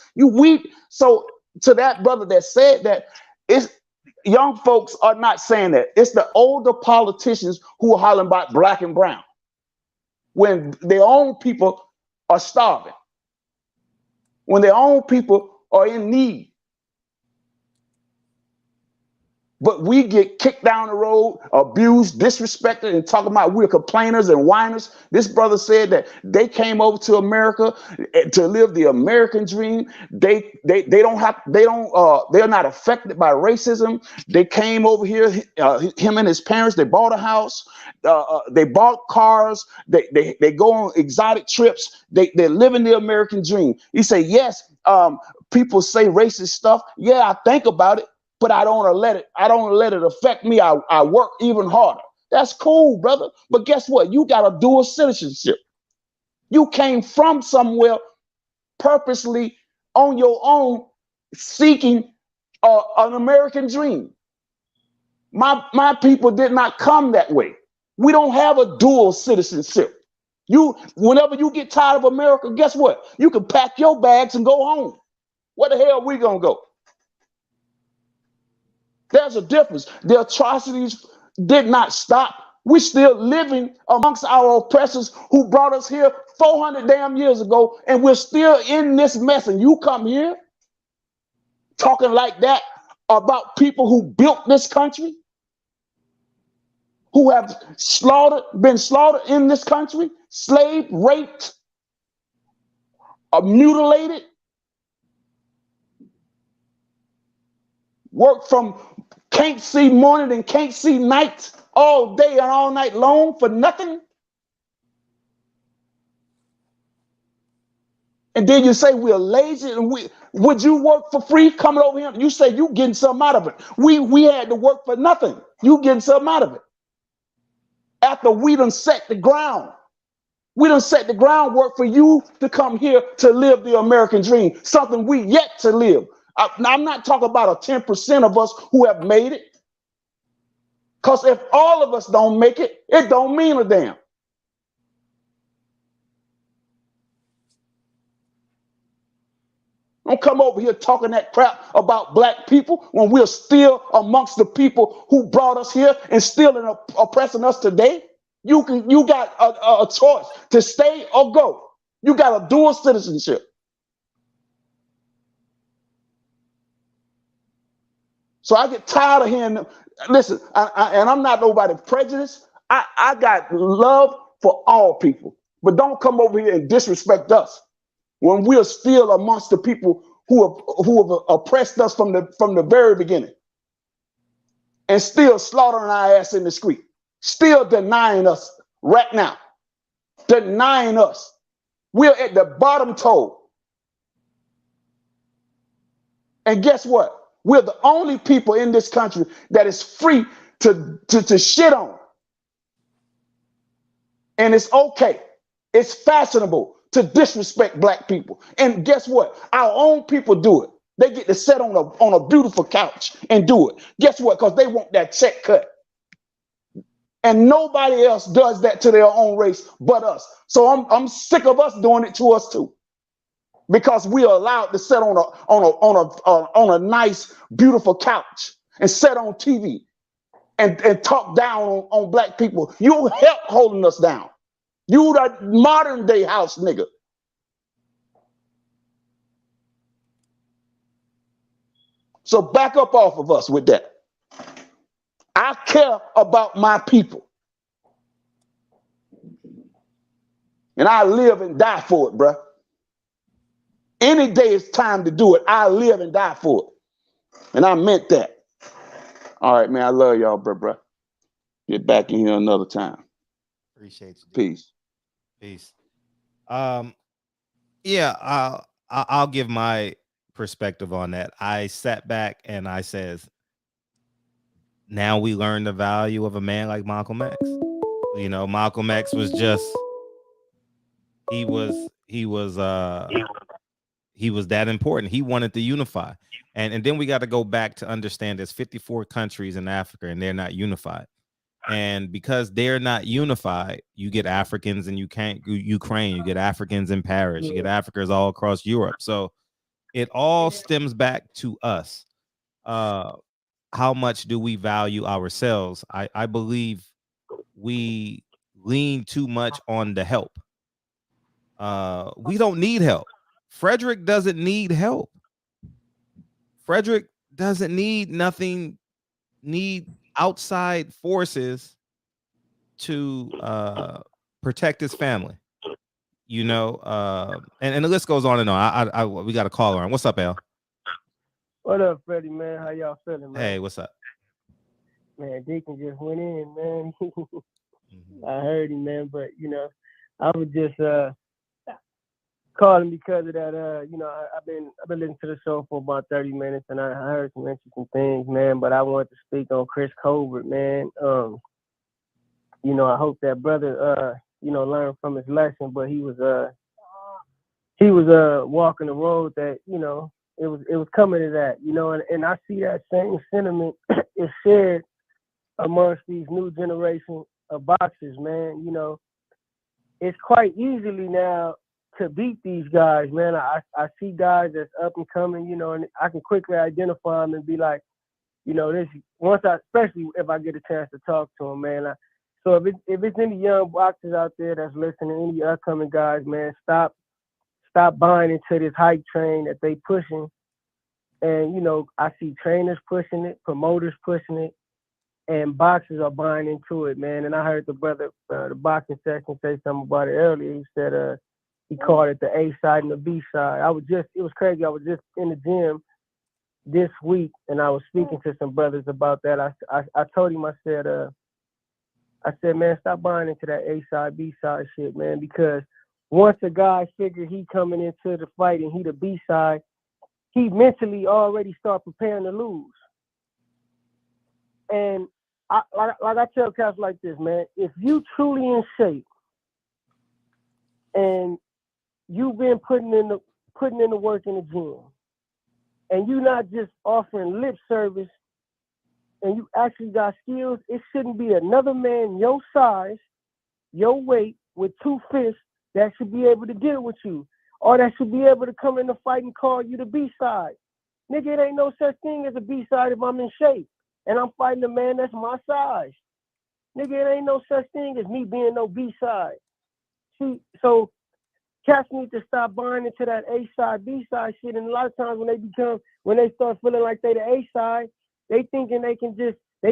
So to that brother that said that, it's young folks are not saying that. It's the older politicians who are hollering about black and brown when their own people are starving, when their own people are in need. But we get kicked down the road, abused, disrespected, and talking about we're complainers and whiners. This brother said that they came over to America to live the American dream. They're not affected by racism. They came over here, him and his parents, they bought a house, they bought cars, they go on exotic trips, they're living the American dream. He said, yes, people say racist stuff. Yeah, I think about it. But I don't want to let it affect me. I work even harder. That's cool, brother. But guess what? You got a dual citizenship. You came from somewhere purposely on your own, seeking an American dream. My people did not come that way. We don't have a dual citizenship. Whenever you get tired of America, guess what? You can pack your bags and go home. Where the hell are we gonna go? There's a difference. The atrocities did not stop. We're still living amongst our oppressors who brought us here 400 damn years ago, and we're still in this mess. And you come here talking like that about people who built this country, who have been slaughtered in this country, slaved, raped, mutilated, worked from can't see morning and can't see night, all day and all night long for nothing. And then you say we're lazy and would you work for free coming over here? You say you getting something out of it. We had to work for nothing. You getting something out of it. After we done set the ground. We done set the groundwork for you to come here to live the American dream, something we yet to live. Now, I'm not talking about a 10% of us who have made it. Because if all of us don't make it, it don't mean a damn. Don't come over here talking that crap about black people when we're still amongst the people who brought us here and still oppressing us today. You got a choice to stay or go. You got a dual citizenship. So I get tired of hearing them. Listen, and I'm not nobody prejudiced. I got love for all people, but don't come over here and disrespect us when we're still amongst the people who have oppressed us from the very beginning, and still slaughtering our ass in the street, still denying us right now, denying us. We're at the bottom toe, and guess what? We're the only people in this country that is free to shit on. And it's okay. It's fashionable to disrespect black people. And guess what? Our own people do it. They get to sit on a beautiful couch and do it. Guess what? Because they want that check cut. And nobody else does that to their own race but us. So I'm sick of us doing it to us too. Because we are allowed to sit on a nice, beautiful couch and sit on TV and talk down on black people. You help holding us down. You the modern day house nigga. So back up off of us with that. I care about my people. And I live and die for it, bruh. Any day it's time to do it, I live and die for it. And I meant that. All right, man. I love y'all, bro. Get back in here another time. Appreciate you. Peace. Peace. Yeah, I'll give my perspective on that. I sat back and I says, now we learn the value of a man like Malcolm X. You know, Malcolm X was just he was that important. He wanted to unify. And then we got to go back to understand there's 54 countries in Africa and they're not unified. And because they're not unified, you get Africans in Ukraine, you get Africans in Paris, you get Africans all across Europe. So it all stems back to us. How much do we value ourselves? I believe we lean too much on the help. We don't need help. Frederick doesn't need help. Frederick doesn't need nothing, need outside forces to protect his family, you know. And the list goes on and on. We got a caller on. What's up, Al? What up, Freddie, man? How y'all feeling, man? Hey, what's up? Man, Deacon just went in, man. I heard him, man, but you know, I was just calling because of that. You know, I've been listening to the show for about 30 minutes, and I heard some interesting things, man. But I wanted to speak on Chris Colbert, man. You know, I hope that brother, you know, learned from his lesson. But he was walking the road that, you know, it was coming to that, you know, and I see that same sentiment is shared amongst these new generation of boxers, man. You know, it's quite easily now to beat these guys, man. I see guys that's up and coming, you know, and I can quickly identify them and be like, you know, especially if I get a chance to talk to them, man. So if it's any young boxers out there that's listening, any upcoming guys, man, stop buying into this hype train that they pushing. And, you know, I see trainers pushing it, promoters pushing it, and boxers are buying into it, man. And I heard the brother, the boxing section, say something about it earlier. He said he called it the A side and the B side. It was crazy. I was just in the gym this week, and I was speaking to some brothers about that. I told him, I said, man, stop buying into that A side, B side shit, man, because once a guy figure he coming into the fight and he the B side, he mentally already start preparing to lose. And like I tell cats like this, man, if you truly in shape and you've been putting in the work in the gym, and you not just offering lip service, and you actually got skills, it shouldn't be another man your size, your weight, with two fists that should be able to deal with you, or that should be able to come in the fight and call you the B-side. Nigga, it ain't no such thing as a B-side if I'm in shape and I'm fighting a man that's my size. Nigga, it ain't no such thing as me being no B-side. See, so cats need to stop buying into that A-side, B-side shit. And a lot of times when they start feeling like they the A-side, they thinking they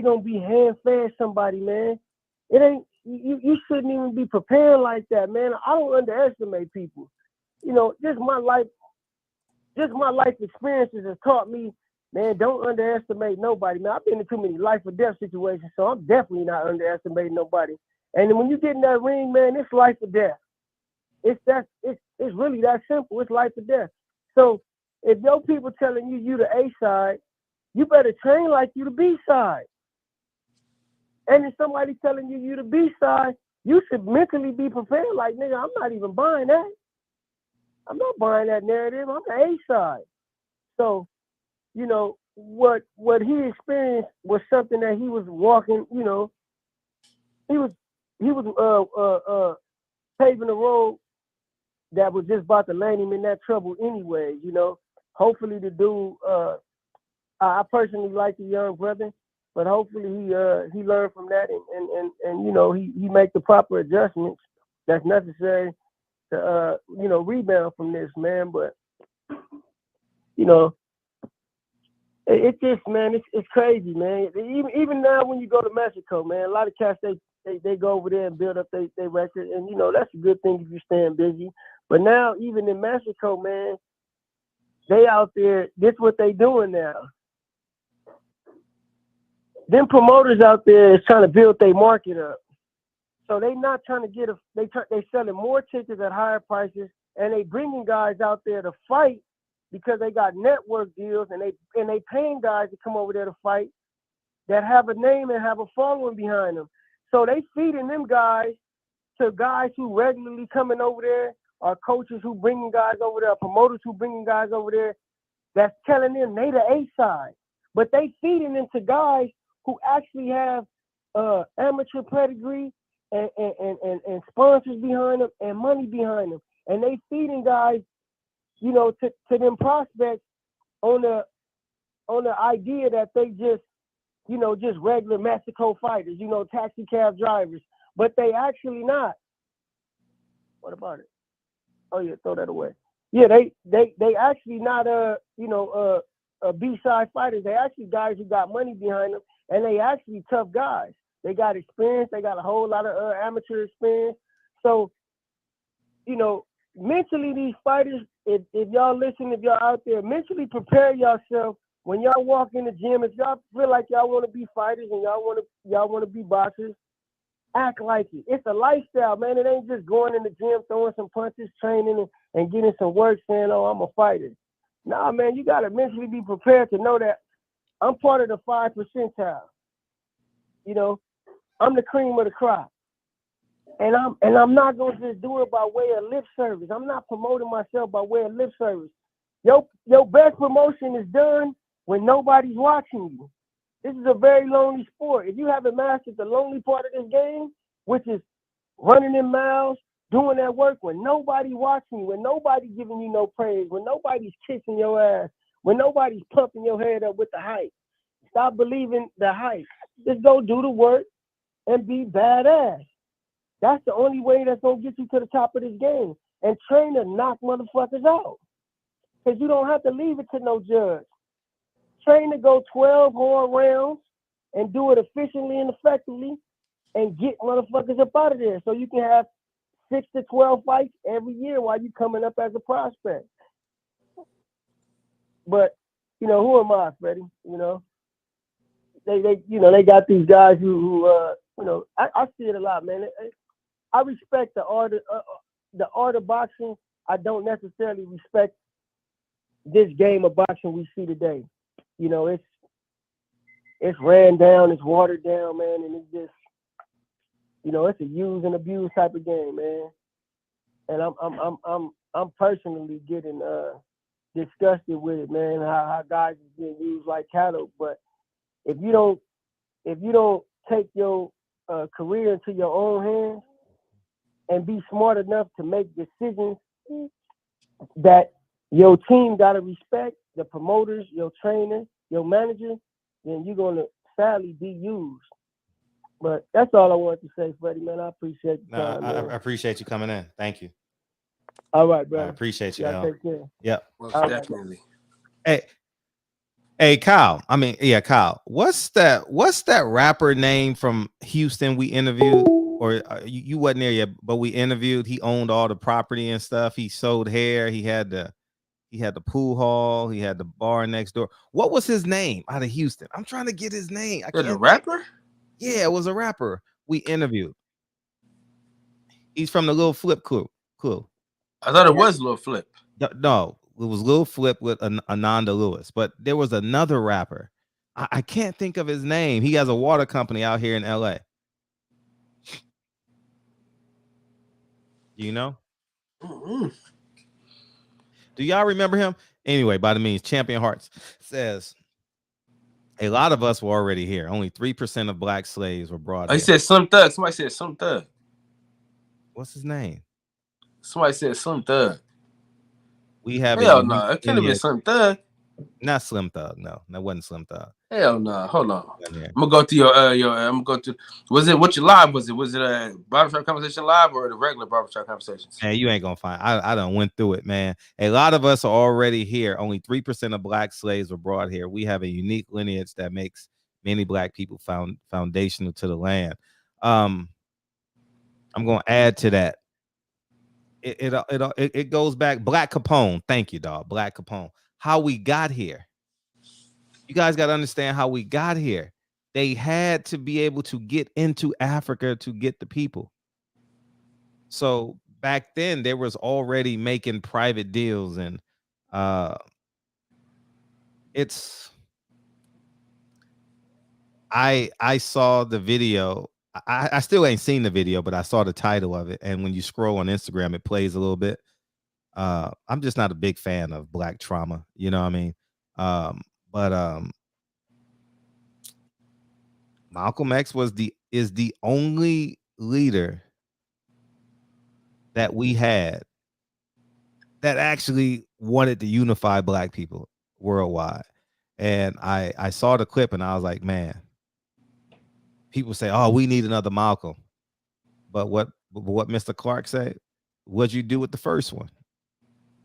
gonna be hand-fed somebody, man. It ain't, you shouldn't even be preparing like that, man. I don't underestimate people. You know, just my life experiences has taught me, man, don't underestimate nobody, man. I've been in too many life or death situations, so I'm definitely not underestimating nobody. And then when you get in that ring, man, it's life or death. It's really that simple. It's life or death. So if your people telling you the A side, you better train like you the B side. And if somebody telling you the B side, you should mentally be prepared. Like, nigga, I'm not even buying that. I'm not buying that narrative. I'm the A side. So, you know, what he experienced was something that he was walking. You know, he was paving the road that was just about to land him in that trouble anyway. You know, hopefully the dude. I personally like the young brother, but hopefully he learned from that and you know he make the proper adjustments that's necessary to you know rebound from this, man. But you know it's just, man, it's crazy, man. Even now when you go to Mexico, man, a lot of cats they go over there and build up their record, and you know that's a good thing if you're staying busy. But now even in Mexico, man, they out there. This what they doing now. them promoters out there is trying to build their market up. So they not trying to get they selling more tickets at higher prices, and they bringing guys out there to fight because they got network deals, and they paying guys to come over there to fight that have a name and have a following behind them. So they feeding them guys to guys who regularly coming over there, or coaches who bringing guys over there, or promoters who bringing guys over there that's telling them they the A side. But they feeding them to guys who actually have amateur pedigree and sponsors behind them and money behind them. And they feeding guys, you know, to them prospects on the idea that they just, you know, just regular Mexico fighters, you know, taxi cab drivers. But they actually not. What about it? Oh yeah, throw that away. Yeah, they actually not B-side fighters. They actually guys who got money behind them, and they actually tough guys. They got experience. They got a whole lot of amateur experience. So, you know, mentally these fighters, if y'all listen, if y'all out there, mentally prepare yourself when y'all walk in the gym. If y'all feel like y'all want to be fighters and y'all want to be boxers, act like it. It's a lifestyle, man. It ain't just going in the gym, throwing some punches, training, and getting some work saying, oh, I'm a fighter. Nah, man, you got to mentally be prepared to know that I'm part of the 5 percentile. You know, I'm the cream of the crop. And I'm not going to just do it by way of lip service. I'm not promoting myself by way of lip service. Your best promotion is done when nobody's watching you. This is a very lonely sport. If you haven't mastered the lonely part of this game, which is running in miles, doing that work when nobody watching you, when nobody giving you no praise, when nobody's kissing your ass, when nobody's pumping your head up with the hype. Stop believing the hype. Just go do the work and be badass. That's the only way that's going to get you to the top of this game. And train to knock motherfuckers out. Because you don't have to leave it to no judge. Train to go 12 hard rounds and do it efficiently and effectively and get motherfuckers up out of there so you can have 6 to 12 fights every year while you coming up as a prospect. But, you know, who am I, Freddie? You know, they got these guys who you know, I see it a lot, man. I respect the art of boxing. I don't necessarily respect this game of boxing we see today. You know, it's ran down, it's watered down, man, and it's just, you know, it's a use and abuse type of game, man. And I'm personally getting disgusted with it, man. How guys is being used like cattle. But if you don't take your career into your own hands and be smart enough to make decisions that your team got to respect, the promoters, your trainer, your manager, then you're going to sadly be used. But that's all I wanted to say, Freddie, man. I appreciate the time, man. I appreciate you coming in. Thank you. All right, bro. I appreciate you, Take care. Yep. Well, definitely. Hey, Kyle. Kyle. What's that rapper name from Houston we interviewed? Or you wasn't there yet, but we interviewed. He owned all the property and stuff. He sold hair. He had the pool hall. He had the bar next door. What was his name out of Houston? I'm trying to get his name. Was it a rapper? Yeah, it was a rapper we interviewed. He's from the Lil Flip crew. I thought it was Lil Flip. No, it was Lil Flip with Ananda Lewis. But there was another rapper. I can't think of his name. He has a water company out here in LA. You know? Mm-hmm. Do y'all remember him? Anyway, by the means, Champion Hearts says a lot of us were already here. Only 3% of black slaves were brought He here. said some thug. Somebody said some thug. What's his name? Somebody said some thug. We have Hell no. It couldn't have been some thug. Not Slim Thug. No, that wasn't Slim Thug. Hell no. Hold on. I'm gonna go to your I'm gonna go to. Was it what your live? Was it a barbershop conversation live or the regular barbershop conversations? Man, you ain't gonna find. I done went through it, man. A lot of us are already here. Only 3% of black slaves were brought here. We have a unique lineage that makes many black people foundational to the land. I'm gonna add to that. It goes back. Black Capone. Thank you, dog. Black Capone. How we got here. You guys got to understand how we got here. they had to be able to get into Africa to get the people. So back then there was already making private deals, and it's I saw the video. I still ain't seen the video, but I saw the title of it, and when you scroll on Instagram it plays a little bit. I'm just not a big fan of black trauma, you know what I mean? But Malcolm X is the only leader that we had that actually wanted to unify black people worldwide. And I saw the clip and I was like, man, people say, oh, we need another Malcolm. But what Mr. Clark said, what'd you do with the first one?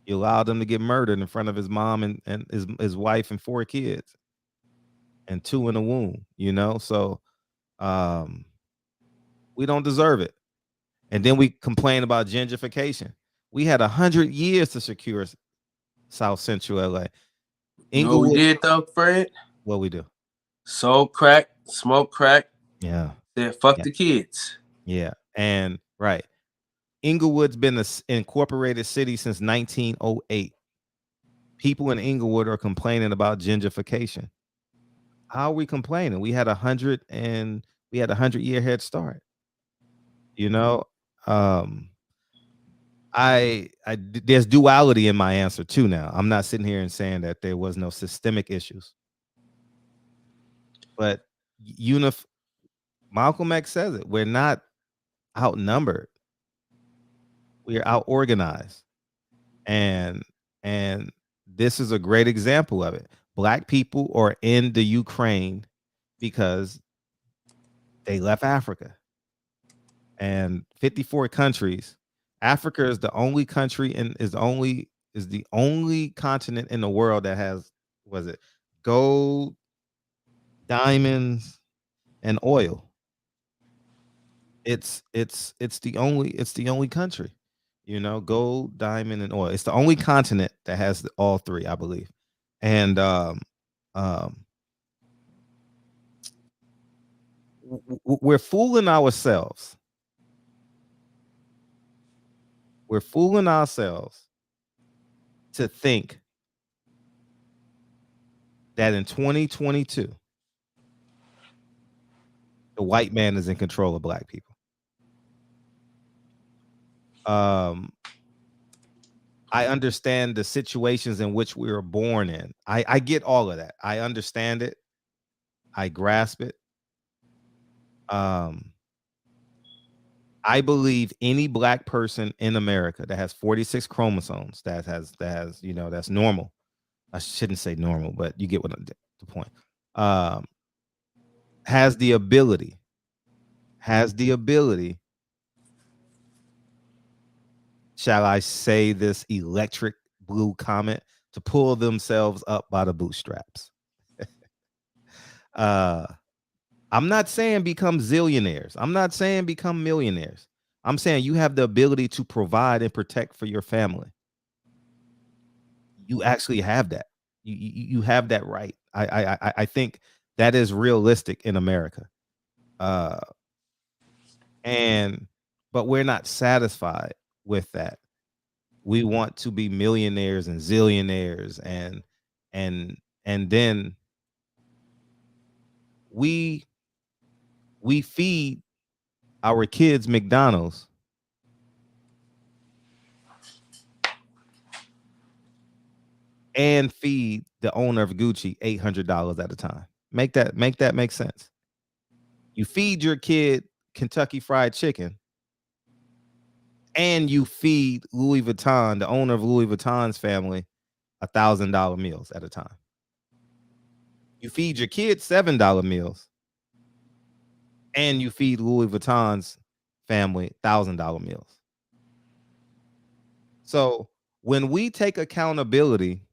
You allowed him to get murdered in front of his mom and his wife and 4 kids and 2 in the womb, you know? So we don't deserve it. And then we complain about gentrification. We had 100 years to secure South Central LA. What we did though, Fred? What we do? Sold crack, smoked crack. Yeah. Said fuck the kids. Yeah. And right. Inglewood's been an incorporated city since 1908. People in Inglewood are complaining about gentrification. How are we complaining? We had 100-year head start. You know, there's duality in my answer too. Now I'm not sitting here and saying that there was no systemic issues, but Malcolm X says it. We're not outnumbered. We are out organized, and this is a great example of it. Black people are in the Ukraine because they left Africa, and 54 countries. Africa is the only country and is the only continent in the world that has, was it gold, diamonds, and oil. It's the only country, you know, gold, diamond, and oil. It's the only continent that has all 3, I believe. And we're fooling ourselves. We're fooling ourselves to think that in 2022, the white man is in control of black people. I understand the situations in which we were born in. I get all of that. I understand it. I grasp it. I believe any black person in America that has 46 chromosomes, that has, you know, that's normal. I shouldn't say normal, but you get what the point. Has the ability, shall I say this electric blue comment, to pull themselves up by the bootstraps. I'm not saying become zillionaires. I'm not saying become millionaires. I'm saying you have the ability to provide and protect for your family. You actually have that. You have that right. I think that is realistic in America. But we're not satisfied with that. We want to be millionaires and zillionaires, and then we feed our kids McDonald's and feed the owner of Gucci $800 at a time. Make that make sense. You feed your kid Kentucky Fried Chicken, and you feed Louis Vuitton, the owner of Louis Vuitton's family, $1,000 meals at a time. You feed your kids $7 meals, and you feed Louis Vuitton's family $1,000 meals. So when we take accountability,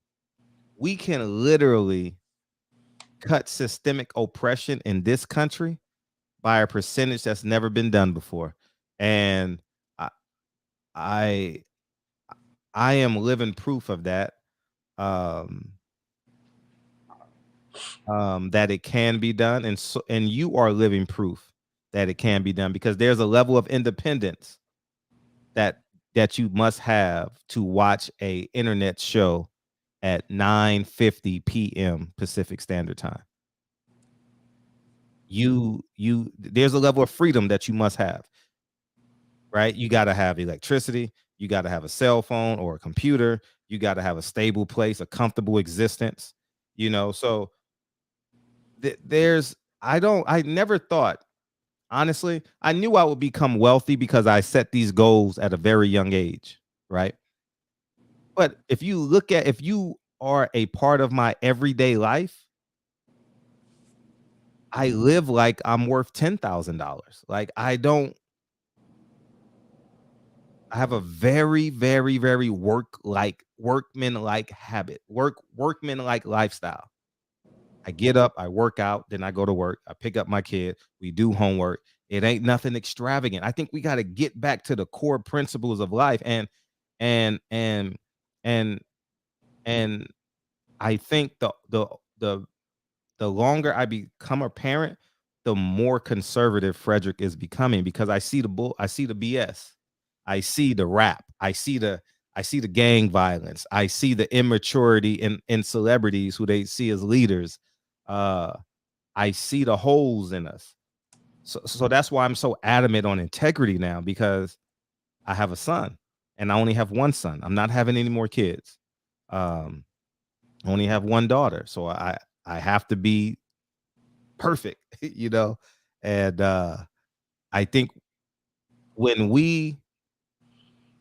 we can literally cut systemic oppression in this country by a percentage that's never been done before. And I am living proof of that. that it can be done, and you are living proof that it can be done, because there's a level of independence that you must have to watch a internet show at 9:50 p.m. Pacific Standard Time. There's a level of freedom that you must have, right? You got to have electricity, you got to have a cell phone or a computer, you got to have a stable place, a comfortable existence, so I never thought, honestly, I knew I would become wealthy because I set these goals at a very young age, right? But if you are a part of my everyday life, I live like I'm worth $10,000. Like I have a very, very, very workman-like habit, workman-like lifestyle. I get up, I work out, then I go to work, I pick up my kid, we do homework. It ain't nothing extravagant. I think we got to get back to the core principles of life. And I think the longer I become a parent, the more conservative Frederick is becoming, because I see the BS. I see the rap. I see the gang violence. I see the immaturity in celebrities who they see as leaders. I see the holes in us. So that's why I'm so adamant on integrity now, because I have a son and I only have one son. I'm not having any more kids. I only have one daughter. So I have to be perfect, and I think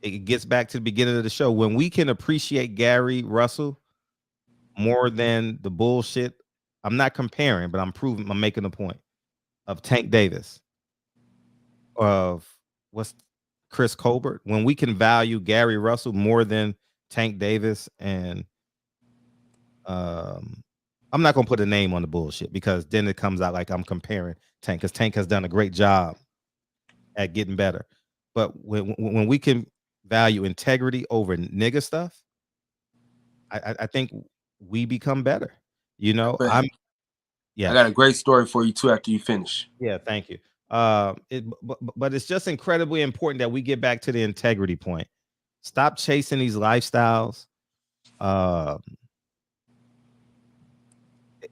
it gets back to the beginning of the show, when we can appreciate Gary Russell more than the bullshit. I'm not comparing, but I'm making a point of Tank Davis, of what's Chris Colbert. When we can value Gary Russell more than Tank Davis, and I'm not gonna put a name on the bullshit, because then it comes out like I'm comparing Tank, because Tank has done a great job at getting better. But when we can value integrity over nigga stuff, I think we become better. But I got a great story for you too after you finish. Yeah, thank you. But it's just incredibly important that we get back to the integrity point. Stop chasing these lifestyles.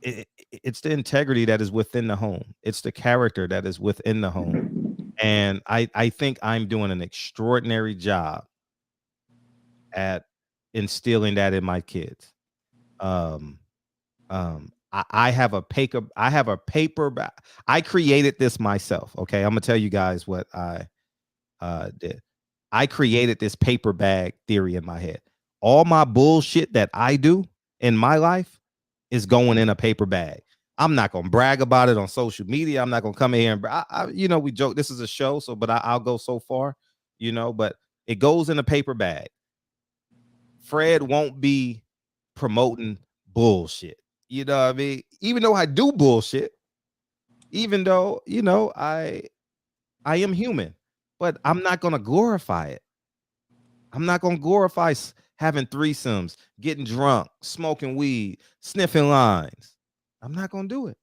It's the integrity that is within the home. It's the character that is within the home. And I think I'm doing an extraordinary job at instilling that in my kids. I have a paper bag. I created this myself. Okay, I'm gonna tell you guys what I did. I created this paper bag theory in my head. All my bullshit that I do in my life is going in a paper bag. I'm not gonna brag about it on social media. I'm not gonna come in here and we joke. This is a show, but I'll go so far, But it goes in a paper bag. Fred won't be promoting bullshit. You know what I mean? Even though I do bullshit, even though, I am human, but I'm not going to glorify it. I'm not going to glorify having threesomes, getting drunk, smoking weed, sniffing lines. I'm not going to do it.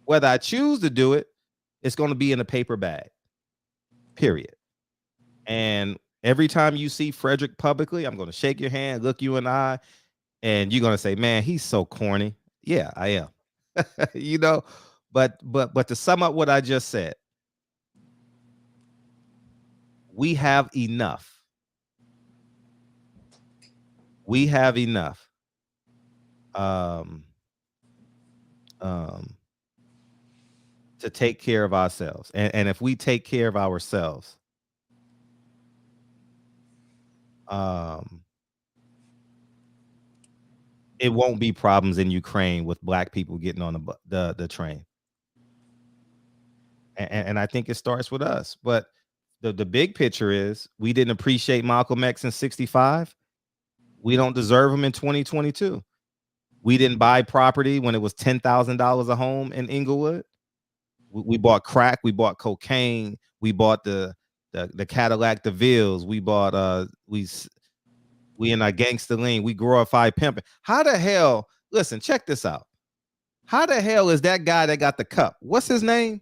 Whether I choose to do it, it's going to be in a paper bag, period. And every time you see Frederick publicly, I'm going to shake your hand, look you in the eye, and you're going to say, man, he's so corny. Yeah, I am. But to sum up what I just said, we have enough. We have enough to take care of ourselves. And if we take care of ourselves, it won't be problems in Ukraine with black people getting on the train. And I think it starts with us. But the big picture is, we didn't appreciate Malcolm X in 1965. We don't deserve him in 2022. We didn't buy property when it was $10,000 a home in Inglewood. We bought crack. We bought cocaine. We bought the Cadillac DeVilles. We bought we in our gangster lean. We glorify pimping. How the hell? listen, check this out. How the hell is that guy that got the cup? What's his name?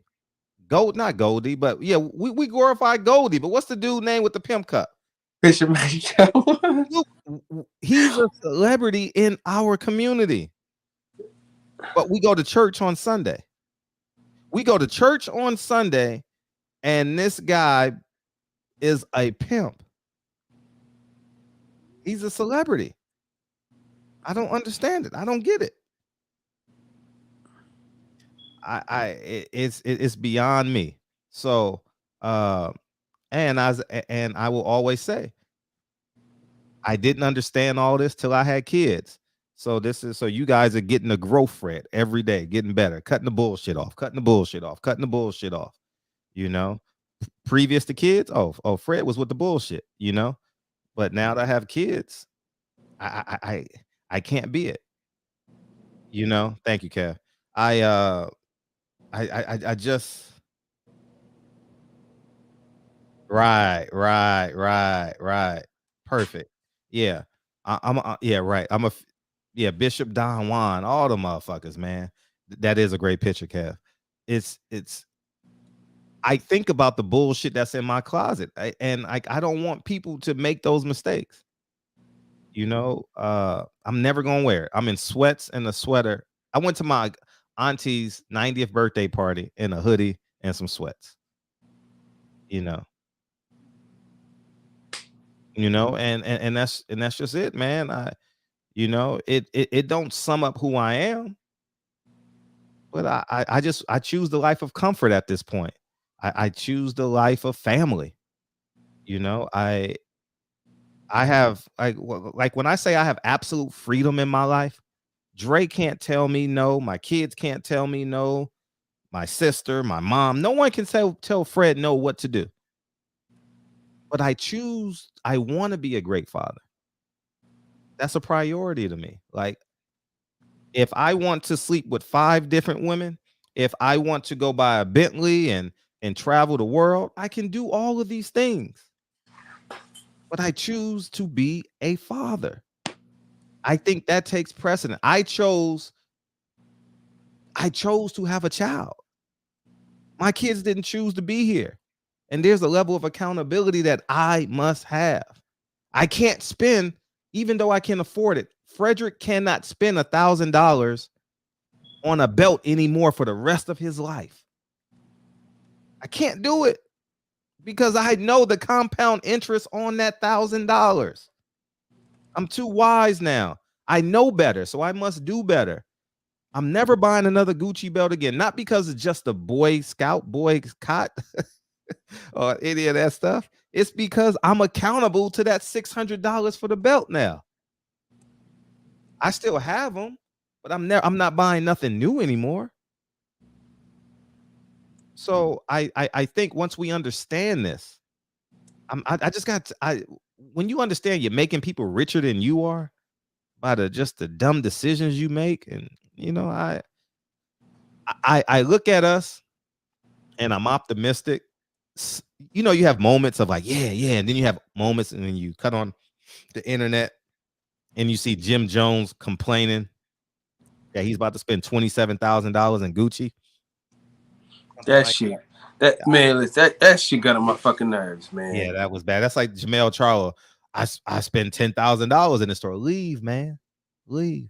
Not Goldie, but yeah, we glorify Goldie. But what's the dude name with the pimp cup? Bishop Michael. He's a celebrity in our community. But we go to church on Sunday. We go to church on Sunday, and this guy is a pimp. He's a celebrity. I don't understand it. I don't get it. It's beyond me. So and I will always say I didn't understand all this till I had kids. So you guys are getting a growth Fred every day, getting better, cutting the bullshit off. You know, previous to kids, Fred was with the bullshit, you know. But now that I have kids, I can't be it. You know, thank you, Kev. I just right. Perfect. Yeah. Yeah, right. Bishop Don Juan, all the motherfuckers, man. That is a great picture, Kev. I think about the bullshit that's in my closet. I don't want people to make those mistakes. You know, I'm never gonna wear it. I'm in sweats and a sweater. I went to my auntie's 90th birthday party in a hoodie and some sweats. You know, and that's just it, man. It don't sum up who I am, but I choose the life of comfort at this point. I choose the life of family. You know, I have like when I say I have absolute freedom in my life, Dre can't tell me no, my kids can't tell me no, my sister, my mom, no one can tell Fred no what to do. But I want to be a great father. That's a priority to me. Like, if I want to sleep with 5 different women, if I want to go buy a Bentley and travel the world, I can do all of these things. But I choose to be a father. I think that takes precedent. I chose to have a child. My kids didn't choose to be here. And there's a level of accountability that I must have. I can't spend, even though I can afford it. Frederick cannot spend $1,000 on a belt anymore for the rest of his life. I can't do it because I know the compound interest on that $1,000. I'm too wise now. I know better, so I must do better. I'm never buying another Gucci belt again, not because it's just a Boy Scout, Boy Cot, or any of that stuff. It's because I'm accountable to that $600 for the belt now. I still have them, but I'm not buying nothing new anymore. So I think once we understand this, when you understand you're making people richer than you are by the dumb decisions you make, and you know, I look at us and I'm optimistic. You know, you have moments of like, yeah, and then you have moments and then you cut on the internet and you see Jim Jones complaining that he's about to spend $27,000 in Gucci. That shit. That shit got on my fucking nerves, man. Yeah, that was bad. That's like Jamel Charlo. I spend $10,000 in the store. Leave, man. Leave.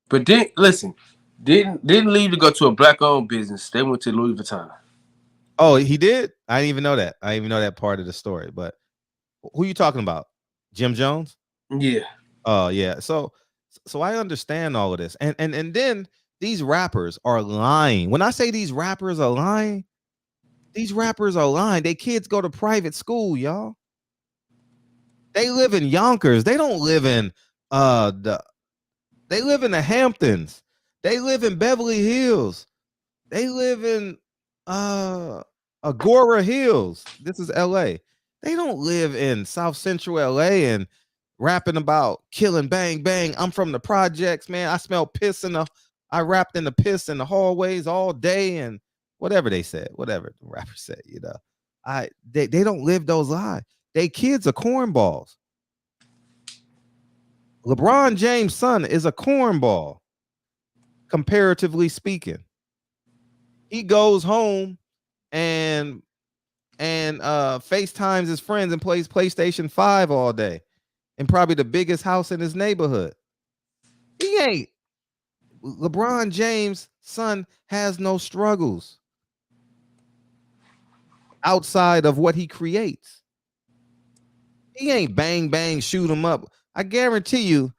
But then listen, didn't leave to go to a black-owned business. They went to Louis Vuitton. Oh, he did? I didn't even know that. I didn't even know that part of the story. But who are you talking about? Jim Jones? Yeah. Oh, yeah. So I understand all of this. And then these rappers are lying. When I say these rappers are lying, They kids go to private school, y'all. They live in Yonkers. They don't live in they live in the Hamptons. They live in Beverly Hills. They live in Agora Hills. This is LA. They don't live in South Central LA and rapping about killing bang bang. I'm from the projects, man. I smell piss I rapped in the piss in the hallways all day and whatever they said, whatever the rapper said, you know. They don't live those lives. They kids are cornballs. LeBron James' son is a cornball, comparatively speaking. He goes home and FaceTimes his friends and plays PlayStation 5 all day in probably the biggest house in his neighborhood. He ain't. LeBron James' son has no struggles outside of what he creates. He ain't bang, bang, shoot him up. I guarantee you,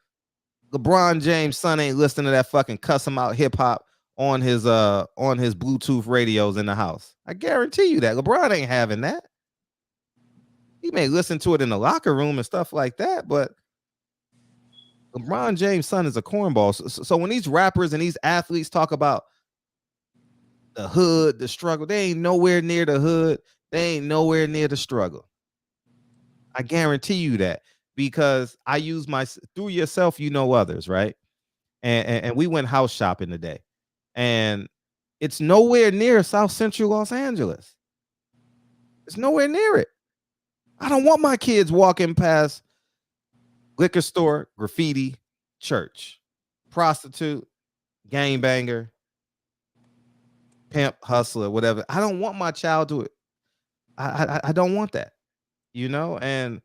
LeBron James' son ain't listening to that fucking cuss him out hip hop on his Bluetooth radios in the house. I guarantee you that. LeBron ain't having that. He may listen to it in the locker room and stuff like that, but LeBron James' son is a cornball. So when these rappers and these athletes talk about the hood, the struggle, they ain't nowhere near the hood. They ain't nowhere near the struggle. I guarantee you that, because I use my, through yourself, you know others, right? And we went house shopping today, and it's nowhere near South Central Los Angeles. It's nowhere near it. I don't want my kids walking past liquor store, graffiti, church, prostitute, gangbanger, pimp, hustler, whatever. I don't want my child to it. I don't want that, you know. And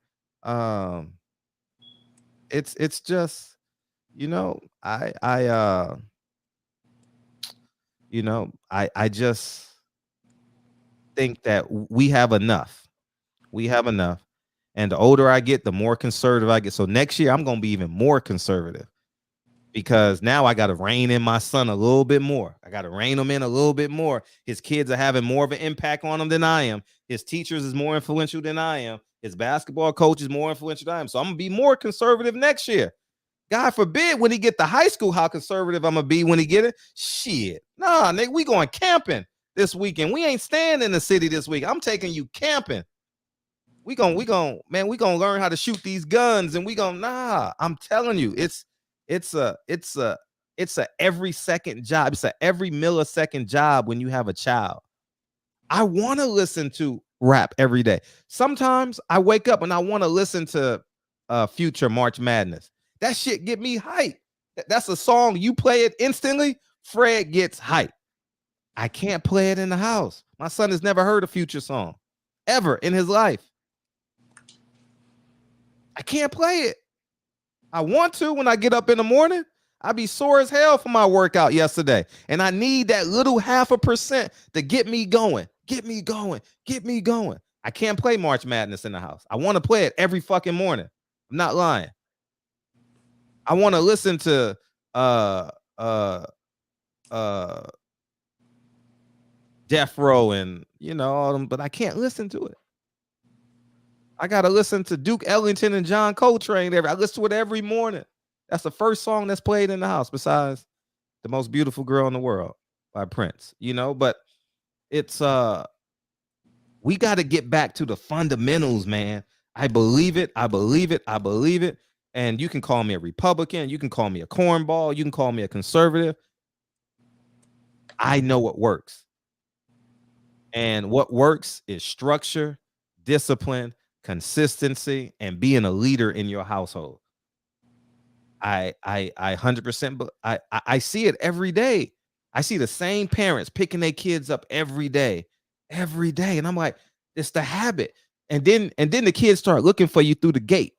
it's just, you know, I just think that we have enough. We have enough. And the older I get, the more conservative I get. So next year, I'm going to be even more conservative, because now I got to rein in my son a little bit more. I got to rein him in a little bit more. His kids are having more of an impact on him than I am. His teachers is more influential than I am. His basketball coach is more influential than I am. So I'm going to be more conservative next year. God forbid when he get to high school, how conservative I'm going to be when he get it. Shit. Nah, nigga, we going camping this weekend. We ain't staying in the city this week. I'm taking you camping. We gonna learn how to shoot these guns, and I'm telling you, it's a every second job. It's a every millisecond job when you have a child. I want to listen to rap every day. Sometimes I wake up and I want to listen to Future March Madness. That shit get me hype. That's a song, you play it instantly, Fred gets hype. I can't play it in the house. My son has never heard a Future song ever in his life. I can't play it. I want to when I get up in the morning. I be sore as hell from my workout yesterday, and I need that little 0.5% to get me going. Get me going. I can't play March Madness in the house. I want to play it every fucking morning. I'm not lying. I want to listen to Death Row and all them, but I can't listen to it. I gotta listen to Duke Ellington and John Coltrane. I listen to it every morning. That's the first song that's played in the house, besides "The Most Beautiful Girl in the World" by Prince. But it's we got to get back to the fundamentals, man. I believe it. And you can call me a Republican, you can call me a cornball, you can call me a conservative. I know what works. And what works is structure, discipline, consistency, and being a leader in your household. I 100%, but I see it every day. I see the same parents picking their kids up every day, and I'm like, it's the habit. And then the kids start looking for you through the gate,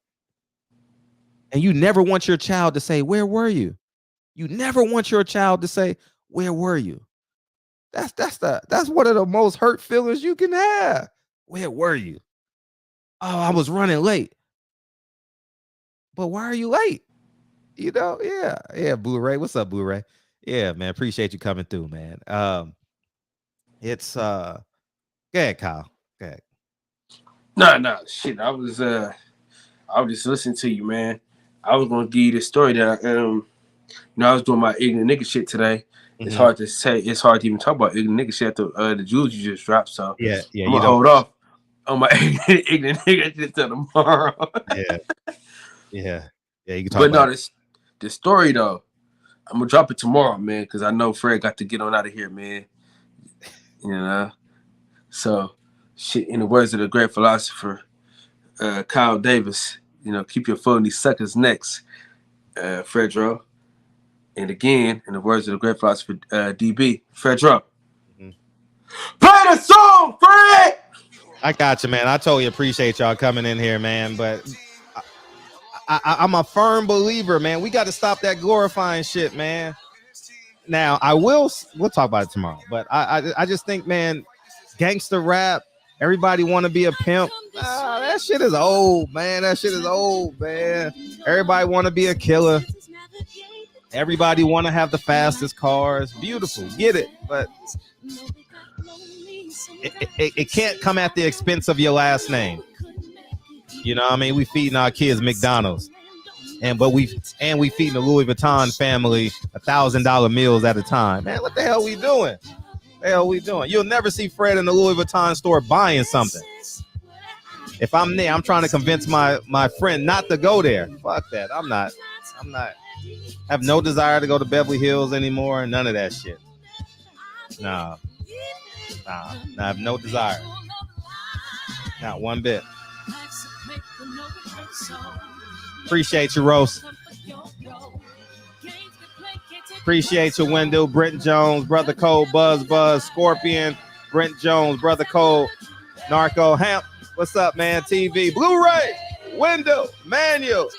and you never want your child to say, "Where were you?" You never want your child to say, "Where were you?" That's one of the most hurt feelings you can have. Where were you? Oh, I was running late. But why are you late? Yeah, Blu-ray. What's up, Blu-ray? Yeah, man. Appreciate you coming through, man. It's go ahead, Kyle. Go ahead. No, shit. I was just listening to you, man. I was gonna give you this story that I was doing my ignorant nigga shit today. It's hard to say. It's hard to even talk about ignorant nigga shit after the jewels you just dropped. So yeah, I'm gonna hold off on my ignorant nigga shit till tomorrow. Yeah. You can talk but about no, this story though, I'm gonna drop it tomorrow, man, because I know Fred got to get on out of here, man. So shit. In the words of the great philosopher Kyle Davis, keep your foot on these suckers' necks. Fredro. And again, in the words of the great philosopher DB, Fredro. Play the song, Fred! I got you, man. I totally appreciate y'all coming in here, man. But I'm a firm believer, man. We got to stop that glorifying shit, man. Now, we'll talk about it tomorrow. But I just think, man, gangster rap, everybody want to be a pimp. That shit is old, man. That shit is old, man. Everybody want to be a killer. Everybody want to have the fastest cars. Beautiful. Get it. But it can't come at the expense of your last name. You know what I mean? We feeding our kids McDonald's. But we feeding the Louis Vuitton family $1,000 meals at a time. Man, what the hell we doing? You'll never see Fred in the Louis Vuitton store buying something. If I'm there, I'm trying to convince my friend not to go there. Fuck that. I'm not. I have no desire to go to Beverly Hills anymore. None of that shit. Nah, I have no desire. Not one bit. Appreciate you, Rose. Appreciate you, Wendell, Brent Jones, Brother Cole, Buzz, Scorpion, Brent Jones, Brother Cole, Narco Hamp. What's up, man? TV, Blu-ray, Wendell, Manuel.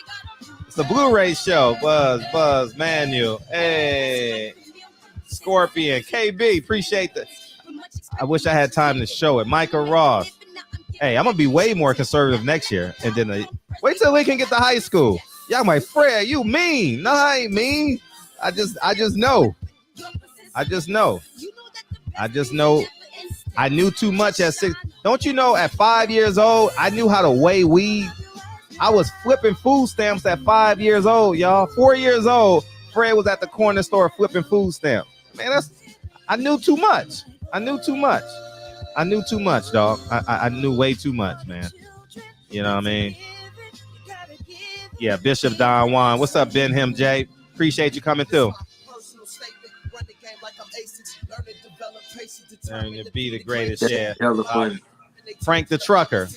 It's the Blu-ray show. Buzz, Manuel. Hey, Scorpion, KB. Appreciate that. I wish I had time to show it. Michael Ross. Hey, I'm gonna be way more conservative next year. And then wait till Lincoln get to high school. Y'all like, Fred, you mean? No, I ain't mean. I just know. I knew too much at 6. Don't you know at 5 years old, I knew how to weigh weed. I was flipping food stamps at 5 years old, y'all. 4 years old, Fred was at the corner store flipping food stamps. Man, I knew too much. I knew too much, dog. I knew way too much, man. You know what I mean? Yeah, Bishop Don Juan. What's up, Ben Him J? Appreciate you coming through. Learning to be the greatest, yeah. Frank the Trucker.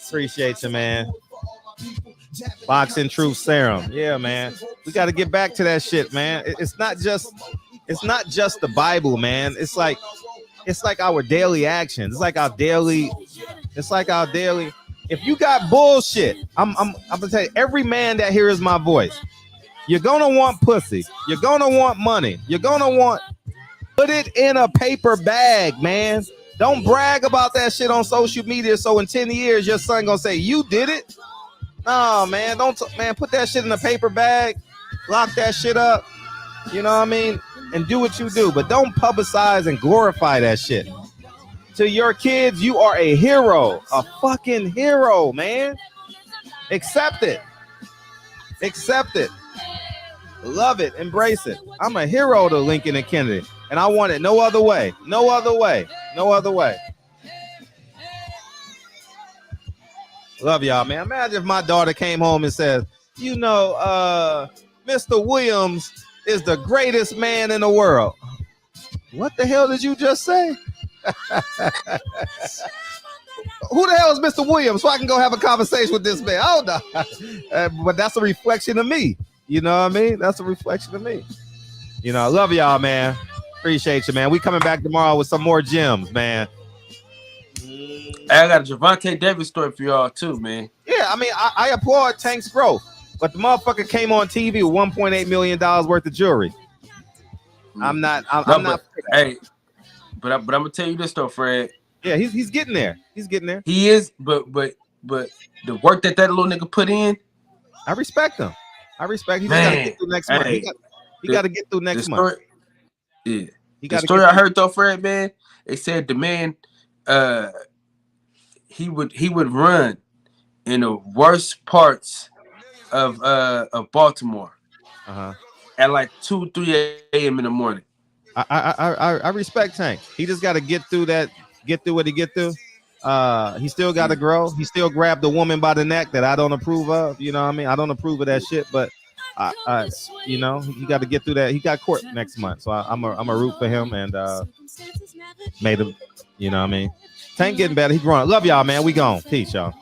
Appreciate you, man. Boxing Truth Serum. Yeah, man. We got to get back to that shit, man. It's not just the Bible, man. It's like our daily actions. It's like our daily. If you got bullshit, I'm gonna tell you, every man that hears my voice, you're gonna want pussy. You're gonna want money. You're gonna want. Put it in a paper bag, man. Don't brag about that shit on social media. So in 10 years, your son gonna say you did it. No, man. Man, put that shit in a paper bag. Lock that shit up. You know what I mean? And do what you do, but don't publicize and glorify that shit. To your kids, you are a hero, a fucking hero, man. Accept it. Love it. Embrace it. I'm a hero to Lincoln and Kennedy, and I want it no other way. No other way. Love y'all, man. Imagine if my daughter came home and says, you know, Mr. Williams is the greatest man in the world. What the hell did you just say? Who the hell is Mr. Williams? So I can go have a conversation with this man. Oh no. But that's a reflection of me. You know what I mean? That's a reflection of me. You know, I love y'all, man. Appreciate you, man. We coming back tomorrow with some more gems, man. I got a Javante Davis story for y'all too, man. Yeah, I mean, I applaud Tank's growth, but the motherfucker came on TV with $1.8 million worth of jewelry. I'm not. Hey, but I'm gonna tell you this though, Fred. Yeah, he's getting there. He is, but the work that little nigga put in, I respect him. He just gotta get through next month. He got to get through next month. Yeah. The story I heard though, Fred, man, they said the man, he would run in the worst parts of Baltimore at like 2-3 a.m. in the morning. I respect Tank. He just got to get through what he get through. He still got to grow. He still grabbed the woman by the neck that I don't approve of. You know what I mean? I don't approve of that shit, but you know, he got to get through that. He got court next month, so I'm a root for him and made him. You know what I mean? Tank getting better. He growing. Love y'all, man. We gone. Peace, y'all.